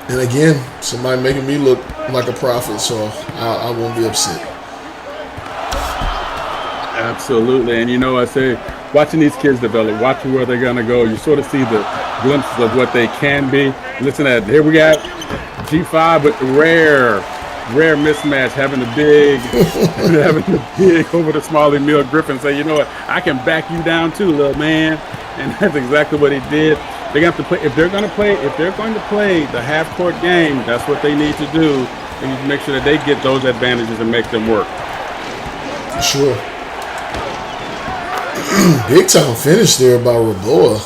And again, somebody making me look like a prophet, so I won't be upset. Absolutely. And you know, I say, watching these kids develop, watching where they're going to go, you sort of see the glimpses of what they can be. Listen at, here we got G5 with the rare mismatch, having the big over the small Emil Griffin, say, you know what, I can back you down too, little man. And that's exactly what he did. They're going to have to play, if they're going to play the half court game, that's what they need to do. They need to make sure that they get those advantages and make them work. For sure. Big time finish there by Raboa.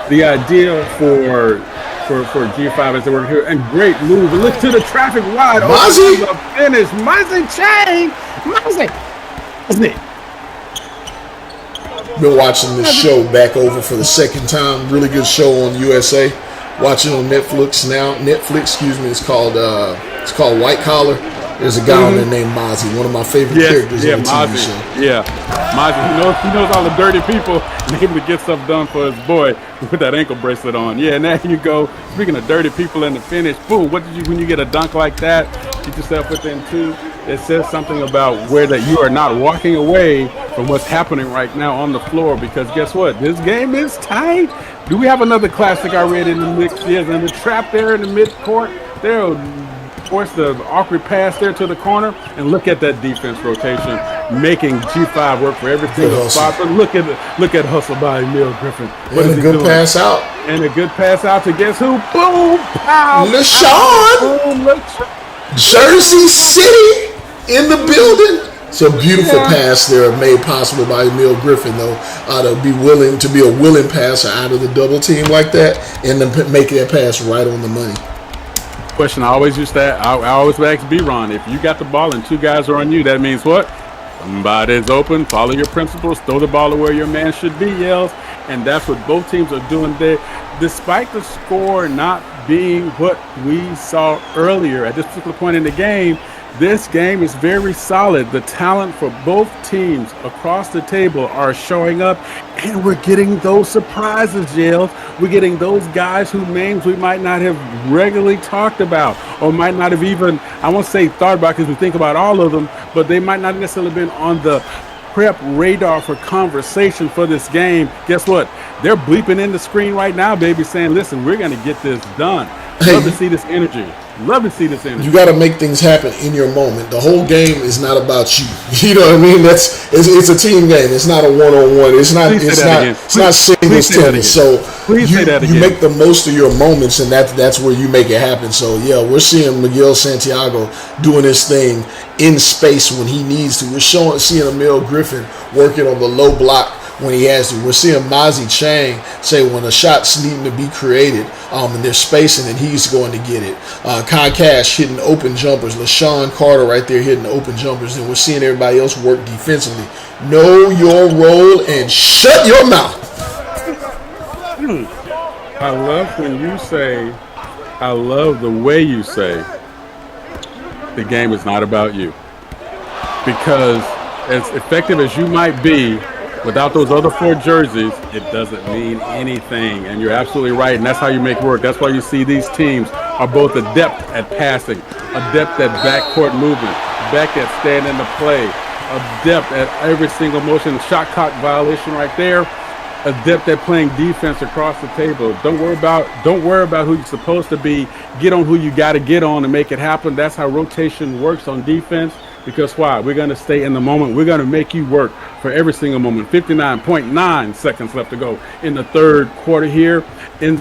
The idea for G5 as they work here, and great move. And look to the traffic wide. Mozzie. The finish. Mozzie Chang. Mozzie. Been watching this show back over for the second time. Really good show on USA. Watching on Netflix now. It's called White Collar. There's a guy on there named Mozzie, one of my favorite characters on the TV show. Yeah, Mozzie. He knows all the dirty people and able to get stuff done for his boy with that ankle bracelet on. Yeah, and there you go. Speaking of dirty people in the finish, boom! When you get a dunk like that, get yourself within 2. It says something about where that you are not walking away from what's happening right now on the floor, because guess what? This game is tight. Do we have another classic already in the mix? Yes, and the trap there in the midcourt. There, force the awkward pass there to the corner, and look at that defense rotation, making G5 work for every single spot. But look at hustle by Emil Griffin. What is he doing? Good pass out. And a good pass out to guess who? Boom! Pow! LaShawn! Boom! LaShawn. Jersey City in the building. It's a beautiful pass there made possible by Emil Griffin, though, to be a willing passer out of the double team like that and then make that pass right on the money. Question I always used to I always ask B-Ron, if you got the ball and two guys are on you, that means what? Somebody's open, follow your principles, throw the ball to where your man should be, yells. And that's what both teams are doing there. Despite the score not being what we saw earlier at this particular point in the game, this game is very solid. The talent for both teams across the table are showing up, and we're getting those surprises, Yales. We're getting those guys whose names we might not have regularly talked about or might not have even, I won't say thought about because we think about all of them, but they might not necessarily been on the prep radar for conversation for this game. Guess what? They're bleeping in the screen right now, baby, saying, listen, we're going to get this done. Love to see this energy. Love to see this energy. You got to make things happen in your moment. The whole game is not about you. You know what I mean? It's a team game. It's not a one-on-one. It's not singles tennis. So you make the most of your moments, and that's where you make it happen. So yeah, we're seeing Miguel Santiago doing his thing in space when he needs to. We're seeing Emil Griffin working on the low block when he has to. We're seeing Mozzie Chang say when a shot's needing to be created and there's spacing and he's going to get it. Kai Cash hitting open jumpers. LaShawn Carter right there hitting open jumpers. And we're seeing everybody else work defensively. Know your role and shut your mouth. I love when you say, I love the way you say, the game is not about you. Because as effective as you might be, without those other four jerseys, it doesn't mean anything. And you're absolutely right. And that's how you make work. That's why you see these teams are both adept at passing, adept at backcourt movement, back at standing the play, adept at every single motion. Shot clock violation right there. Adept at playing defense across the table. Don't worry about who you're supposed to be. Get on who you got to get on and make it happen. That's how rotation works on defense. Because why? We're going to stay in the moment. We're going to make you work for every single moment. 59.9 seconds left to go in the third quarter here. In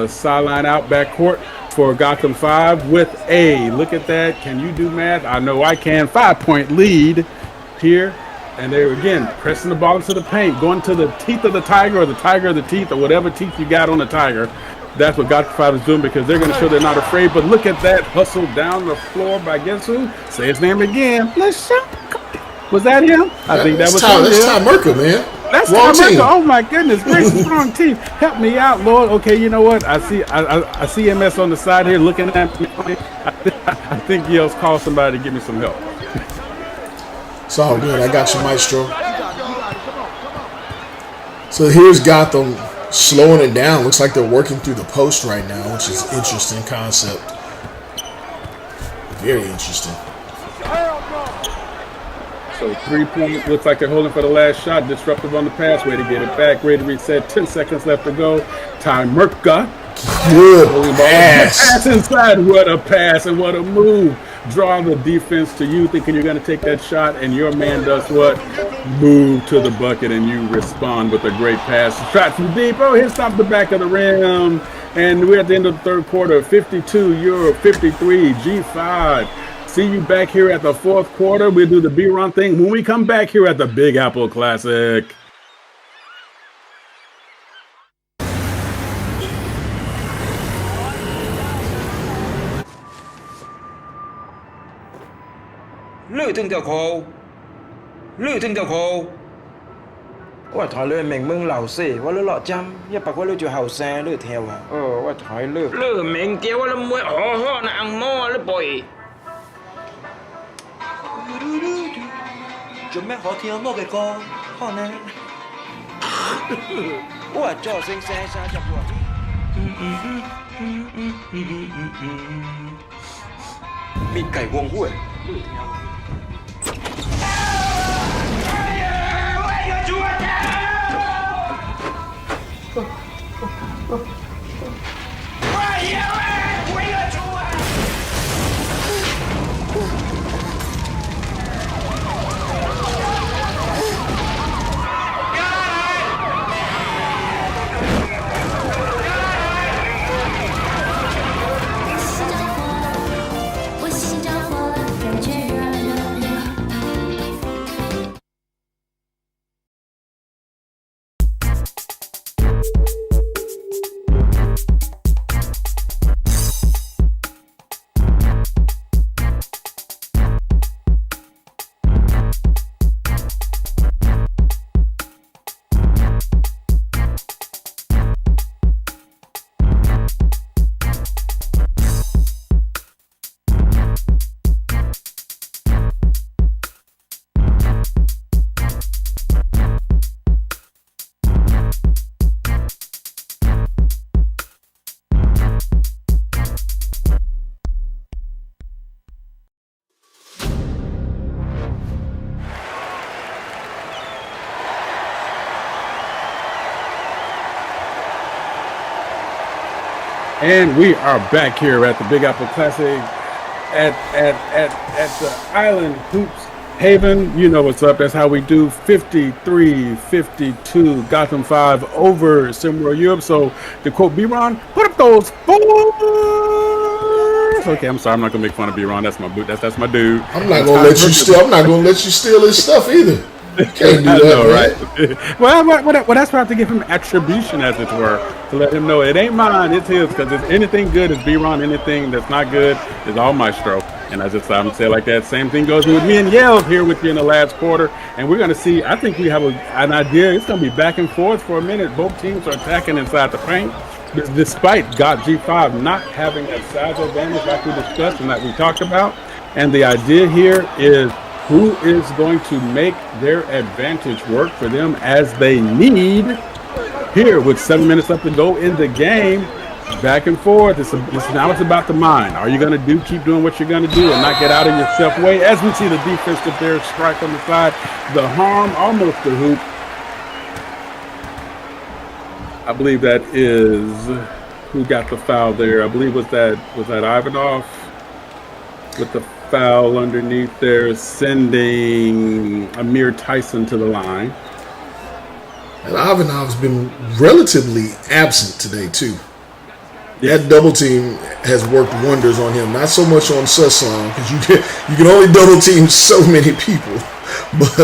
sideline out backcourt for Gotham 5 with a, look at that. Can you do math? I know I can. 5-point lead here. And they're, again, pressing the ball into the paint, going to the teeth of the tiger or the tiger of the teeth or whatever teeth you got on the tiger. That's what Gotham 5 is doing because they're going to show they're not afraid. But look at that hustle down the floor by guess who? Say his name again. Was that him? I think that was him. That's Ty Merker, man. That's Ty Merker. Oh my goodness gracious, wrong team. Help me out, Lord. Okay, you know what? I see MS on the side here looking at me. I think Yale's called somebody to give me some help. It's all good. I got you, Maestro. So here's Gotham slowing it down. Looks like they're working through the post right now, which is an interesting concept. Very interesting. So 3-point, looks like they're holding for the last shot. Disruptive on the pass, way to get it back, ready to reset. 10 seconds left to go. Ty Merka. Good pass. Pass inside. What a pass and what a move. Draw the defense to you, thinking you're going to take that shot, and your man does what? Move to the bucket, and you respond with a great pass. Shot from deep. Oh, hits off the back of the rim. And we're at the end of the third quarter. 52, Euro 53, G5. See you back here at the fourth quarter. We'll do the B-Run thing when we come back here at the Big Apple Classic. Lư thương tiểu khổ Lư thương tiểu khổว่าถอยเลยแม่งเมืองเหล่าสิว่าเลือหล่อจำอย่าปักว่าเลือจะเห่าแซ่เลือเทวอ่ะว่าถอยเลือเลือแม่งเกี้ยวว่าละมวยอ๋อนะอังโม่เลือป่อยจุดแม่ขอเที่ยวโม่กับกอพ่อนะว่าจ่อเซ็งแซ่ชาจับหัวมีไก่วงห้วย And we are back here at the Big Apple Classic at the Island Hoops Haven. You know what's up. That's how we do 53-52 Gotham 5 over SimWorld Europe. So to quote B-Ron, put up those fours. Okay, I'm sorry. I'm not gonna make fun of B-Ron. That's my boot. That's my dude. I'm not gonna let you steal. I'm not gonna let you steal his stuff either. Can't do that, right? Well, that's why I have to give him attribution, as it were, to let him know it ain't mine, it's his. Because if anything good is B-Ron, anything that's not good is all Maestro. And I'm gonna say it like that. Same thing goes with me and Yells here with you in the last quarter. And we're gonna see. I think we have an idea. It's gonna be back and forth for a minute. Both teams are attacking inside the paint, despite G5 not having a size advantage like we discussed and that we talked about. And the idea here is, who is going to make their advantage work for them as they need? Here, with 7 minutes left to go in the game, back and forth. Now it's about the mind. Are you going to keep doing what you're going to do and not get out of yourself way? As we see the defensive Bears strike on the side, the harm almost the hoop. I believe that is who got the foul there. I believe was that Ivanov with the foul underneath there, sending Amir Tyson to the line. And Ivanov's been relatively absent today too. That double team has worked wonders on him. Not so much on Sasson, because you can only double team so many people, but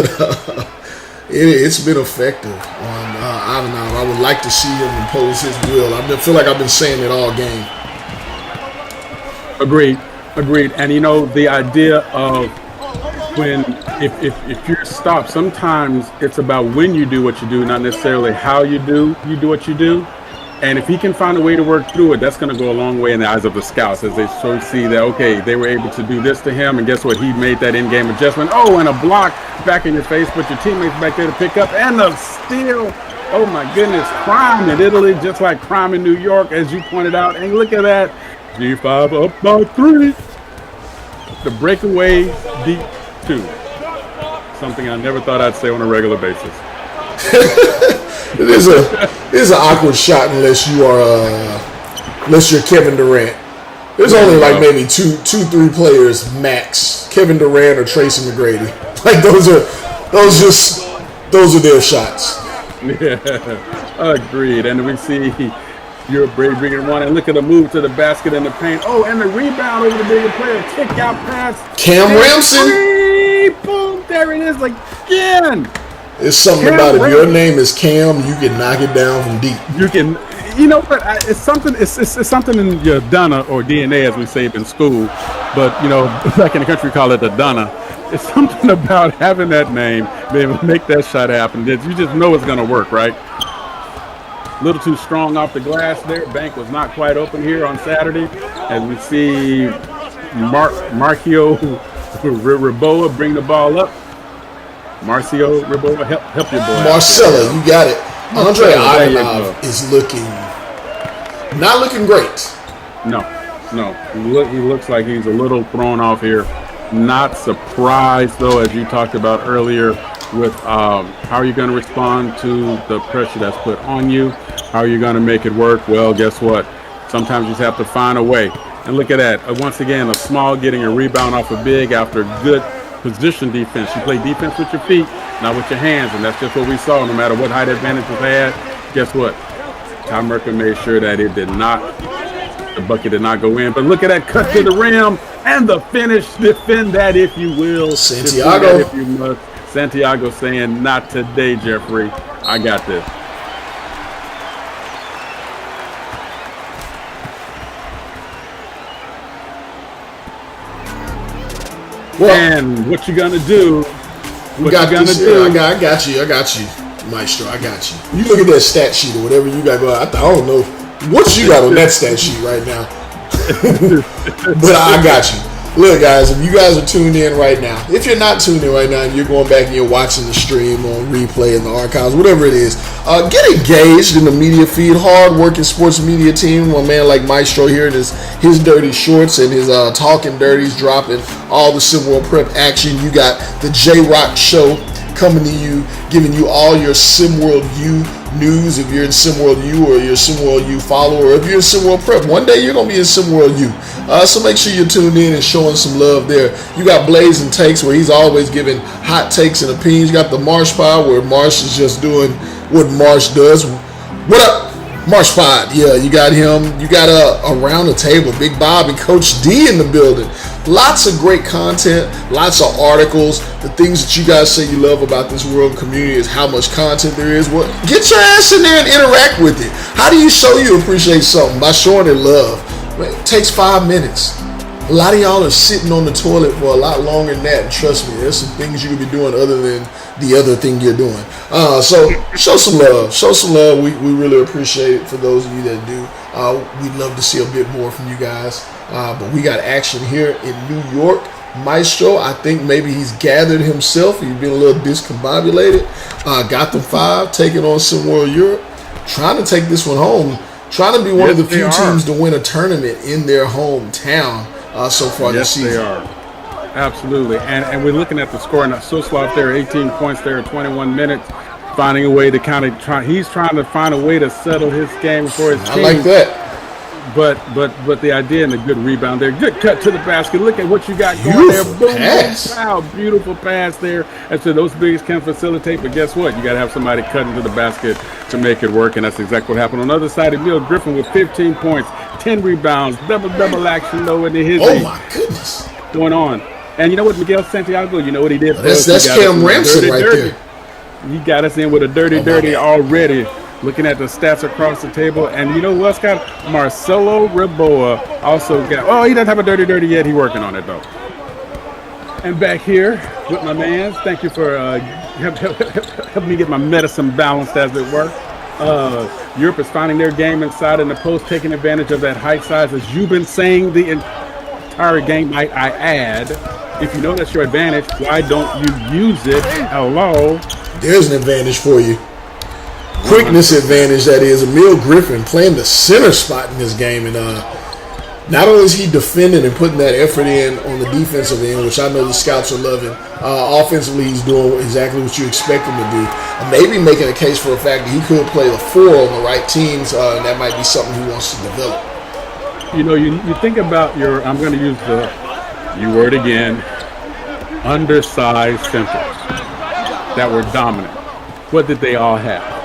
it's been effective on Ivanov. I would like to see him impose his will. I feel like I've been saying it all game. Agreed. And the idea of if you're stopped, sometimes it's about when you do what you do, not necessarily how you do what you do. And if he can find a way to work through it, that's going to go a long way in the eyes of the scouts, as they sort of see that, okay, they were able to do this to him, and guess what? He made that in-game adjustment. Oh, and a block back in your face, but your teammates back there to pick up, and the steal. Oh my goodness, crime in Italy, just like crime in New York, as you pointed out. And look at that. G5 up by 3. The breakaway deep 2. Something I never thought I'd say on a regular basis. It is an awkward shot unless you're Kevin Durant. There's only like maybe two, 3 players max. Kevin Durant or Tracy McGrady. Like those are their shots. Yeah, agreed. And we see you're bringing one, and look at the move to the basket in the paint. Oh, and the rebound over the bigger player. Kick out pass. Cam Ramson. Boom, there it is again. There's something about it. If your name is Cam, you can knock it down from deep. You can, but it's something. It's something in your Donna or DNA, as we say it in school. But back in the country, we call it the Donna. It's something about having that name, being able to make that shot happen. That you just know it's going to work, right? A little too strong off the glass there. Bank was not quite open here on Saturday. As we see Marcio Riboa bring the ball up. Marcio Riboa, help your boy. Marcella, you got it. Andre Ivanov is not looking great. No. He looks like he's a little thrown off here. Not surprised, though, as you talked about earlier, with how are you going to respond to the pressure that's put on you? How are you going to make it work? Well, guess what? Sometimes you just have to find a way. And look at that. Once again, a small getting a rebound off a big after good position defense. You play defense with your feet, not with your hands, and that's just what we saw. No matter what height advantage was had, guess what? Tom Merker made sure that the bucket did not go in. But look at that cut to the rim and the finish. Defend that if you will. Santiago. If you must. Santiago saying, not today, Jeffrey. I got this. Well, and what you gonna do? I got you, Maestro. I got you. You look at that stat sheet or whatever you got going. I don't know what you got on that stat sheet right now, but I got you. Look, guys, if you guys are tuned in right now, if you're not tuned in right now and you're going back and you're watching the stream on replay in the archives, whatever it is, get engaged in the media feed. Hard-working sports media team. A man like Maestro here in his dirty shorts and his talking dirties, dropping all the SimWorld prep action. You got the J-Rock Show coming to you, giving you all your SimWorld U news if you're in SimWorld U or you're a SimWorld U follower, or if you're in SimWorld Prep. One day you're going to be in SimWorld U. So make sure you're tuned in and showing some love there. You got Blazing Takes, where he's always giving hot takes and opinions. You got the Marsh Pod, where Marsh is just doing what Marsh does. What up, Marsh Pod? Yeah, you got him. You got Around the Table, Big Bob and Coach D in the building. Lots of great content, lots of articles. The things that you guys say you love about this world community is how much content there is. Well, get your ass in there and interact with it. How do you show you appreciate something? By showing it love. It takes 5 minutes. A lot of y'all are sitting on the toilet for a lot longer than that. And trust me, there's some things you could be doing other than the other thing you're doing. So show some love. Show some love. We really appreciate it for those of you that do. We'd love to see a bit more from you guys. But we got action here in New York. Maestro, I think maybe he's gathered himself. He's been a little discombobulated. Gotham 5 taking on SimWorld Europe. Trying to take this one home. Trying to be one of the few teams to win a tournament in their hometown so far this season. Yes, they are. Absolutely. And we're looking at the score. Now, Suslov there, 18 points there in 21 minutes. Finding a way to he's trying to find a way to settle his game for his team. I like that. But the idea and the good rebound there. Good cut to the basket. Look at what you got going there. Boom, pass. Wow, beautiful pass there. And so those bigs can facilitate, but guess what? You got to have somebody cut into the basket to make it work, and that's exactly what happened. On the other side, Emil Griffin with 15 points, 10 rebounds, double action low into his. Oh, my goodness. Going on. And you know what, Miguel Santiago, you know what he did? That's Cam Ramsey right there. He got us in with a dirty already. Looking at the stats across the table. And you know who else got? Marcelo Riboa also got. He doesn't have a dirty yet. He's working on it, though. And back here with my man. Thank you for helping me get my medicine balanced, as it were. Europe is finding their game inside in the post, taking advantage of that height size. As you've been saying the entire game, might I add. If you know that's your advantage, why don't you use it? Hello. There's an advantage for you. Quickness advantage, that is. Emil Griffin playing the center spot in this game, and not only is he defending and putting that effort in on the defensive end, which I know the scouts are loving, offensively he's doing exactly what you expect him to do. And maybe making a case for the fact that he could play the 4 on the right teams, and that might be something he wants to develop. You know, you think about I'm going to use the word again, undersized centers that were dominant. What did they all have?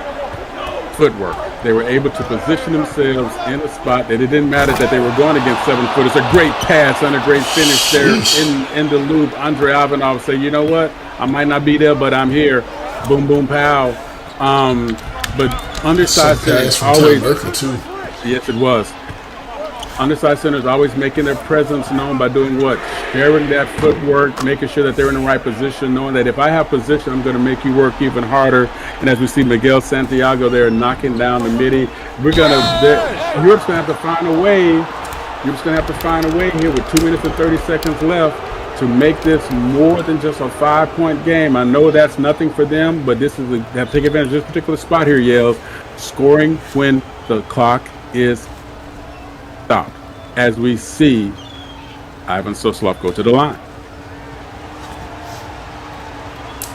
Footwork. They were able to position themselves in a spot that it didn't matter that they were going against 7-footers. A great pass and a great finish there in the loop. Andre Ivanov say, you know what? I might not be there, but I'm here. Boom, boom, pow. But undersized centers always. Yes, it was. Undersized centers always making their presence known by doing what? Sharing that footwork, making sure that they're in the right position, knowing that if I have position, I'm going to make you work even harder. And as we see Miguel Santiago there knocking down the midi, Europe's going to have to find a way. Europe's going to have to find a way here with 2 minutes and 30 seconds left to make this more than just a 5-point game. I know that's nothing for them, but they have to take advantage of this particular spot here, Yales. Scoring when the clock is stopped, as we see Ivan Soslov go to the line.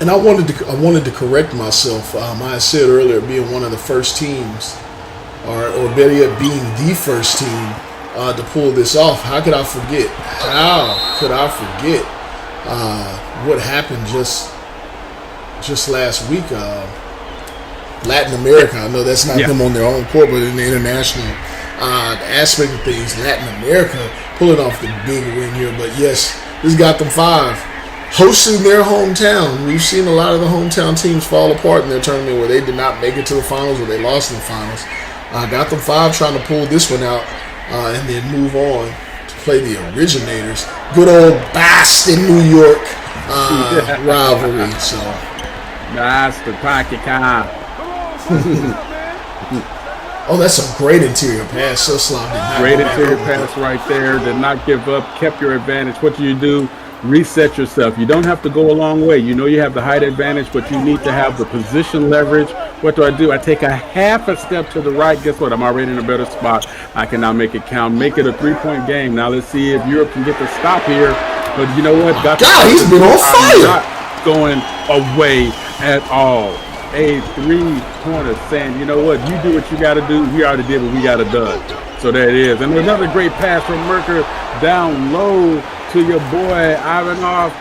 And I wanted to correct myself. I said earlier being one of the first teams, or better yet, being the first team to pull this off. How could I forget? What happened just last week? Latin America. I know that's not them on their own court, but in the international aspect of things, Latin America pulling off the big win here. But yes, this got them 5 hosting their hometown. We've seen a lot of the hometown teams fall apart in their tournament where they did not make it to the finals or they lost in the finals. Got them 5 trying to pull this one out and then move on to play the originators. Good old Boston, New York rivalry. So that's the pocket car. Oh, that's a great interior pass. So sloppy. Great interior pass right there. Did not give up. Kept your advantage. What do you do? Reset yourself. You don't have to go a long way. You know you have the height advantage, but you need to have the position leverage. What do? I take a half a step to the right. Guess what? I'm already in a better spot. I can now make it count. Make it a 3-point game. Now let's see if Europe can get the stop here. But you know what? God, he's been on fire. Not going away. at all. A three-pointer saying, you know what, you do what you got to do. We already did what we got to do. So there it is. And another great pass from Merker down low to your boy Ivanov.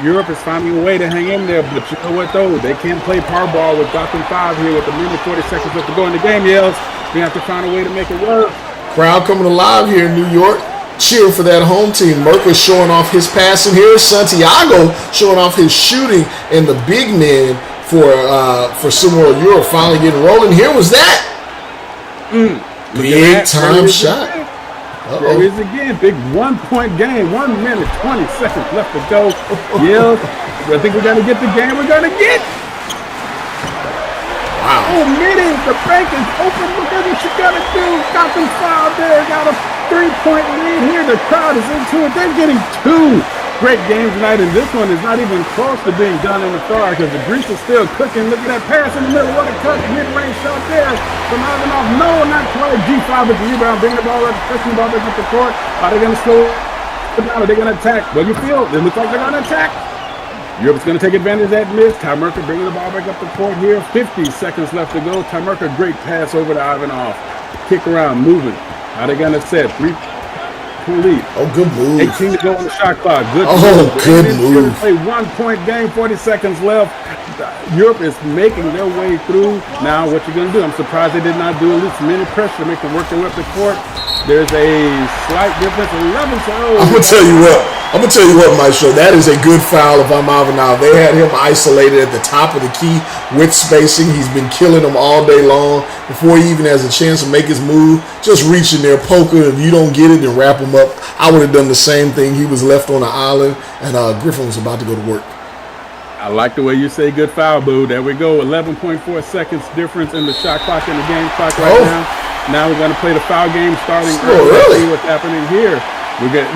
Europe is finding a way to hang in there, but you know what though? They can't play par ball with Gotham 5 here with a minute 40 seconds left to go in the game, Yells. We have to find a way to make it work. Crowd coming alive here in New York, cheering for that home team. Merker showing off his passing here. Santiago showing off his shooting, and the big man for SimWorld Europe finally getting rolling. Here was that big time shot. There it is again. Big 1-point game. 1 minute, 20 seconds left to go. Yells. I think we're going to get the game we're going to get. Wow. Oh, Mitty, the bank is open. Look at what you got to do. Got them fouled there. Got a 3-point lead here. The crowd is into it. They're getting 2 great games tonight, and this one is not even close to being done in the third because the grease is still cooking. Look at that pass in the middle. What a cut. Mid-range shot there from Ivanov. No, not quite. G5 with the rebound. Bring the ball up. Pushing the ball back up the court. Are they going to slow it down? Are they going to attack? What do you feel? It looks like they're going to attack. Europe's going to take advantage of that miss. Ty Merker bringing the ball back up the court here. 50 seconds left to go. Ty Merker, great pass over to Ivanov. Kick around, moving. Are they going to set? 3-point lead. Oh, good move. 18 to go on the shot clock. Good move. Good move. Play 1-point game, 40 seconds left. Europe is making their way through. Now, what you're going to do? I'm surprised they did not do at least minute pressure to make them work their way up the court. There's a slight difference, 11-0. I'm gonna tell you what, Maestro. That is a good foul of Ivanov. They had him isolated at the top of the key with spacing. He's been killing them all day long. Before he even has a chance to make his move, just reach in there, poker. If you don't get it, then wrap him up. I would have done the same thing. He was left on the island, and Griffin was about to go to work. I like the way you say good foul, boo. There we go. 11.4 seconds difference in the shot clock and the game clock right now. Now we're going to play the foul game starting early. Really? See what's happening here.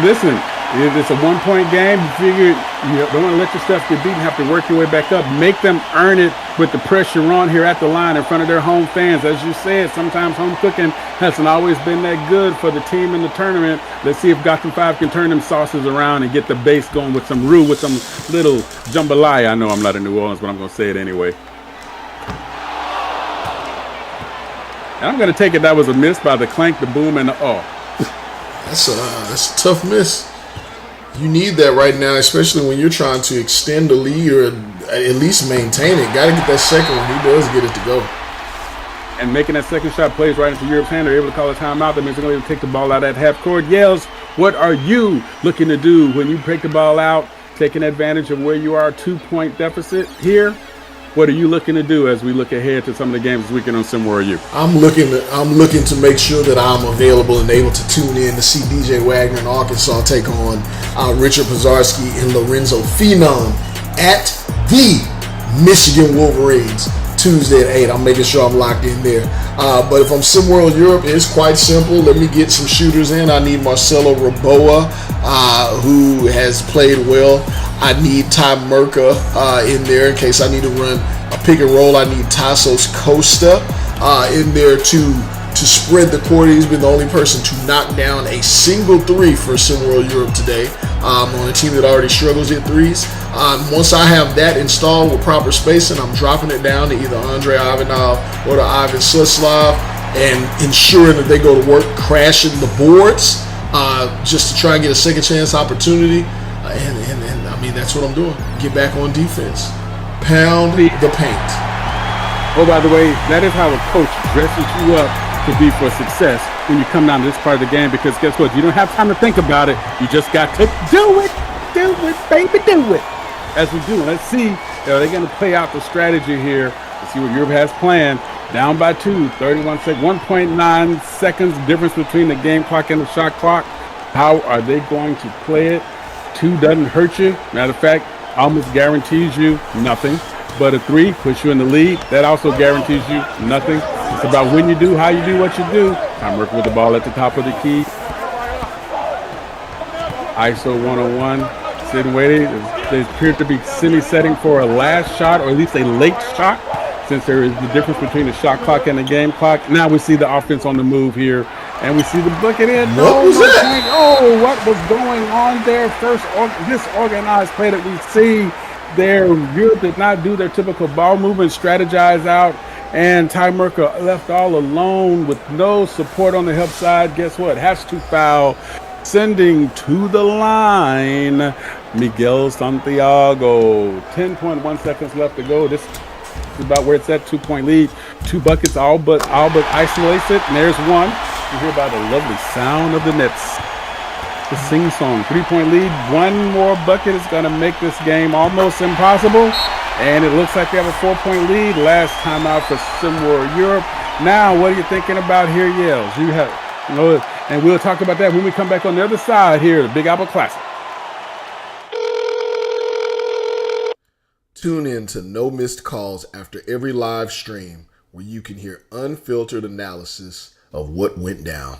Listen, it's a 1-point game. You figure you don't want to let yourself get beat and have to work your way back up. Make them earn it with the pressure on here at the line in front of their home fans. As you said, sometimes home cooking hasn't always been that good for the team in the tournament. Let's see if Gotham 5 can turn them sauces around and get the base going with some roux, with some little jambalaya. I know I'm not in New Orleans, but I'm going to say it anyway. And I'm going to take it that was a miss by the clank, the boom, and the That's a tough miss. You need that right now, especially when you're trying to extend the lead or at least maintain it. Got to get that second one. He does get it to go. And making that second shot plays right into Europe's hand. They're able to call a timeout. That means they're going to take the ball out at half court. Yells, what are you looking to do when you break the ball out, taking advantage of where you are, 2-point deficit here? What are you looking to do as we look ahead to some of the games this weekend on SimWorld U? I'm looking to make sure that I'm available and able to tune in to see DJ Wagner in Arkansas take on Richard Pizarski and Lorenzo Phenom at the Michigan Wolverines Tuesday at 8. I'm making sure I'm locked in there. But if I'm SimWorld Europe, it's quite simple. Let me get some shooters in. I need Marcelo Raboa, who has played well. I need Ty Merker in there in case I need to run a pick and roll. I need Tassos Costa in there to spread the court. He's been the only person to knock down a single 3 for SimWorld Europe today on a team that already struggles at threes. Once I have that installed with proper spacing, I'm dropping it down to either Andre Ivanov or to Ivan Suslov and ensuring that they go to work crashing the boards just to try and get a second chance opportunity. And I mean, that's what I'm doing. Get back on defense. Pound the paint. Oh, by the way, that is how a coach dresses you up to be for success when you come down to this part of the game, because guess what? You don't have time to think about it. You just got to do it. Do it, baby, do it. As we do, let's see. Are they going to play out the strategy here? Let's see what Europe has planned. Down by 2, 31 seconds, 1.9 seconds difference between the game clock and the shot clock. How are they going to play it? 2 doesn't hurt you. Matter of fact, almost guarantees you nothing. But a 3 puts you in the lead. That also guarantees you nothing. It's about when you do, how you do, what you do. I'm working with the ball at the top of the key. ISO 101. Sitting waiting. They appear to be semi-setting for a last shot, or at least a late shot, since there is the difference between the shot clock and the game clock. Now we see the offense on the move here. And we see the bucket in. What was that? Oh, what was going on there? First, this organized play that we see. there. Europe did not do their typical ball movement, strategize out, and Ty Merker left all alone with no support on the help side. Guess what? Has to foul, sending to the line Miguel Santiago. 10.1 seconds left to go. This is about where it's at. 2-point lead. 2 buckets. All but isolates it. And there's one. You hear about the lovely sound of the Nets. The sing-song. 3-point lead. One more bucket is going to make this game almost impossible. And it looks like they have a 4-point lead. Last time out for SimWorld Europe. Now, what are you thinking about here, Yales? And we'll talk about that when we come back on the other side here, the Big Apple Classic. Tune in to No Missed Calls after every live stream, where you can hear unfiltered analysis of what went down.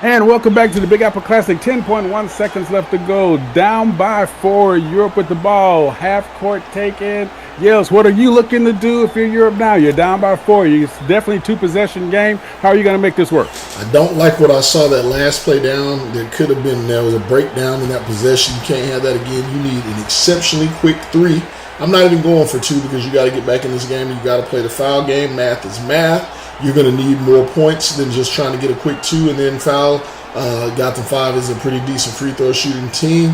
And welcome back to the Big Apple Classic. 10.1 seconds left to go. Down by 4. Europe with the ball. Half court taken. Yes, what are you looking to do if you're Europe now? You're down by 4. It's definitely 2-possession game. How are you going to make this work? I don't like what I saw that last play down. There was a breakdown in that possession. You can't have that again. You need an exceptionally quick 3. I'm not even going for 2 because you got to get back in this game. You got to play the foul game. Math is math. You're going to need more points than just trying to get a quick 2 and then foul. Gotham 5 is a pretty decent free throw shooting team.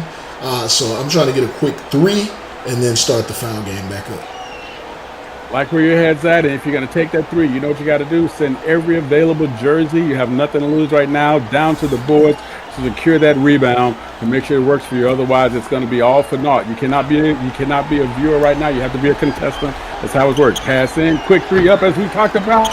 So I'm trying to get a quick 3 and then start the foul game back up. Like where your head's at, and if you're going to take that 3, you know what you got to do. Send every available jersey. You have nothing to lose right now. Down to the boards to secure that rebound and make sure it works for you. Otherwise, it's going to be all for naught. You cannot be a viewer right now. You have to be a contestant. That's how it works. Pass in, quick 3 up as we talked about.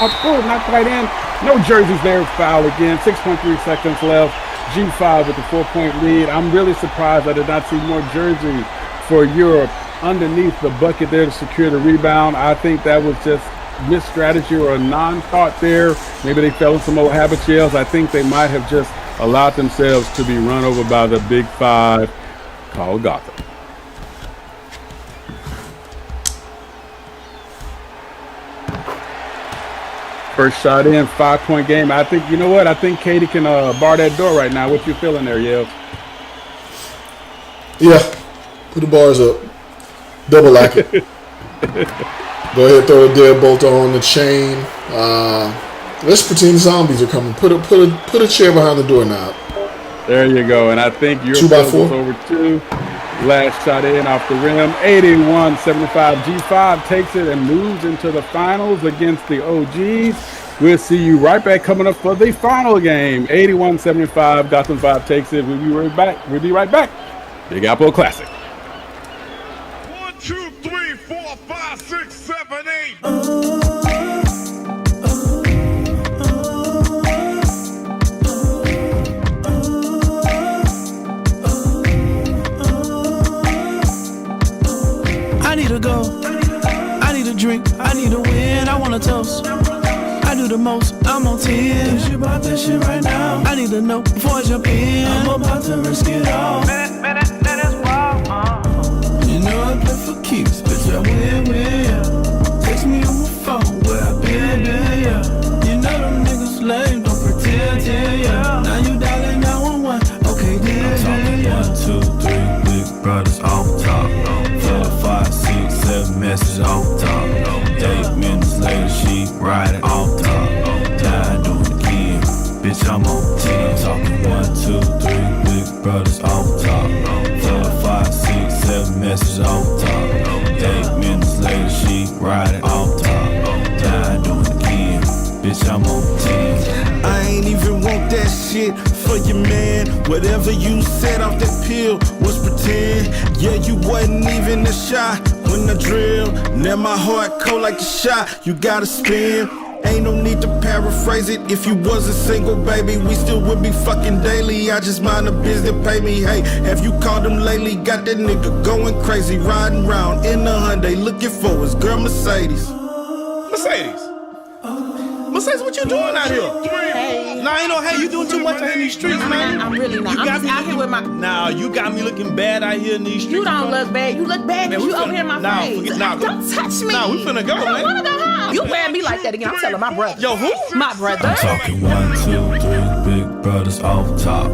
Not quite in. No jerseys there. Foul again. 6.3 seconds left. G5 with the 4-point lead. I'm really surprised I did not see more jerseys for Europe underneath the bucket there to secure the rebound. I think that was just missed strategy or a non-thought there. Maybe they fell in some old habit yells. I think they might have just allowed themselves to be run over by the Big 5 called Gotham. First shot in, 5-point game. I think, you know what? I think Katie can bar that door right now. What you feeling there, Yale? Yeah, put the bars up. Double lock it. Go ahead, throw a deadbolt on the chain. Let's pretend zombies are coming. Put a chair behind the doorknob. There you go. And I think Europe 2x4 over 2. Last shot in off the rim. 81-75. G5 takes it and moves into the finals against the OGs. We'll see you right back coming up for the final game. 81-75. Gotham 5 takes it. We'll be right back. Big Apple Classic. 1, 2, 3, 4, 5, 6, 7, 8. I need to go, I need a drink, I need to win, I want to toast. I do the most, I'm on 10. Is you about that shit right now? I need to know before I jump in. I'm about to risk it all. That's wild, You know I play for keeps, bitch, I win, yeah. Text me on my phone, where I been, yeah. You know them niggas lame, don't pretend, yeah. Now you dialing 911, okay, yeah. 1, 2, 3, big brothers off top. 4, 5, 6, 7 messages off top. 8 minutes later, she riding off top. Now I do it again, bitch, I'm on 10. Talking 1, 2, 3, big brothers off top. 4, 5, 6, 7 messages off top. 8 minutes later, she riding off top. Now I do it again, bitch, I'm on 10. I ain't even want that shit for you, man. Whatever you said off that pill was pretend. Yeah, you wasn't even a shot when I drill. Now my heart cold like the shot. You gotta spin. Ain't no need to paraphrase it, if you wasn't single, baby, we still would be fucking daily. I just mind the business, pay me. Hey, have you called him lately? Got that nigga going crazy, riding round in the Hyundai, looking for his girl Mercedes. Mercedes, what you doing out here? Hey. Nah, ain't no hey, you doing too much out here in these streets, man. I'm really not. I'm just out here with my... Nah, you got me looking bad out here in these streets. You don't look bad. You look bad because you over here in my face. Don't touch me. Nah, we finna go, man. I don't want to go home. You wear me like that again. I'm telling my brother. Yo, who? My brother. I'm talking 1, 2, 3 big brothers off top.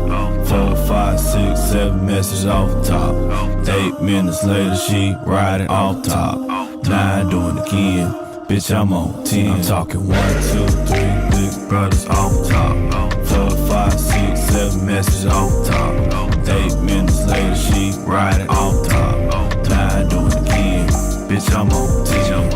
4, 5, 6, 7 messages off top. 8 minutes later, she riding off top. 9 doing it again. Bitch, I'm on 10. I'm talking 1, 2, 3 big brothers off top. 4, 5, 6, 7 messages off top. 8 minutes later, she riding off top. 9 doing it again. Bitch, I'm on 10.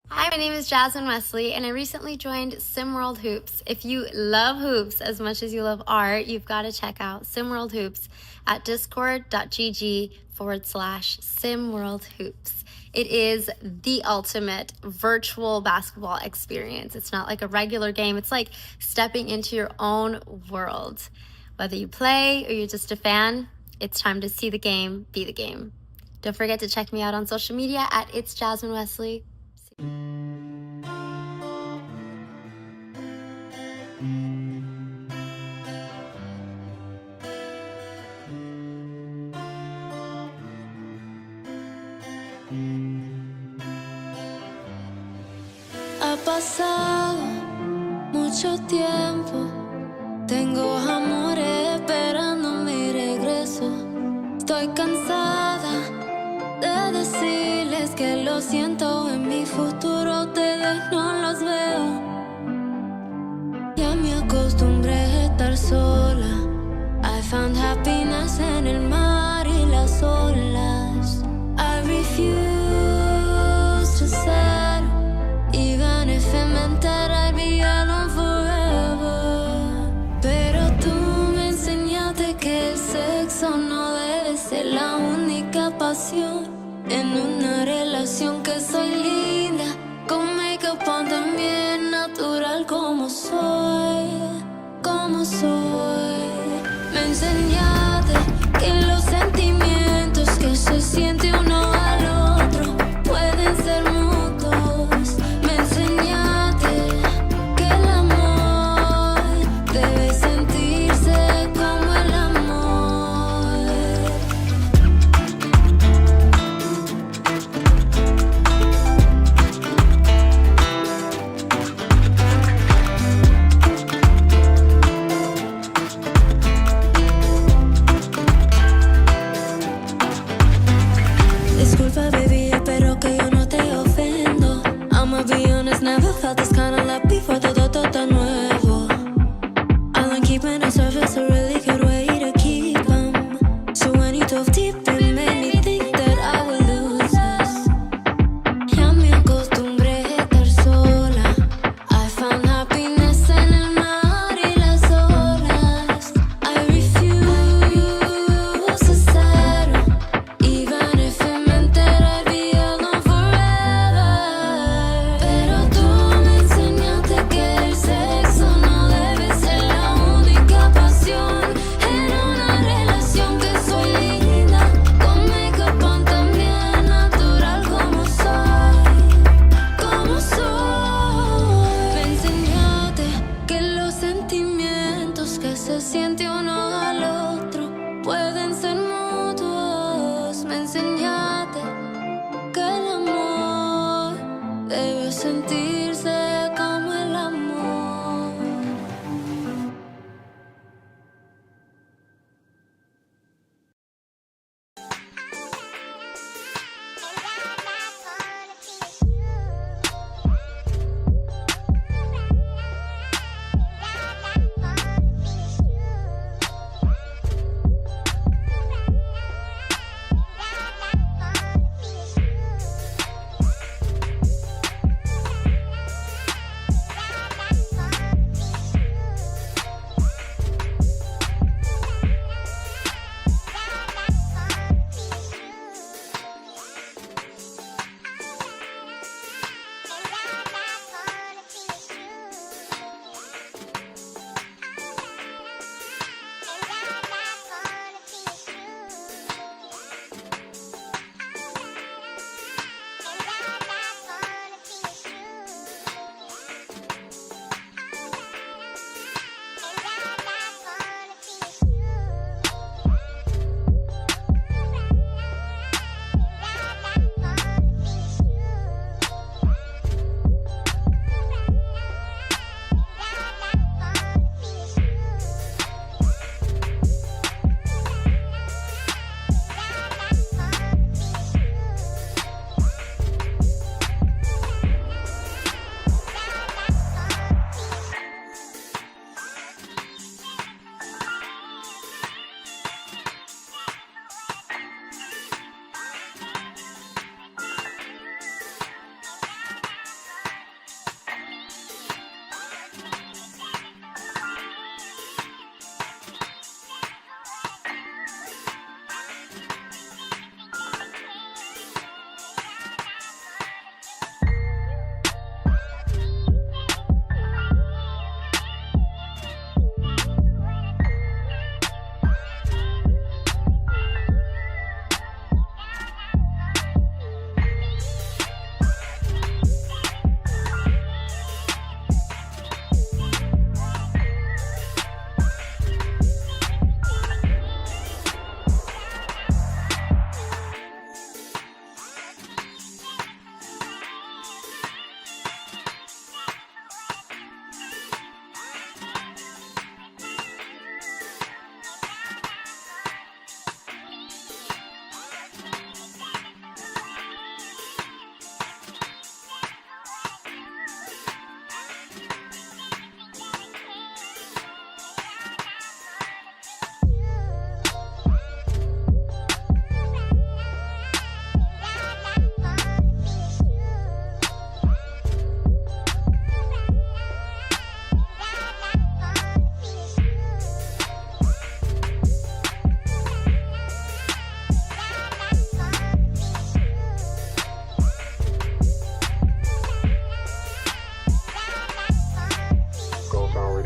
Hi, my name is Jasmine Wesley, and I recently joined SimWorld Hoops. If you love hoops as much as you love art, you've got to check out SimWorld Hoops at discord.gg/SimWorld Hoops. It is the ultimate virtual basketball experience. It's not like a regular game. It's like stepping into your own world. Whether you play or you're just a fan, it's time to see the game, be the game. Don't forget to check me out on social media at It's Jasmine Wesley. Ha pasado mucho tiempo, tengo amores esperando mi regreso. Estoy cansada de decirles que lo siento, en mi futuro ustedes no los veo. Ya me acostumbré a estar sola. I found happiness en el mar y las olas. I refuse to settle, even if it meant that I'd be alone forever. Pero tú me enseñaste que el sexo no debe ser la única pasión en una relación, que soy linda, con make-up on también, natural como soy, como soy. Me enseñaste que los sentimientos que se siente uno al otro pueden ser mutuos. Me enseñaste que el amor debe sentirse como el amor. Disculpa, baby, espero que yo no te ofendo. I'ma be honest, never felt this kind of love before. Todo nuevo. I like keeping the surface a really good way to keep them. So when you dove deep, it made me think that I would lose us. Ya me acostumbré a estar sola. I found happiness en el mar y las olas. I refuse to settle, even if it meant that I'd be alone forever. Pero tú me enseñaste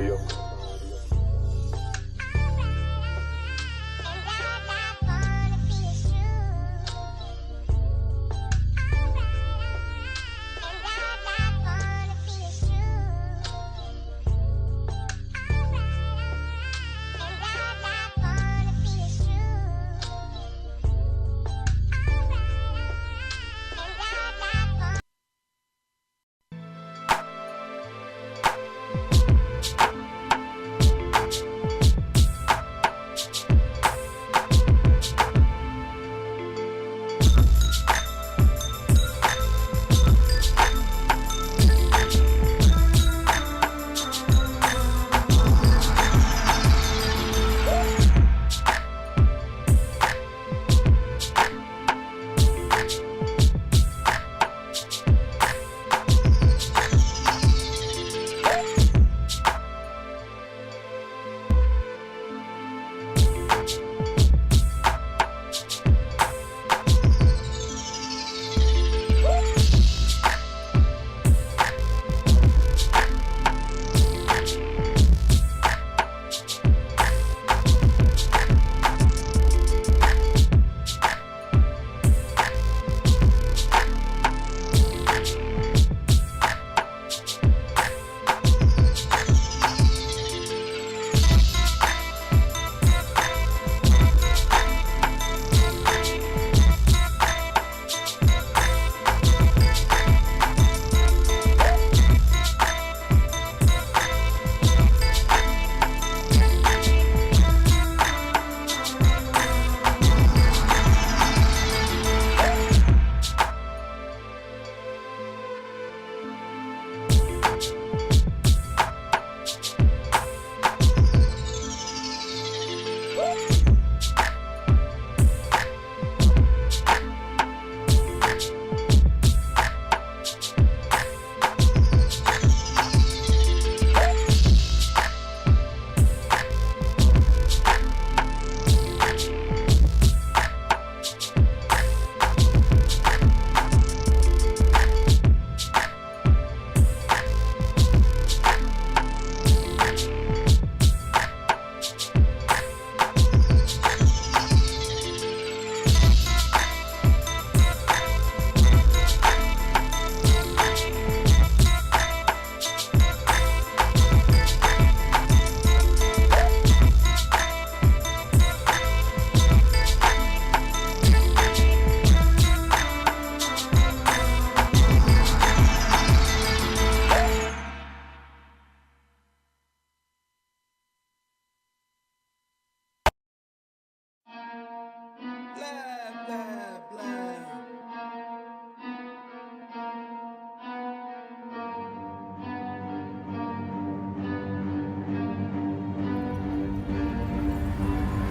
video.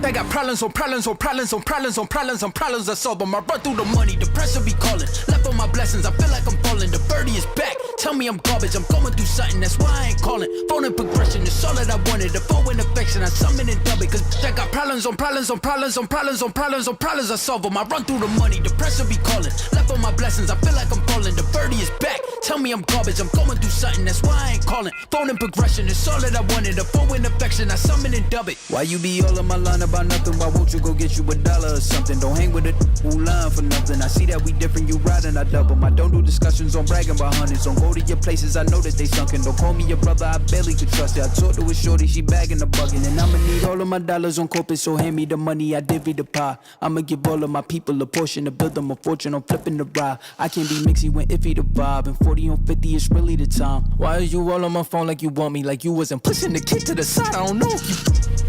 I got problems on problems on problems on problems on problems on problems I solve them. I run through the money, the pressure be calling. Left on my blessings, I feel like I'm falling. The birdie is back, tell me I'm garbage. I'm going through something, that's why I ain't calling. Phone and progression, it's all that I wanted. The phone in affection, I summon and dub it. Cause I got problems on problems on problems on problems on problems on problems I solve them. I run through the money, the pressure be calling. Left on my blessings, I feel like I'm falling. The birdie is back, tell me I'm garbage. I'm going through something, that's why I ain't calling. Phone and progression, it's all that I wanted. The phone in affection, I summon and dub it. Why you be all on my line about nothing? Why won't you go get you $1 or something? Don't hang with a who line for nothing. I see that we different, you riding, I double. I don't do discussions on bragging about hundreds. Don't go to your places, I know that they sunken. Don't call me your brother, I barely could trust it. I talked to a shorty, she bagging the bugging. And I'ma need all of my dollars on corporate, so hand me the money, I divvy the pie. I'ma give all of my people a portion to build them a fortune on flipping the ride. I can't be mixy when iffy the vibe, and 40 on 50 is really the time. Why are you all on my phone like you want me, like you wasn't pushing the kid to the side? I don't know if you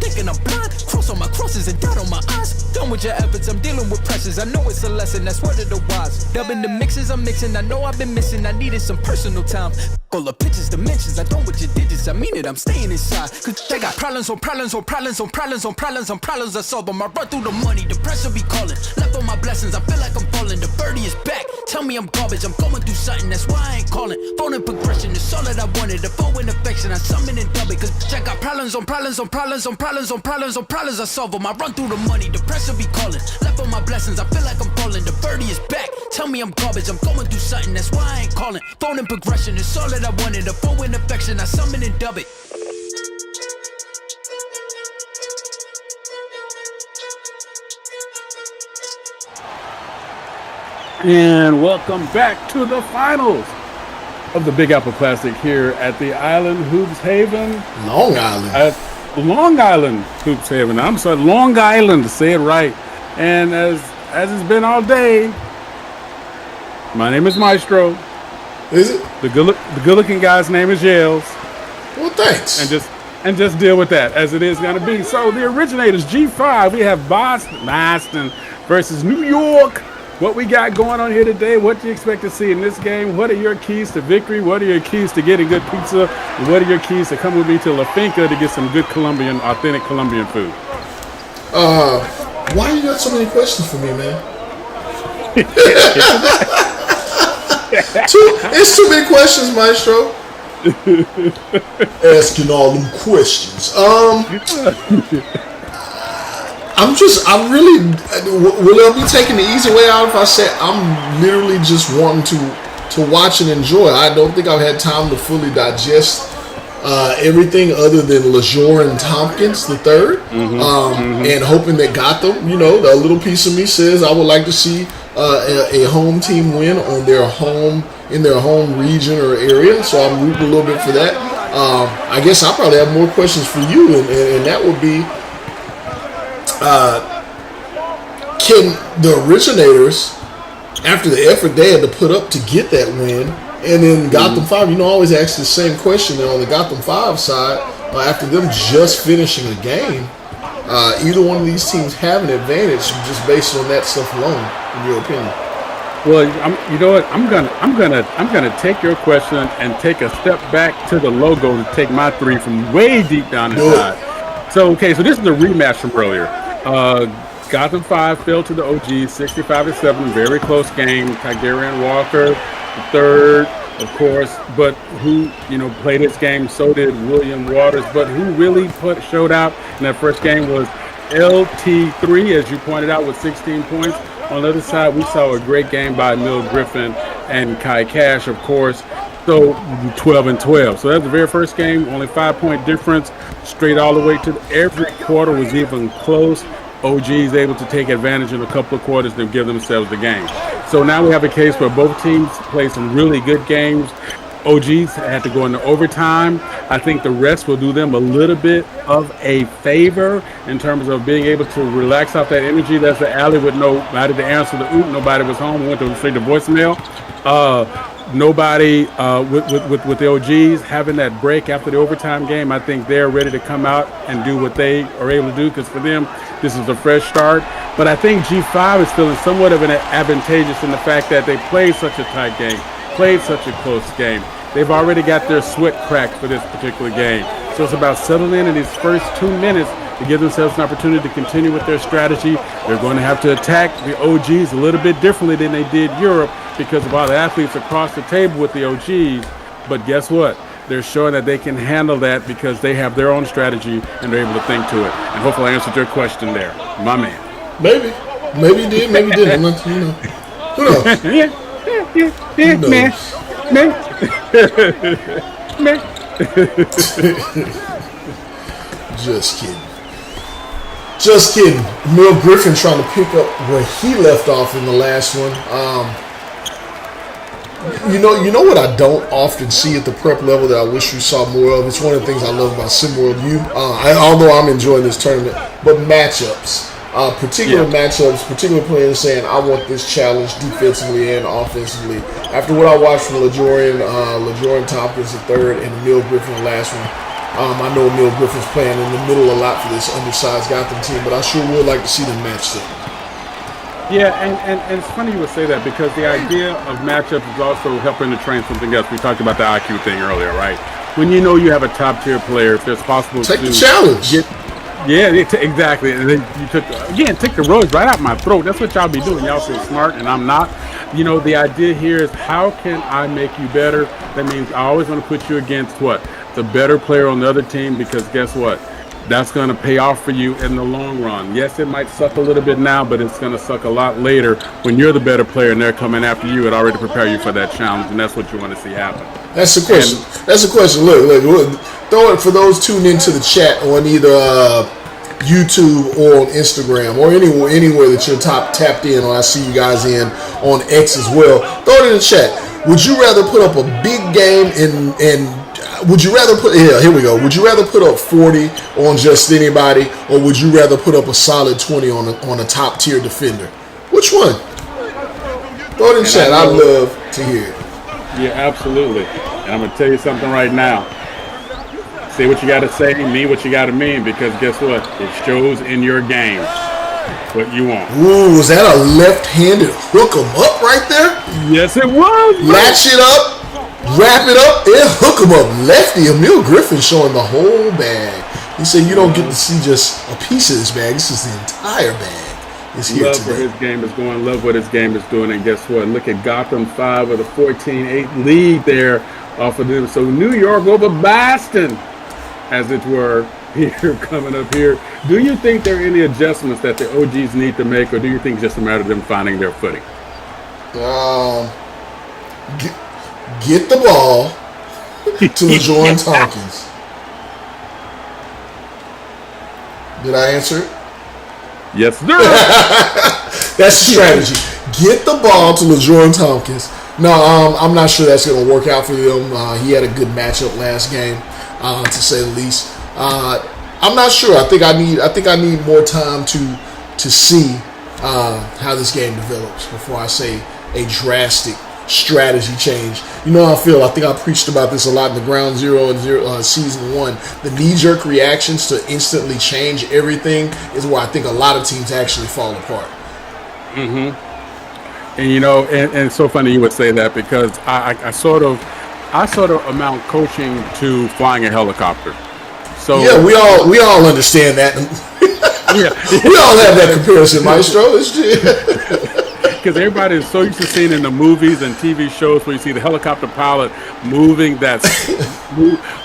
thinking I'm blind. Cross on my crosses and doubt on my eyes. Done with your efforts, I'm dealing with pressures. I know it's a lesson, that's word of the wise. Dubbing the mixes I'm mixing, I know I've been missing. I needed some personal time. All the pictures, dimensions, I don't with your digits. I mean it, I'm staying inside. Cause they got problems on problems on problems on problems on problems on problems I solve them. I run through the money, the pressure be calling. Left on my blessings, I feel like I'm falling. The birdie is back, tell me I'm garbage. I'm going through something, that's why I ain't calling. Phone and progression, it's all that I wanted. The phone in affection, I summon and dub it. Cause I got problems on problems on problems on problems on problems on problems I solve them. I run through the money, the pressure be calling. Left on my blessings, I feel like I'm falling. The birdie is back, tell me I'm garbage. I'm going through something, that's why I ain't calling. Phone and progression, it's all that I wanted. The phone in affection, I summon and dub it. And welcome back to the finals of the Big Apple Classic here at the Island Hoops Haven. Long Island. At Long Island Hoops Haven. I'm sorry, Long Island, to say it right. And as it's been all day, my name is Maestro. Is it? The good-looking guy's name is Yales. Well, thanks. And just deal with that as it is going to be. So the originators, G5, we have Boston versus New York. What we got going on here today, what do you expect to see in this game? What are your keys to victory? What are your keys to getting good pizza? And what are your keys to come with me to La Finca to get some good authentic Colombian food? Why you got so many questions for me, man? It's too many questions, Maestro. Asking all them questions. Will I be taking the easy way out if I say I'm literally just wanting to watch and enjoy? I don't think I've had time to fully digest everything other than LeJour and Tompkins the third, and hoping that Gotham, a little piece of me says I would like to see a home team win on in their home region or area. So I'm rooting a little bit for that. I guess I probably have more questions for you, and that would be. Can the originators, after the effort they had to put up to get that win, and then Gotham 5, always ask the same question on the Gotham 5 side, after them just finishing a game, either one of these teams have an advantage just based on that stuff alone, in your opinion? Well, you know what? I'm gonna take your question and take a step back to the logo to take my three from way deep down inside. So this is the rematch from earlier. Gotham 5 fell to the OGs 65-7, very close game. Tigerian Walker, the third, of course, but who played this game, so did William Waters, but who really showed out in that first game was LT3, as you pointed out, with 16 points. On the other side, we saw a great game by Emil Griffin and Kai Cash, of course. So 12-12. So that's the very first game, only 5-point difference, straight all the way to every quarter was even close. OG's able to take advantage in a couple of quarters and give themselves the game. So now we have a case where both teams play some really good games. OG's had to go into overtime. I think the rest will do them a little bit of a favor in terms of being able to relax off that energy. That's the alley with nobody to answer the oop. Nobody was home. We went straight to voicemail. Nobody with the OGs having that break after the overtime game. I think they're ready to come out and do what they are able to do, because for them, this is a fresh start. But I think G5 is feeling somewhat of an advantageous in the fact that they played such a tight game, played such a close game. They've already got their sweat cracked for this particular game. So it's about settling in these first 2 minutes to give themselves an opportunity to continue with their strategy. They're going to have to attack the OGs a little bit differently than they did Europe because of all the athletes across the table with the OGs. But guess what? They're showing that they can handle that because they have their own strategy and they're able to think to it. And hopefully I answered your question there, my man. Maybe you did, maybe you didn't. Who knows? Yeah, man. Just kidding. Emil Griffin trying to pick up where he left off in the last one. You know what I don't often see at the prep level that I wish we saw more of? It's one of the things I love about SimWorld U. Although I'm enjoying this tournament, but matchups. Matchups, particular players saying, I want this challenge defensively and offensively. After what I watched from LeJour and Tompkins the third and Emil Griffin the last one, I know Emil Griffin's playing in the middle a lot for this undersized Gotham team, but I sure would like to see them matched up. Yeah, and it's funny you would say that because the idea of matchups is also helping to train something else. We talked about the IQ thing earlier, right? When you know you have a top-tier player, if it's possible take the challenge. Exactly. And then you took the roads right out my throat. That's what y'all be doing. Y'all so smart, and I'm not. The idea here is how can I make you better? That means I always want to put you against what? The better player on the other team, because guess what? That's going to pay off for you in the long run. Yes, it might suck a little bit now, but it's going to suck a lot later when you're the better player and they're coming after you. It already prepare you for that challenge, and that's what you want to see happen. That's the question. Look. Throw it for those tuned into the chat on either YouTube or on Instagram or anywhere that you're tapped in, or I see you guys in on X as well, throw it in the chat. Would you rather put up a big game and would you rather put here we go. Would you rather put up 40 on just anybody, or would you rather put up a solid 20 on a top tier defender? Which one? Throw it in the chat. I'd love to hear it. Yeah, absolutely. And I'm gonna tell you something right now. Say what you got to say, mean what you got to mean, because guess what? It shows in your game what you want. Ooh, was that a left-handed hook 'em up right there? Yes, it was. Latch it up, wrap it up, and hook 'em up. Lefty Emil Griffin showing the whole bag. He said you don't get to see just a piece of this bag. This is the entire bag. It's here love today. where his game is going. Love what his game is doing. And guess what? Look at Gotham 5 with a 14-8 lead there off of them. So New York over Boston, as it were, here coming up here. Do you think there are any adjustments that the OGs need to make, or do you think it's just a matter of them finding their footing? Get the ball to LeJohn Tompkins. Did I answer it? Yes, sir. That's the strategy. Get the ball to LeJohn Tompkins. No, I'm not sure that's going to work out for them. He had a good matchup last game, to say the least. I'm not sure. I think I need more time to see how this game develops before I say a drastic strategy change. You know how I feel. I think I preached about this a lot in the Ground Zero and Season 1. The knee-jerk reactions to instantly change everything is where I think a lot of teams actually fall apart. Mm-hmm. And you know, and it's so funny you would say that, because I sort of amount coaching to flying a helicopter. So yeah, we all understand that. Yeah, we all have that comparison, Maestro. Because everybody is so used to seeing in the movies and TV shows where you see the helicopter pilot moving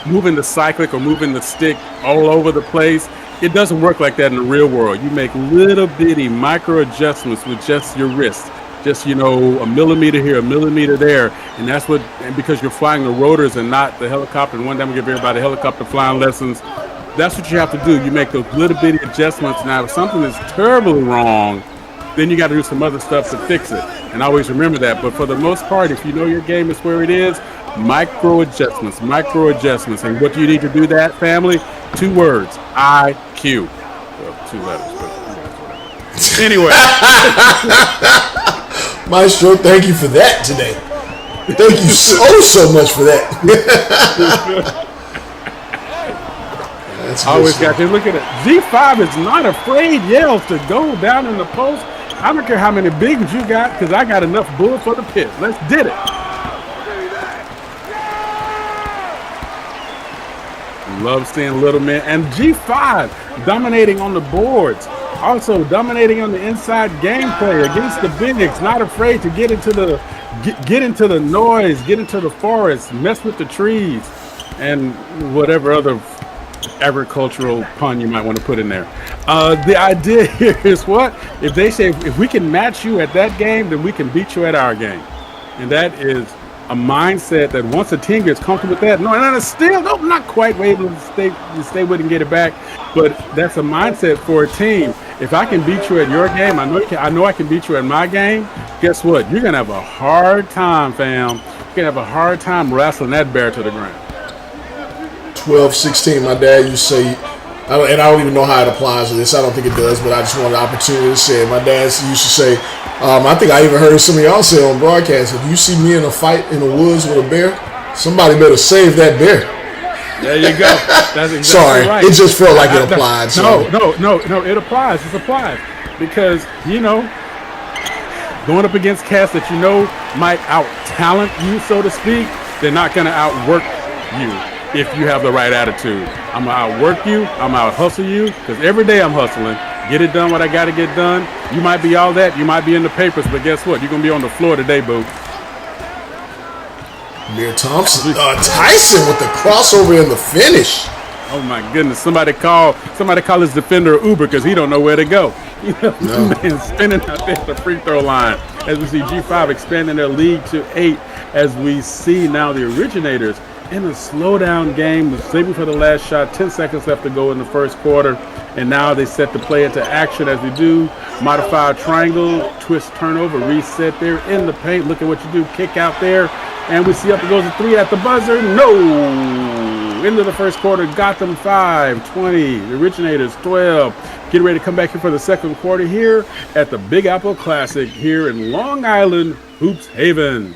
moving the cyclic or moving the stick all over the place. It doesn't work like that in the real world. You make little bitty micro adjustments with just your wrist. Just, you know, a millimeter here, a millimeter there. And that's what, and because you're flying the rotors and not the helicopter, and one day I'm going to give everybody helicopter flying lessons. That's what you have to do. You make those little bitty adjustments. Now, if something is terribly wrong, then you got to do some other stuff to fix it. And always remember that. But for the most part, if you know your game is where it is, micro adjustments. And what do you need to do that, family? 2 words, IQ. Well, 2 letters, but anyway. Maestro, thank you for that today. Thank you so much for that. Always got to look at it. G5 is not afraid, yells, to go down in the post. I don't care how many big ones you got, because I got enough bull for the pit. Let's did it. Love seeing little men. And G5 dominating on the boards. Also dominating on the inside gameplay against the bigs. Not afraid to get into the noise, get into the forest, mess with the trees, and whatever other agricultural pun you might want to put in there. The idea here is what? If they say, if we can match you at that game, then we can beat you at our game. And that is a mindset that once a team gets comfortable with that, not quite able to stay with and get it back, but that's a mindset for a team. If I can beat you at your game, I know I can beat you at my game. Guess what? You're gonna have a hard time, fam. You're gonna have a hard time wrestling that bear to the ground. 12-16, my dad used to say, and I don't even know how it applies to this. I don't think it does, but I just wanted the opportunity to say it. My dad used to say, I think I even heard some of y'all say on broadcast, if you see me in a fight in the woods with a bear, somebody better save that bear. There you go. That's exactly Sorry, right. It just felt like it applied. No, it applies. It applies. Because, you know, going up against cats that you know might out-talent you, so to speak, they're not going to outwork you if you have the right attitude. I'm going to outwork you. I'm going to out-hustle you. Because every day I'm hustling. Get it done what I got to get done. You might be all that. You might be in the papers. But guess what? You're going to be on the floor today, boo. Amir Thompson, Tyson with the crossover in the finish. Oh my goodness! Somebody call his defender Uber because he don't know where to go. You know, man spinning out there at the free throw line. As we see G5 expanding their lead to 8, as we see now the Originators in a slowdown game, was saving for the last shot, 10 seconds left to go in the first quarter, and now they set the play into action as they do. Modified triangle, twist, turnover, reset there in the paint. Look at what you do, kick out there, and we see up it goes a three at the buzzer. No! Into the first quarter, Gotham 5, 20, the Originators 12. Getting ready to come back here for the second quarter here at the Big Apple Classic here in Long Island, Hoops Haven.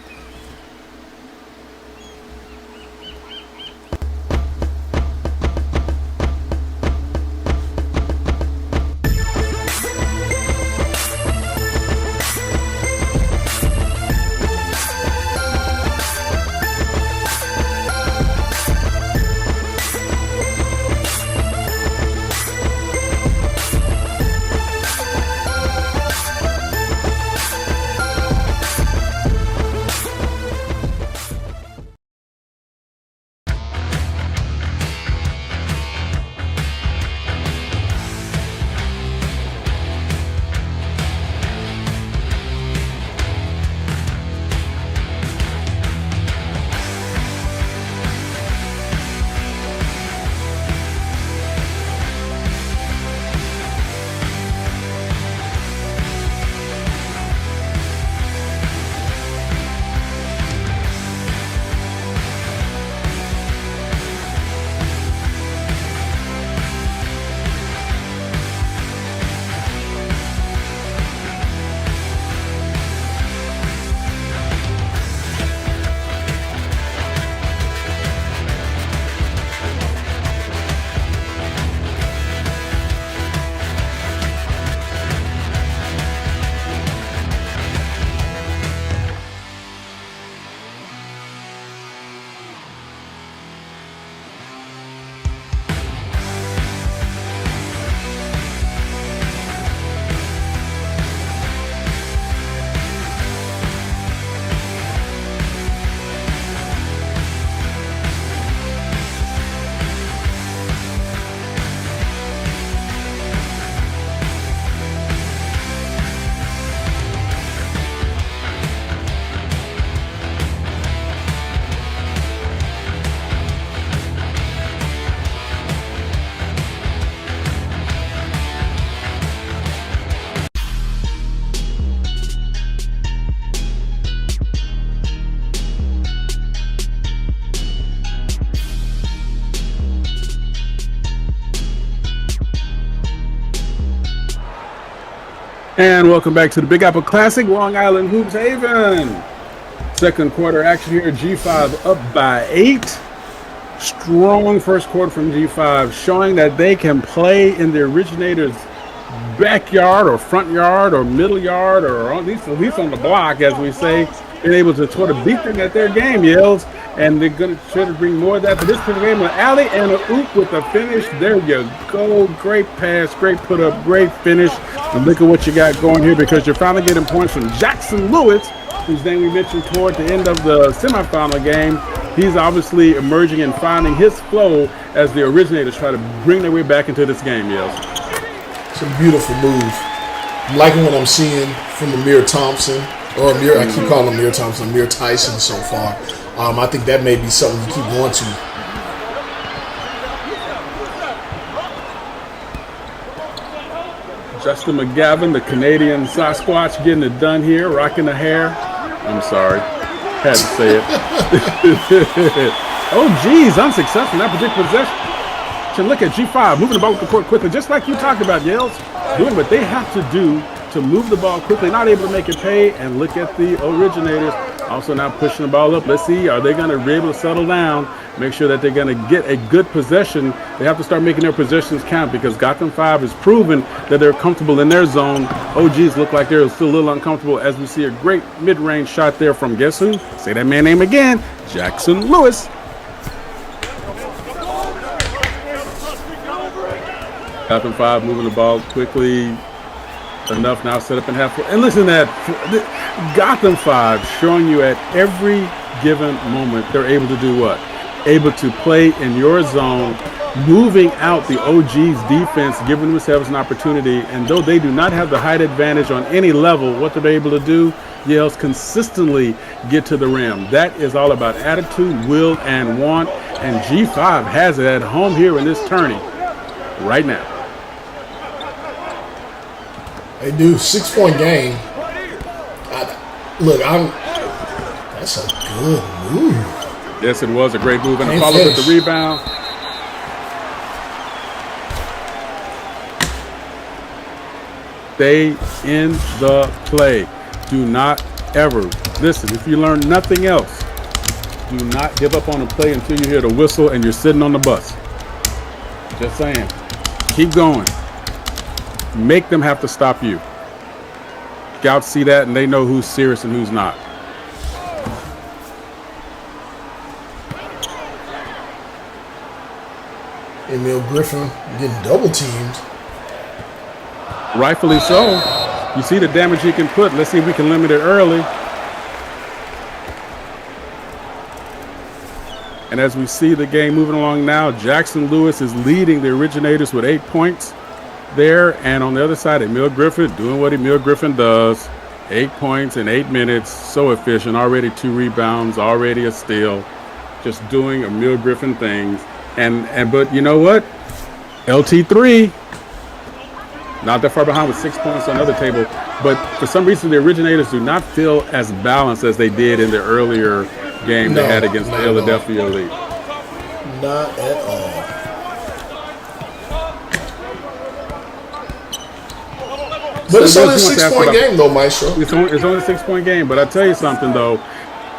And welcome back to the Big Apple Classic, Long Island Hoops Haven. Second quarter action here, G5 up by 8. Strong first quarter from G5, showing that they can play in the Originators' backyard or front yard or middle yard, or at least on the block, as we say. Been able to sort of beat them at their game, Yells. And they're going to try to bring more of that to this game. An alley and a oop with the finish. There you go. Great pass, great put up, great finish. And look at what you got going here, because you're finally getting points from Jackson Lewis, whose name we mentioned toward the end of the semifinal game. He's obviously emerging and finding his flow as the Originators try to bring their way back into this game, Yells. It's a beautiful move. I'm liking what I'm seeing from Amir Thompson, or Amir, I keep calling him Amir Thompson, Amir Tyson so far. I think that may be something you keep going to. Justin McGavin, the Canadian Sasquatch, getting it done here, rocking the hair. I'm sorry, had to say it. Oh, geez, unsuccessful in that particular possession. Look at G5 moving the ball with the court quickly, just like you talked about, Yells, doing what they have to do to move the ball quickly, not able to make it pay. And look at the Originators also now pushing the ball up. Let's see, are they going to be able to settle down, make sure that they're going to get a good possession? They have to start making their possessions count, because Gotham 5 has proven that they're comfortable in their zone. OGs look like they're still a little uncomfortable, as we see a great mid-range shot there from, guess who? Say that man name again, Jackson Lewis. Gotham 5 moving the ball quickly. Enough now, set up in half court. And listen to that, Gotham 5 showing you at every given moment they're able to do what? Able to play in your zone, moving out the OG's defense, giving themselves an opportunity. And though they do not have the height advantage on any level, what they're able to do, Yales consistently get to the rim. That is all about attitude, will, and want. And G5 has it at home here in this tourney right now. They do 6-point game. That's a good move. Yes, it was a great move. And the follow with the rebound. Stay in the play. Do not ever, listen, if you learn nothing else, do not give up on a play until you hear the whistle and you're sitting on the bus. Just saying. Keep going. Make them have to stop you. Scouts see that and they know who's serious and who's not. Emil Griffin getting double teamed. Rightfully so. You see the damage he can put. Let's see if we can limit it early. And as we see the game moving along now, Jackson Lewis is leading the Originators with 8 points there. And on the other side, Emil Griffin doing what Emil Griffin does. 8 points in 8 minutes. So efficient. Already 2 rebounds. Already a steal. Just doing Emil Griffin things. But you know what? LT3. Not that far behind with 6 points on the other table. But for some reason, the Originators do not feel as balanced as they did in the earlier game they had against the Philadelphia Elite. Not at all. But it's only a 6-point game, though, Maestro. It's only a 6-point game. But I tell you something, though.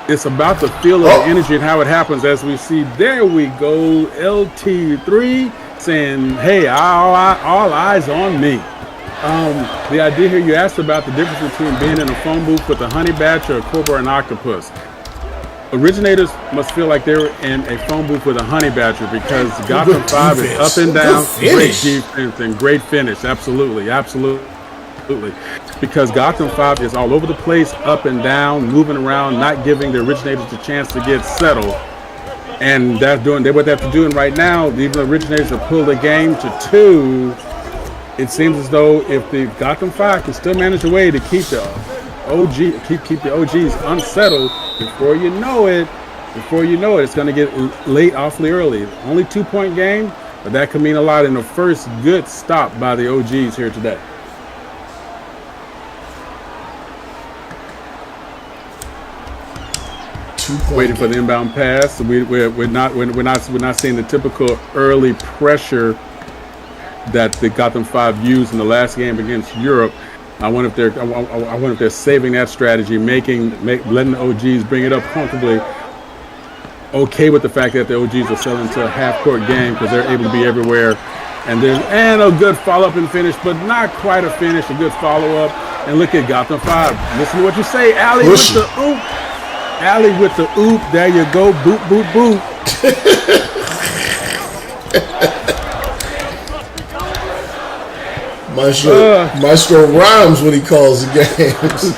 It's about the feel of the energy and how it happens as we see. There we go. LT3 saying, hey, all eyes on me. The idea here, you asked about the difference between being in a phone booth with a honey badger or a cobra or an octopus. Originators must feel like they're in a phone booth with a honey badger because Gotham 5 is up and down. Great defense and great finish. Absolutely. Because Gotham 5 is all over the place, up and down, moving around, not giving the Originators the chance to get settled. And that's what they're doing right now. Even the Originators have pulled the game to 2. It seems as though if the Gotham 5 can still manage a way to keep the OGs unsettled, before you know it, it's going to get late awfully early. Only 2-point game, but that could mean a lot in the first good stop by the OGs here today. Waiting for the inbound pass. We're not seeing the typical early pressure that the Gotham 5 used in the last game against Europe. I wonder if they're saving that strategy, letting the OGs bring it up comfortably. Okay with the fact that the OGs are selling to a half-court game because they're able to be everywhere. And a good follow-up and finish, but not quite a finish. A good follow-up. And look at Gotham 5. Listen to what you say, Allie with the oop. Allie with the oop. There you go. Boop, boop, boop. Maestro rhymes when he calls the games.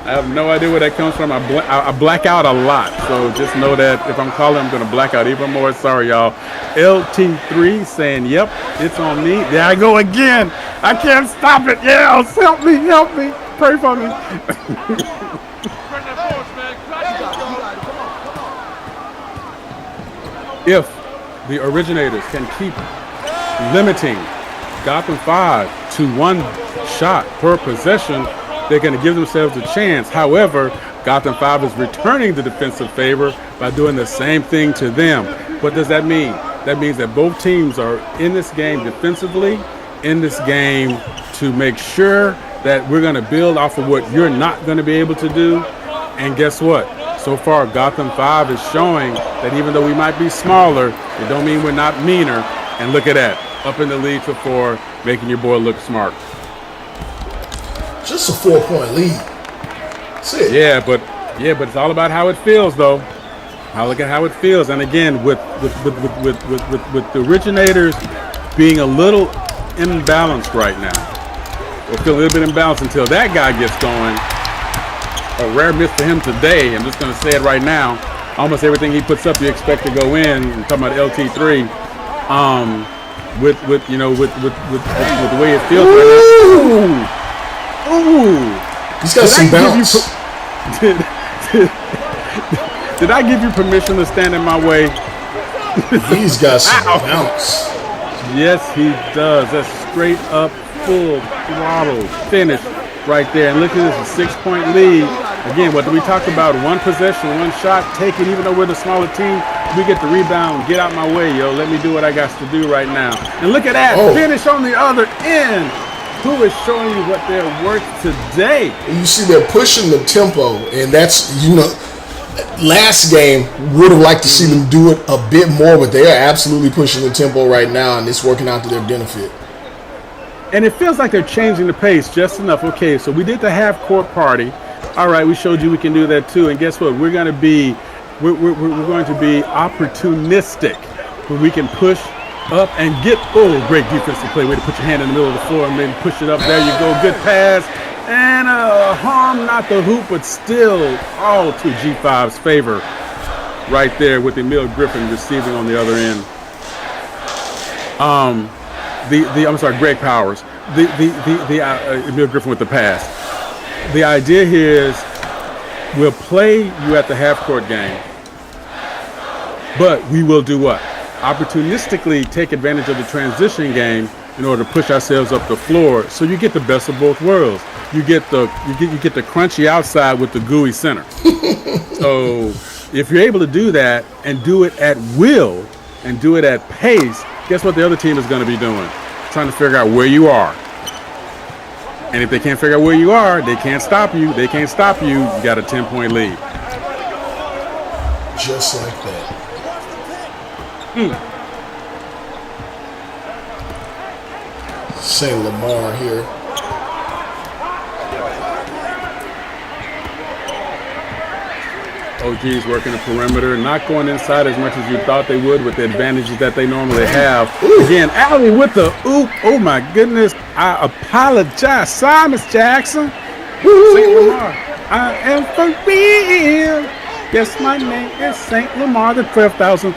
I have no idea where that comes from. I black out a lot. So just know that if I'm calling, I'm going to black out even more. Sorry, y'all. LT3 saying, yep, it's on me. There I go again. I can't stop it. Yeah, help me. Pray for me. If the Originators can keep limiting Gotham 5 to 1 shot per possession, they're going to give themselves a chance. However, Gotham 5 is returning the defensive favor by doing the same thing to them. What does that mean? That means that both teams are in this game defensively, in this game to make sure that we're going to build off of what you're not going to be able to do. And guess what? So far, Gotham 5 is showing that even though we might be smaller, it don't mean we're not meaner. And look at that. Up in the lead to 4, making your boy look smart. Just a 4-point lead. That's it. Yeah, but it's all about how it feels, though. Look at how it feels. And again, with the Originators being a little imbalanced right now, we'll feel a little bit imbalanced until that guy gets going. A rare miss for him today. I'm just going to say it right now. Almost everything he puts up, you expect to go in. I'm talking about LT3. With the way it feels right now. Ooh. He's got some bounce. Did I give you permission to stand in my way? He's got some bounce. Yes, he does. That's straight up, full throttle finish right there. And look at this, a 6-point lead. Again, what do we talk about? One possession, one shot, take it. Even though we're the smaller team, we get the rebound. Get out my way, yo. Let me do what I got to do right now. And look at that, finish on the other end. Who is showing you what they're worth today? You see, they're pushing the tempo, and that's, last game would have liked to see them do it a bit more, but they are absolutely pushing the tempo right now, and it's working out to their benefit. And it feels like they're changing the pace just enough. Okay, so we did the half-court party. All right, we showed you we can do that too. And guess what? We're going to be opportunistic, where we can push up and get. Oh, great defensive play. Way to put your hand in the middle of the floor and then push it up. There you go. Good pass. And harm not the hoop, but still all to G5's favor right there with Emil Griffin receiving on the other end. I'm sorry, Greg Powers. Emil Griffin with the pass. The idea here is we'll play you at the half-court game, but we will do what? Opportunistically take advantage of the transition game in order to push ourselves up the floor, so you get the best of both worlds. You get the crunchy outside with the gooey center. So if you're able to do that and do it at will and do it at pace, guess what the other team is going to be doing? Trying to figure out where you are. And if they can't figure out where you are, they can't stop you. They can't stop you. You got a 10-point lead. Just like that. St. Lamar here. OG's working the perimeter, not going inside as much as you thought they would with the advantages that they normally have. Again, Allie with the oop. Oh my goodness. I apologize. Sorry, Miss Jackson. St. Lamar. I am for real. Yes, my name is St. Lamar, the 12,000th.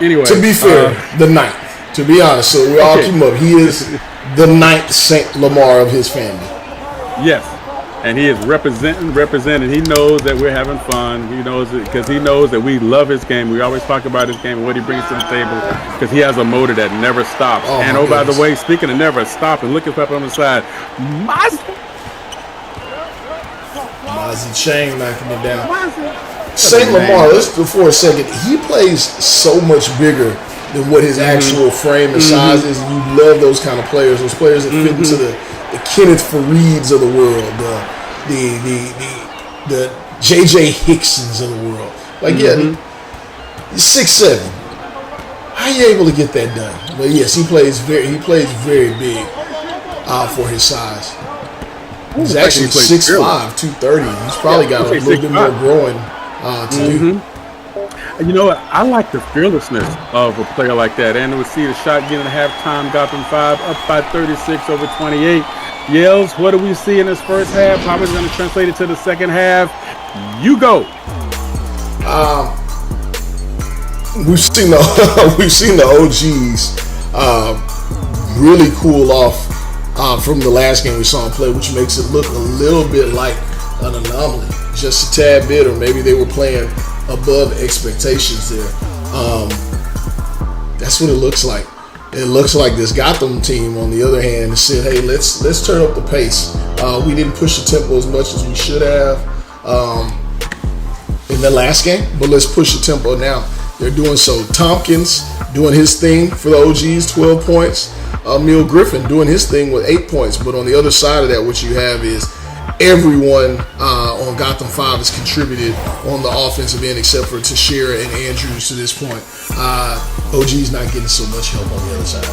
Anyway. To be fair, the 9th. To be honest, so we all keep him up. He is the 9th St. Lamar of his family. Yes. And he is representing. He knows that we're having fun. He knows it because he knows that we love his game. We always talk about his game and what he brings to the table because he has a motor that never stops. By the way, speaking of never stop, and look at up on the side, Mozzie Chain knocking it down. St. Lamar, let's go for a second. He plays so much bigger than what his actual frame and size is. You love those kind of players. Those players that fit into the Kenneth Farieds of the world, the J.J. Hicksons of the world. Like, he's 6'7". How are you able to get that done? But yes, he plays very big for his size. He's actually 6'5", 230. He's probably got a little bit more growing to do. You know what? I like the fearlessness of a player like that. And we see the shot getting at halftime, Gotham 5 up by 36 over 28. Yells, what do we see in this first half? How is it going to translate it to the second half? You go. We've seen the OGs really cool off from the last game we saw him play, which makes it look a little bit like an anomaly, just a tad bit, or maybe they were playing above expectations there. That's what it looks like. It looks like this Gotham team, on the other hand, said, hey, let's turn up the pace. We didn't push the tempo as much as we should have in the last game, but let's push the tempo now. They're doing so. Tompkins doing his thing for the OGs, 12 points. Emil Griffin doing his thing with 8 points. But on the other side of that, what you have is everyone on Gotham 5 has contributed on the offensive end except for Teixeira and Andrews to this point. OG's not getting so much help on the other side.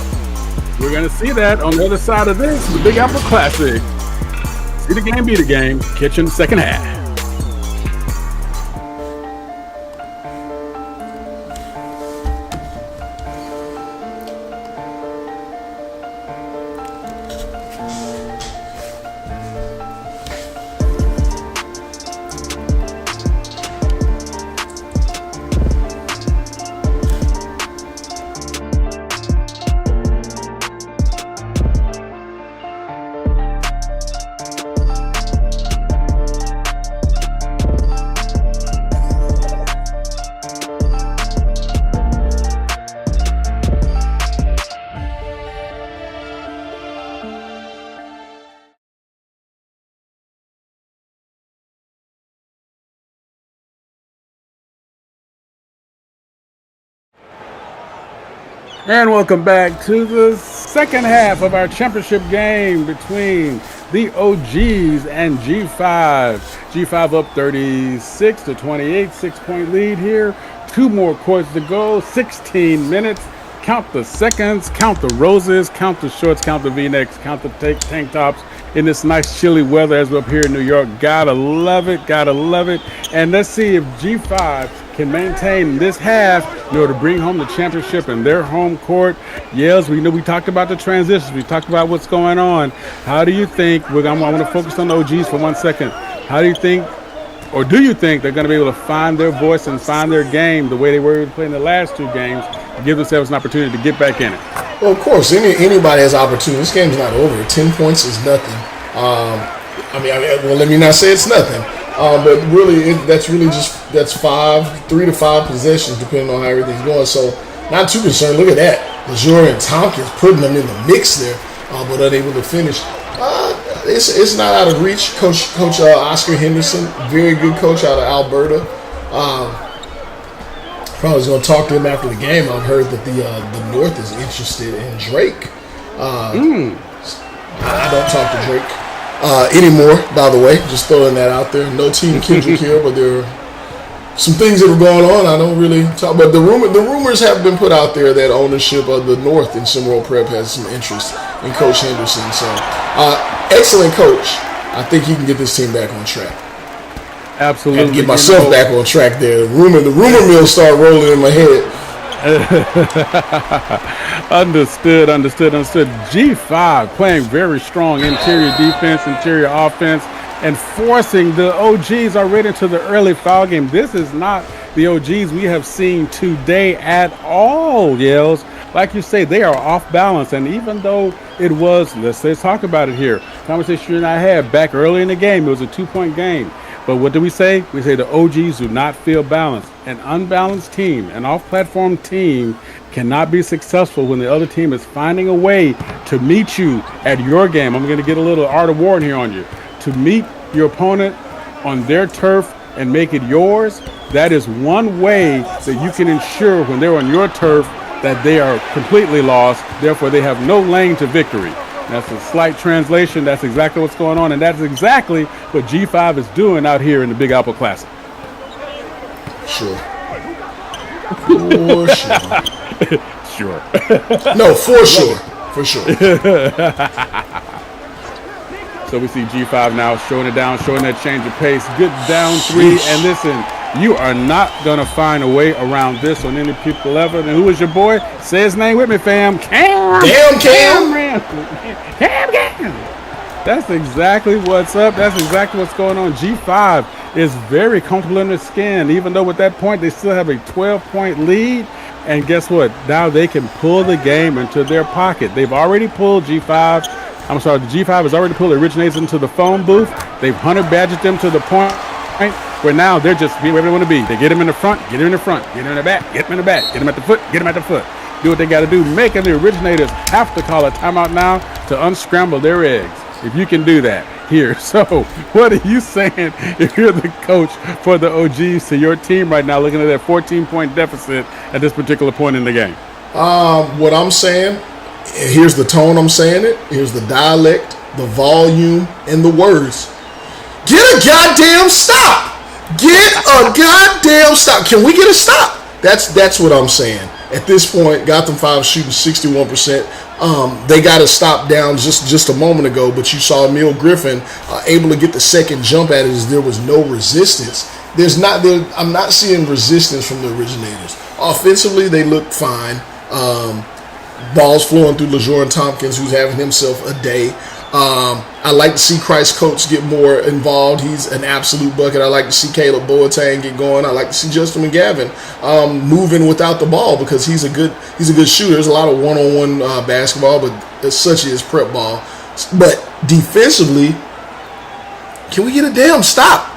We're going to see that on the other side of this, the Big Apple Classic. See the game, be the game. Catch you in the second half. And welcome back to the second half of our championship game between the OGs and G5. G5 up 36-28, 6-point lead here. 2 more quarters to go, 16 minutes. Count the seconds, count the roses, count the shorts, count the V-necks, count the tank tops in this nice chilly weather as we're up here in New York. Gotta love it, gotta love it. And let's see if G5 can maintain this half in order to bring home the championship in their home court. Yes, we know we talked about the transitions. We talked about what's going on. How do you think, I want to focus on the OGs for 1 second. How do you think, or do you think they're going to be able to find their voice and find their game the way they were playing the last 2 games and give themselves an opportunity to get back in it? Well, of course, anybody has opportunity. This game's not over. 10 points is nothing. Well, let me not say it's nothing. But really, that's 3 to 5 possessions, depending on how everything's going. So, not too concerned. Look at that. LeJour and Tompkins putting them in the mix there, but unable to finish. It's not out of reach. Coach Oscar Henderson, very good coach out of Alberta. Probably was going to talk to him after the game. I've heard that the North is interested in Drake. I don't talk to Drake anymore, by the way. Just throwing that out there. No Team Kendrick here, but there are some things that are going on. I don't really talk. But the rumors have been put out there that ownership of the North in SimWorld Prep has some interest in Coach Henderson. So, excellent coach. I think he can get this team back on track. Absolutely. And get myself back on track there. The rumor mill start rolling in my head. Understood. G5 playing very strong interior defense, interior offense, and forcing the OGs already into the early foul game. This is not the OGs we have seen today at all, Yells. Like you say, they are off balance. And even though it was, let's talk about it here, conversation I had back early in the game, it was a 2-point game. But what do we say? We say the OGs do not feel balanced. An unbalanced team, an off-platform team, cannot be successful when the other team is finding a way to meet you at your game. I'm going to get a little art of war in here on you. To meet your opponent on their turf and make it yours, that is one way that you can ensure when they're on your turf that they are completely lost, therefore they have no lane to victory. That's a slight translation. That's exactly what's going on, and that's exactly what G5 is doing out here in the Big Apple Classic. Sure. Sure. No, for sure. For sure. So we see G5 now showing it down, showing that change of pace. Good down 3, and listen, you are not going to find a way around this on any people level. And who is your boy? Say his name with me, fam. Cam. Damn, Cam. Cam. That's exactly what's up. That's exactly what's going on. G5 is very comfortable in their skin, even though at that point they still have a 12-point lead. And guess what? Now they can pull the game into their pocket. They've already pulled the G5 has already pulled the originators into the phone booth. They've hunter badgered them to the point where now they're just being where they want to be. They get them in the front, get them in the front, get them in the back, get them in the back, get them at the foot, get them at the foot. Do what they got to do, making the originators have to call a timeout now to unscramble their eggs. If you can do that here. So what are you saying if you're the coach for the OGs to your team right now looking at that 14-point deficit at this particular point in the game? What I'm saying, here's the tone I'm saying it, here's the dialect, the volume, and the words. Get a goddamn stop! Get a goddamn stop! Can we get a stop? That's what I'm saying. At this point, Gotham 5 shooting 61%. They got to stop down just a moment ago, but you saw Emil Griffin able to get the second jump at it as there was no resistance. I'm not seeing resistance from the originators. Offensively, they look fine. Balls flowing through LeJour and Tompkins, who's having himself a day. I like to see Christ Coates get more involved. He's an absolute bucket. I like to see Caleb Boateng get going. I like to see Justin McGavin moving without the ball because he's a good shooter. There's a lot of one-on-one basketball, but such is prep ball. But defensively, can we get a damn stop?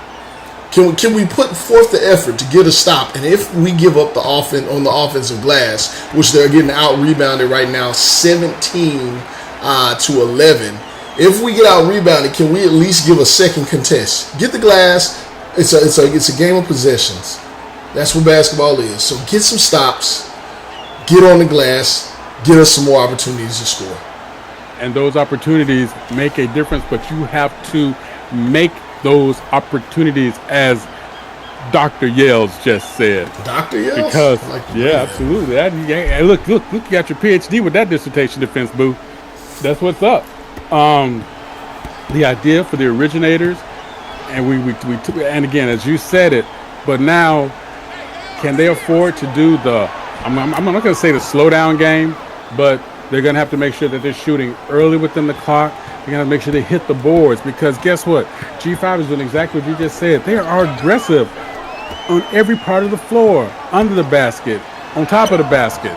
Can we put forth the effort to get a stop? And if we give up the offense on the offensive glass, which they're getting out-rebounded right now, 17-11. If we get out-rebounded, can we at least give a second contest? Get the glass. It's a game of possessions. That's what basketball is. So get some stops. Get on the glass. get us some more opportunities to score. And those opportunities make a difference, but you have to make those opportunities, as Dr. Yales just said. Dr. Yales? Because, absolutely. Look, you got your PhD with that dissertation defense, boo. That's what's up. The idea for the originators, and and again, as you said it, but now, can they afford to do I'm not going to say the slow down game, but they're going to have to make sure that they're shooting early within the clock. They're going to make sure they hit the boards, because guess what? G5 is doing exactly what you just said. They are aggressive on every part of the floor, under the basket, on top of the basket,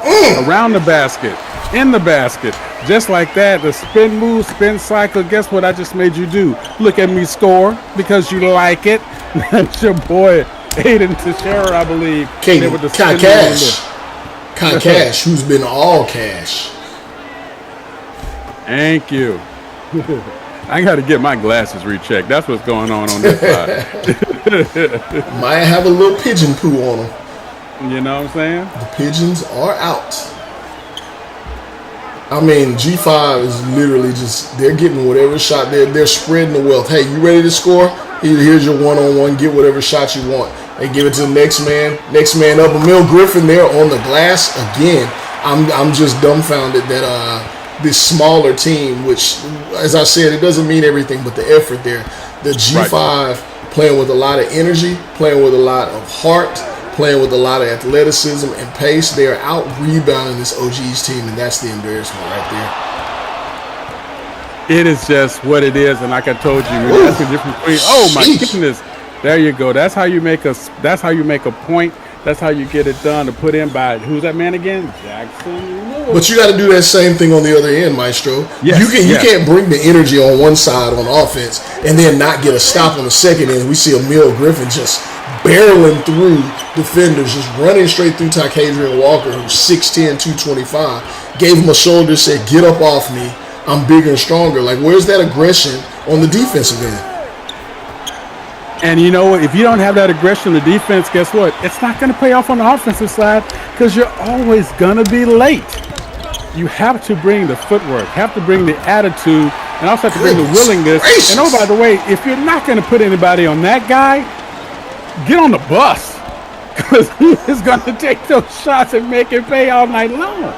around the basket, in the basket. Just like that, the spin move, spin cycle, guess what I just made you do? Look at me score because you like it. That's your boy, Aiden Teixeira, I believe. Kai Cash, who's been all cash. Thank you. I got to get my glasses rechecked. That's what's going on this side. Might have a little pigeon poo on them. You know what I'm saying? The pigeons are out. I mean, G5 is literally just, they're getting whatever shot. They're spreading the wealth. Hey, you ready to score? Here's your one-on-one. Get whatever shot you want. They give it to the next man. Next man up. Emil Griffin there on the glass again. I'm just dumbfounded that this smaller team, which, as I said, it doesn't mean everything but the effort there. The G5 playing with a lot of energy, playing with a lot of heart, playing with a lot of athleticism and pace. They are out rebounding this OG's team, and that's the embarrassment right there. It is just what it is, and like I told you, that's the difference between. Oh my goodness! There you go. That's how you make a point. That's how you get it done. To put in by who's that man again? Jackson. But you got to do that same thing on the other end, Maestro. Yes, you can't bring the energy on one side on offense and then not get a stop on the second end. We see Emil Griffin just barreling through defenders, just running straight through Takadrian Walker, who's 6'10", 225. Gave him a shoulder, said, "Get up off me. I'm bigger and stronger." Like, where's that aggression on the defensive end? And you know what? If you don't have that aggression on the defense, guess what? It's not going to pay off on the offensive side, because you're always going to be late. You have to bring the footwork, have to bring the attitude, and also have to bring the willingness. And oh, by the way, if you're not going to put anybody on that guy, get on the bus, because he is going to take those shots and make it pay all night long.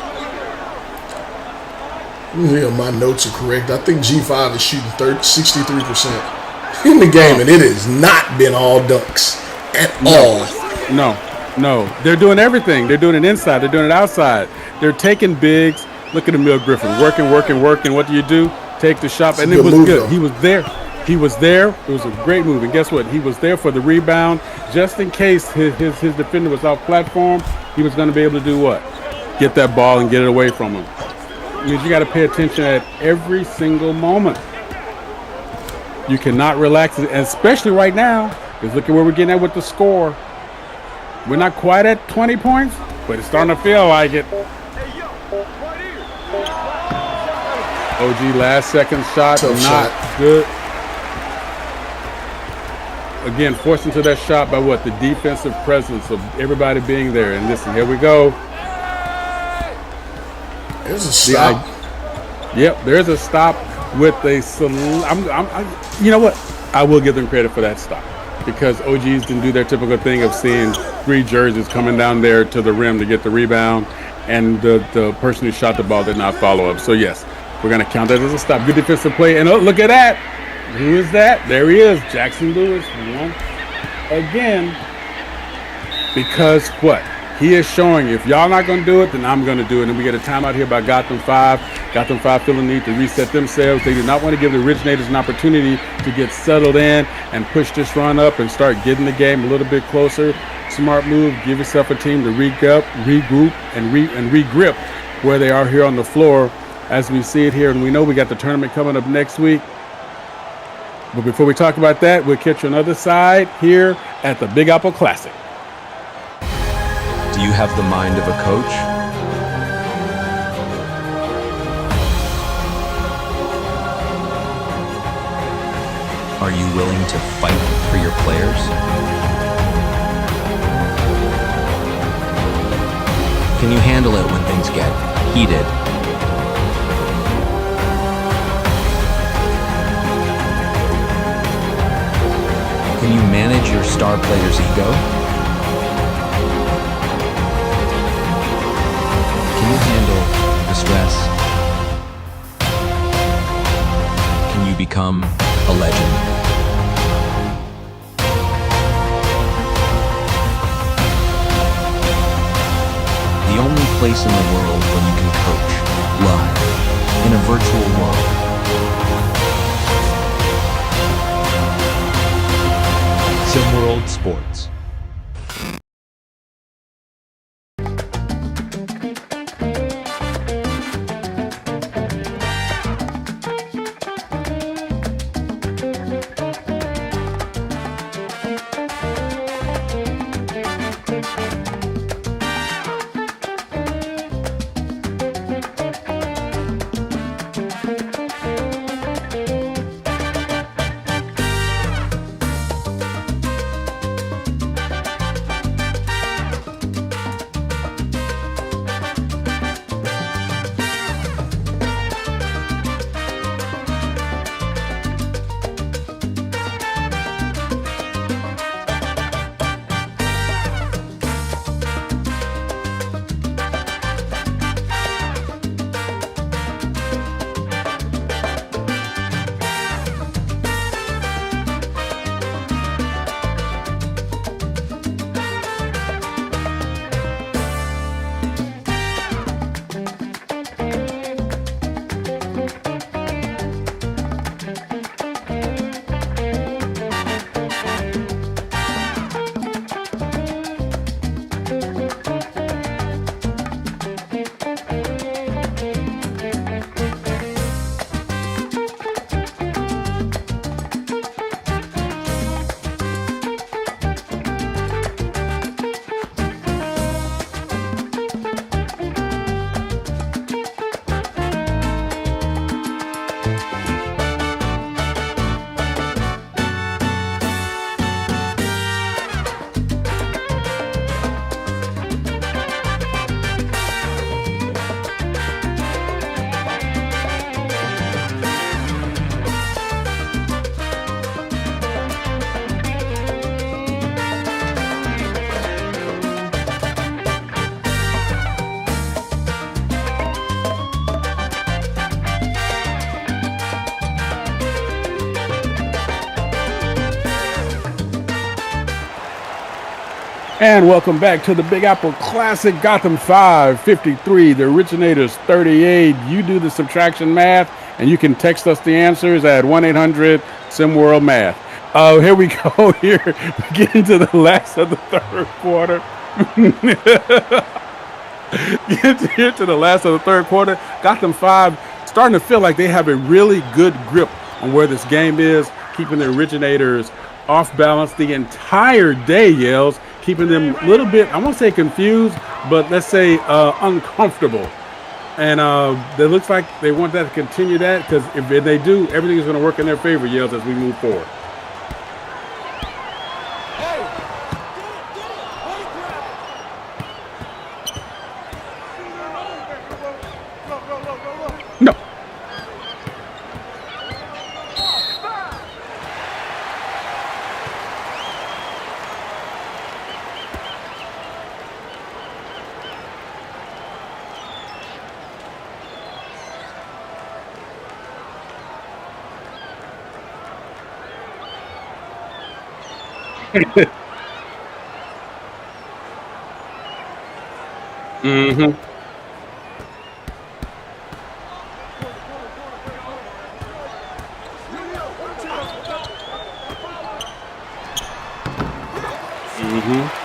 Yeah, my notes are correct. I think G5 is shooting 63% in the game, and it has not been all dunks at all. No. They're doing everything. They're doing it inside. They're doing it outside. They're taking bigs. Look at Emil Griffin. Working. What do you do? Take the shot. And it was good. Though. He was there. It was a great move. And guess what? He was there for the rebound. Just in case his defender was off platform, he was going to be able to do what? Get that ball and get it away from him. It means you got to pay attention at every single moment. You cannot relax, and especially right now, because look at where we're getting at with the score. We're not quite at 20 points, but it's starting to feel like it. OG last second shot, not good. Again, forced into that shot by what? The defensive presence of everybody being there. And listen, here we go. There's a stop. Yep, there's a stop with a. You know what? I will give them credit for that stop, because OGs didn't do their typical thing of seeing three jerseys coming down there to the rim to get the rebound, and the person who shot the ball did not follow up. So yes, we're going to count that as a stop. Good defensive play. And oh, look at that. Who is that? There he is, Jackson Lewis. Again, because what? He is showing, if y'all not going to do it, then I'm going to do it. And we get a timeout here by Gotham 5. Gotham 5 feeling the need to reset themselves. They do not want to give the originators an opportunity to get settled in and push this run up and start getting the game a little bit closer. Smart move. Give yourself a team to regroup, and regrip where they are here on the floor as we see it here. And we know we got the tournament coming up next week. But before we talk about that, we'll catch you on the other side here at the Big Apple Classic. Do you have the mind of a coach? Are you willing to fight for your players? Can you handle it when things get heated. Can you manage your star player's ego? Can you handle the stress? Can you become a legend? The only place in the world where you can coach live in a virtual world. SimWorld Sports. And welcome back to the Big Apple Classic. Gotham 5, 53. The Originators 38. You do the subtraction math, and you can text us the answers at 1-800-SimWorldMath. Here we go. Here we get into the last of the third quarter. Get here to the last of the third quarter. Gotham 5 starting to feel like they have a really good grip on where this game is, keeping the Originators off balance the entire day, Yells. Keeping them a little bit, I won't say confused, but let's say uncomfortable. And it looks like they want that to continue that, because if they do, everything is going to work in their favor, Yells, as we move forward. No. Mm-hmm. Mm-hmm.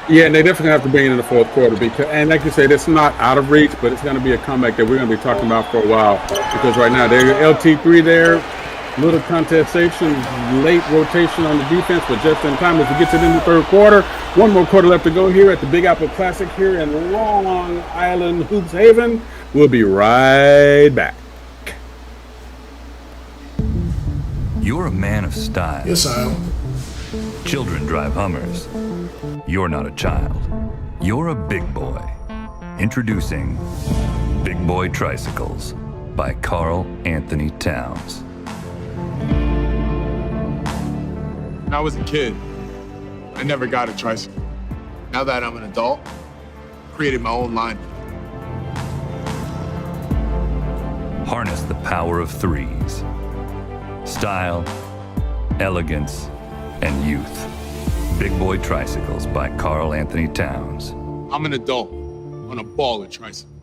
Yeah, and they definitely have to bring it in the fourth quarter and like you said, it's not out of reach, but it's going to be a comeback that we're going to be talking about for a while because right now there's LT3 there, little contestation, late rotation on the defense, but just in time as we get to the third quarter. One more quarter left to go here at the Big Apple Classic here in Long Island, Hoops Haven. We'll be right back. You're a man of style. Yes, I am. Children drive Hummers. You're not a child. You're a big boy. Introducing Big Boy Tricycles by Carl Anthony Towns. When I was a kid, I never got a tricycle. Now that I'm an adult, I created my own line. Harness the power of threes. Style, elegance, and youth. Big Boy Tricycles by Carl Anthony Towns. I'm an adult on a baller tricycle.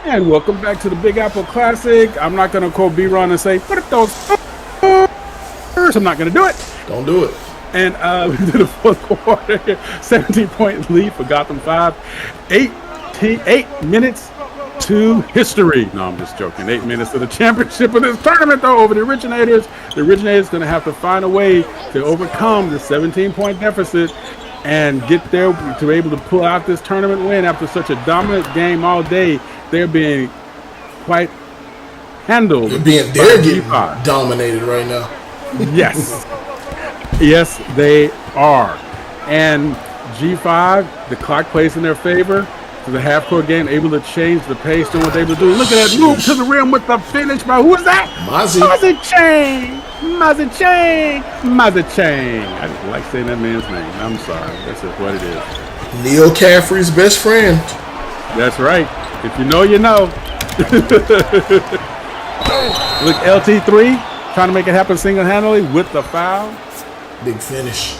And welcome back to the Big Apple Classic. I'm not going to quote B-Ron and say, put those first. I'm not going to do it. Don't do it. And we did the fourth quarter, 17-point lead for Gotham 5. 8 minutes to history. No, I'm just joking. 8 minutes to the championship of this tournament, though, over the Originators. The Originators going to have to find a way to overcome the 17-point deficit and get there to be able to pull out this tournament win after such a dominant game all day. They're being quite handled. They're getting dominated right now. Yes. Yes, they are. And G5, the clock plays in their favor. To the half-court game, able to change the pace, doing what they were doing. Look at that move to the rim with the finish by, who is that? Mazichang. I just like saying that man's name. I'm sorry. That's just what it is. Neil Caffrey's best friend. That's right. If you know, you know. Look, LT3 trying to make it happen single-handedly with the foul. Big finish.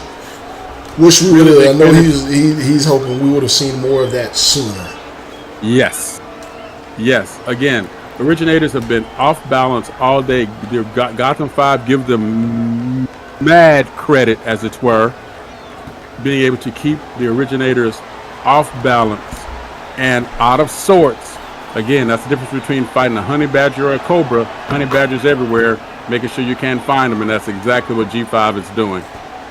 Wish we would have. I know he's hoping we would have seen more of that sooner. Yes. Again, Originators have been off balance all day. Gotham 5 give them mad credit, as it were, being able to keep the Originators off balance and out of sorts. Again, that's the difference between fighting a honey badger or a cobra. Honey badgers everywhere, making sure you can't find them, and that's exactly what G5 is doing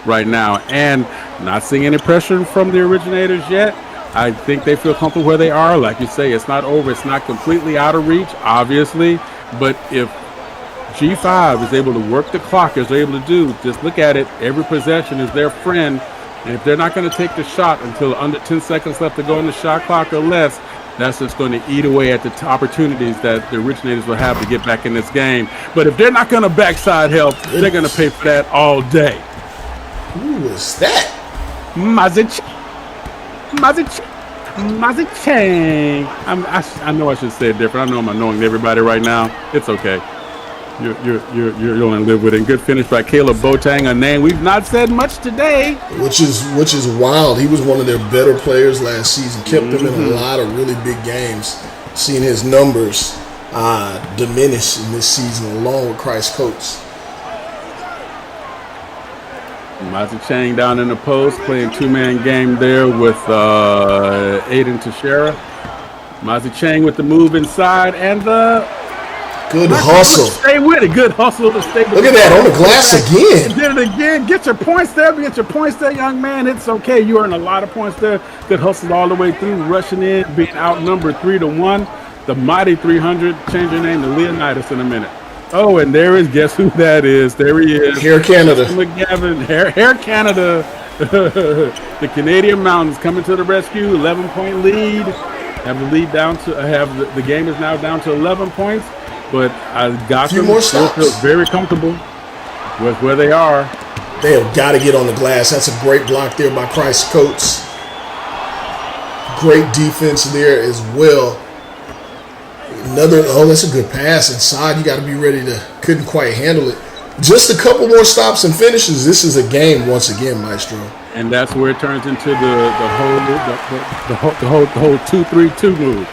right now. And not seeing any pressure from the Originators yet. I think they feel comfortable where they are. Like you say, it's not over. It's not completely out of reach, obviously. But if G5 is able to work the clock as they're able to do. Just look at it. Every possession is their friend. And if they're not going to take the shot until under 10 seconds left to go in the shot clock or less, that's just going to eat away at the opportunities that the Originators will have to get back in this game. But if they're not going to backside help, they're going to pay for that all day. Who was that? Mazicheng. I know I should say it different. I know I'm annoying everybody right now. It's okay. You're only live with it. Good finish by Caleb Boateng, a name we've not said much today. Which is wild. He was one of their better players last season. Kept them in a lot of really big games. Seeing his numbers diminish in this season, along with Christ Coates. Mazicheng down in the post, playing two-man game there with Aiden Teixeira. Mazicheng with the move inside and the good hustle. Stay with it. Good hustle to stay with it. Look at that on the glass again. Did it again. Get your points there. Get your points there, young man. It's okay. You earned a lot of points there. Good hustle all the way through. Rushing in, being outnumbered 3-1. The mighty 300. Change your name to Leonidas in a minute. Oh, and there is. Guess who that is? There he is. Hair Canada. McGavin. Hair Canada. The Canadian Mountains coming to the rescue. 11-point lead. Have the lead down to. The game is now down to 11 points. But I got them. Still feel very comfortable with where they are. They have got to get on the glass. That's a great block there by Christ Coates. Great defense there as well. That's a good pass inside. You got to be ready to. Couldn't quite handle it. Just a couple more stops and finishes. This is a game once again, Maestro. And that's where it turns into the whole 2-3-2 move,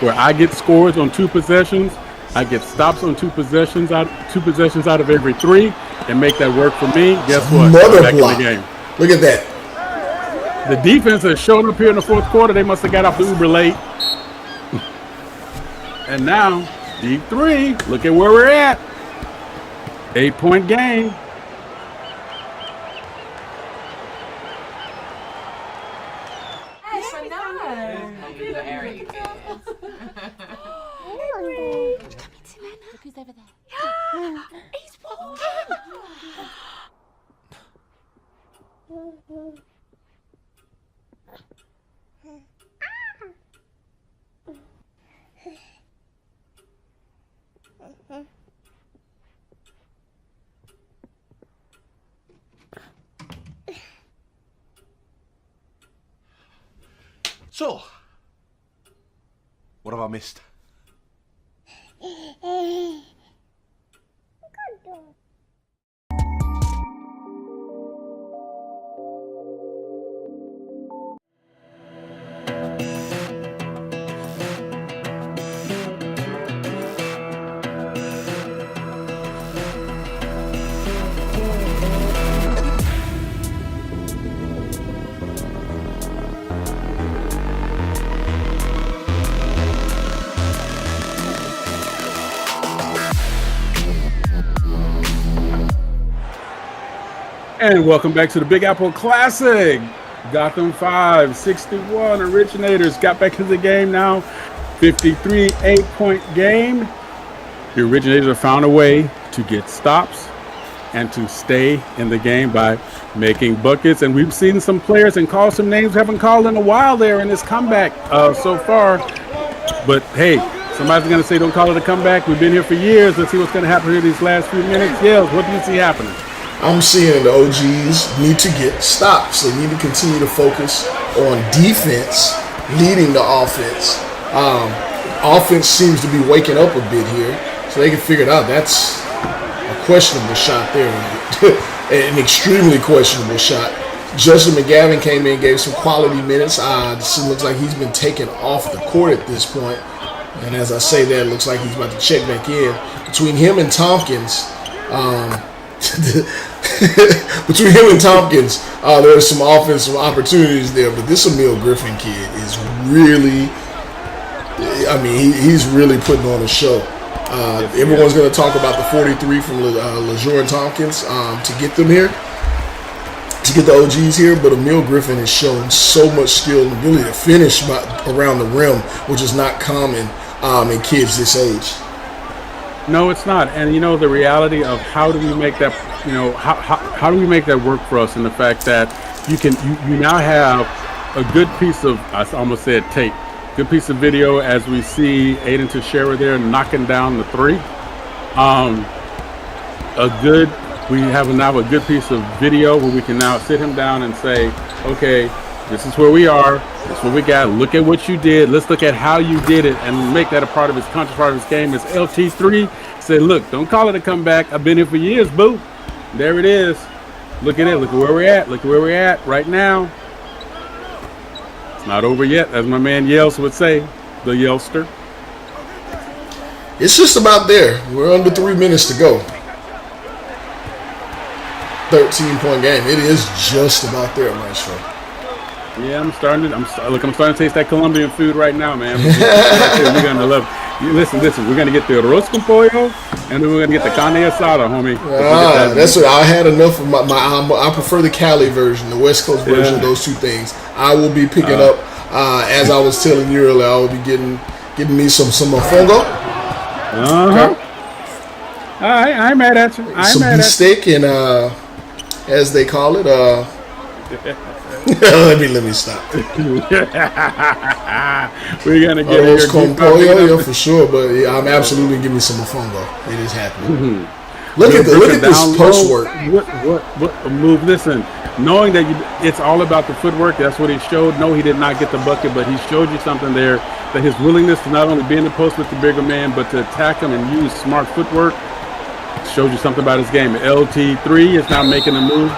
where I get scores on two possessions. I get stops on two possessions out of every three, and make that work for me. Guess what? Another back block. In the game. Look at that. The defense has shown up here in the fourth quarter. They must have got off the Uber late. And now, deep three. Look at where we're at. 8-point game. Who's over there? He's walking. So, what have I missed? And welcome back to the Big Apple Classic. Gotham 5, 61 Originators got back into the game now. 53 8-point game. The Originators have found a way to get stops and to stay in the game by making buckets. And we've seen some players and called some names we haven't called in a while there in this comeback so far. But hey, somebody's going to say don't call it a comeback. We've been here for years. Let's see what's going to happen here these last few minutes. Yells, what do you see happening? I'm seeing the OGs need to get stops. They need to continue to focus on defense, leading the offense. Offense seems to be waking up a bit here, so they can figure it out. That's a questionable shot there, an extremely questionable shot. Justin McGavin came in, gave some quality minutes. It looks like he's been taken off the court at this point. And as I say that, it looks like he's about to check back in. Between him and Tompkins, there are some offensive opportunities there, but this Emil Griffin kid is really, he's really putting on a show. Everyone's going to talk about the 43 from LeJour and Tompkins to get them here, to get the OGs here, but Emil Griffin has shown so much skill and ability to finish around the rim, which is not common in kids this age. No, it's not. And you know the reality of how do we make that, you know, how do we make that work for us, and the fact that you now have a good piece of, I almost said tape, good piece of video as we see Aiden Teixeira there knocking down the three. We have now a good piece of video where we can now sit him down and say, okay, this is where we are. This is what we got. Look at what you did. Let's look at how you did it and make that a part of his conscious part of his game. As LT3 said, look, don't call it a comeback. I've been here for years, boo. There it is. Look at it. Look at where we're at. Look at where we're at right now. It's not over yet, as my man Yels would say, the Yelster. It's just about there. We're under 3 minutes to go. 13-point game. It is just about there, Maestro. Yeah, I'm starting to taste that Colombian food right now, man. We're gonna love it. Listen, we're gonna get the arroz con pollo, and then we're gonna get the carne asada, homie. That's what I had enough of. I prefer the Cali version, the West Coast version of those two things. I will be picking up, as I was telling you earlier, I will be getting me some mofongo. Okay. I ain't mad at you. Some beef steak and as they call it, let me stop. We're gonna get arroz con pollo, yeah, for sure. But yeah, I'm absolutely giving me some mofongo. It is happening. Look at this post work. What move? Listen, knowing that it's all about the footwork. That's what he showed. No, he did not get the bucket, but he showed you something there. That his willingness to not only be in the post with the bigger man, but to attack him and use smart footwork shows you something about his game. LT3 is now making a move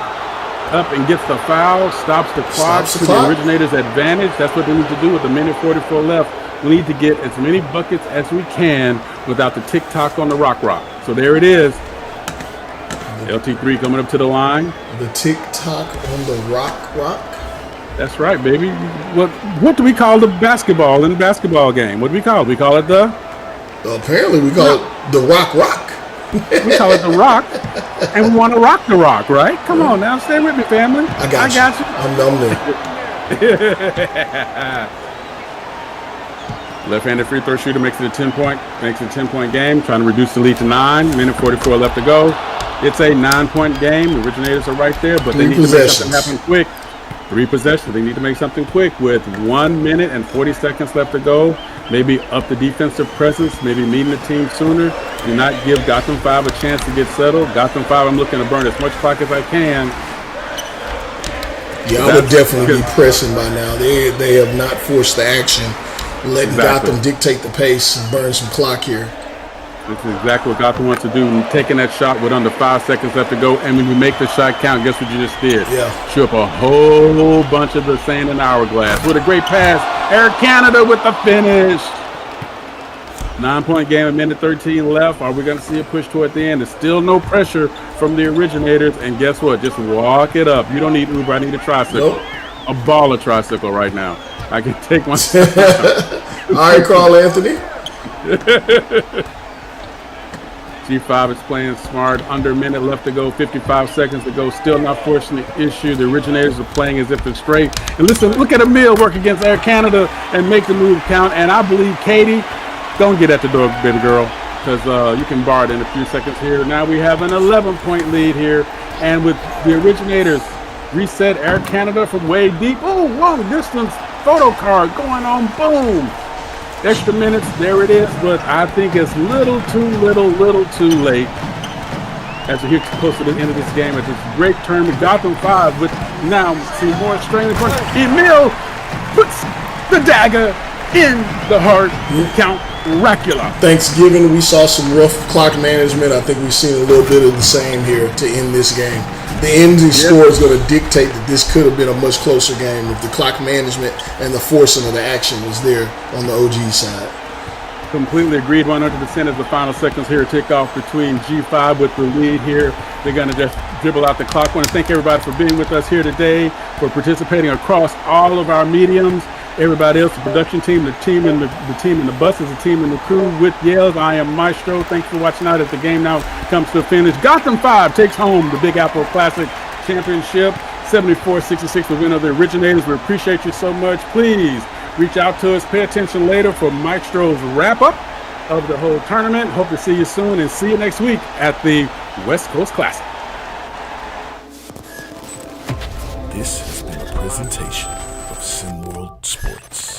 up and gets the foul, stops the clock to the originator's advantage. That's what they need to do with a minute 44 left. We need to get as many buckets as we can without the tick-tock on the rock. So there it is. LT3 coming up to the line. The tick-tock on the rock. That's right, baby. What do we call the basketball in the basketball game? What do we call it? We call it the... Apparently we call it the rock. We call it the rock, and we want to rock the rock, right? Come on now, stay with me, family. I got you. I'm there. Left-handed free throw shooter makes it a 10-point game, trying to reduce the lead to 9. Minute 44 left to go. It's a 9-point game. The originators are right there, but they need to make something happen quick. 3 possessions. They need to make something quick with 1 minute and 40 seconds left to go. Maybe up the defensive presence, maybe meeting the team sooner. Do not give Gotham 5 a chance to get settled. Gotham 5, I'm looking to burn as much clock as I can. Yeah, I would definitely be pressing by now. They have not forced the action, letting Gotham dictate the pace and burn some clock here. This is exactly what Gotham wants to do. Taking that shot with under 5 seconds left to go, and when you make the shot count, guess what you just did? Yeah. Chew up a whole bunch of the sand and hourglass. With a great pass, Air Canada with the finish. 9-point game, a minute 13 left. Are we going to see a push toward the end? There's still no pressure from the originators, and guess what? Just walk it up. You don't need Uber. I need a tricycle. Nope. A baller tricycle right now. I can take one. All right, Carl Anthony. G5 is playing smart. Under a minute left to go, 55 seconds to go. Still not forcing the issue. The originators are playing as if they're straight. And listen, look at Emil work against Air Canada and make the move count. And I believe Katie, don't get at the door, baby girl, because you can bar it in a few seconds here. Now we have an 11-point lead here. And with the originators reset Air Canada from way deep. Oh, long distance photo card going on. Boom. Extra minutes, there it is, but I think it's little too late. As we get close to the end of this game, at this great tournament, Gotham 5 with now some more strain in front. Emil puts the dagger in the heart. Count Dracula. Thanksgiving, we saw some rough clock management. I think we've seen a little bit of the same here to end this game. The ending score is going to dictate that this could have been a much closer game if the clock management and the forcing of the action was there on the OG side. Completely agreed, 100% as the final seconds here tick off between G5 with the lead here. They're going to just dribble out the clock. I want to thank everybody for being with us here today, for participating across all of our mediums. Everybody else, the production team, the team in the buses, the team in the crew with Yales. I am Maestro. Thanks for watching out as the game now comes to a finish. Gotham 5 takes home the Big Apple Classic Championship. 74-66 the win of the originators. We appreciate you so much. Please reach out to us. Pay attention later for Maestro's wrap-up. of the whole tournament. Hope to see you soon and see you next week at the West Coast Classic. This has been a presentation of SimWorld Sports.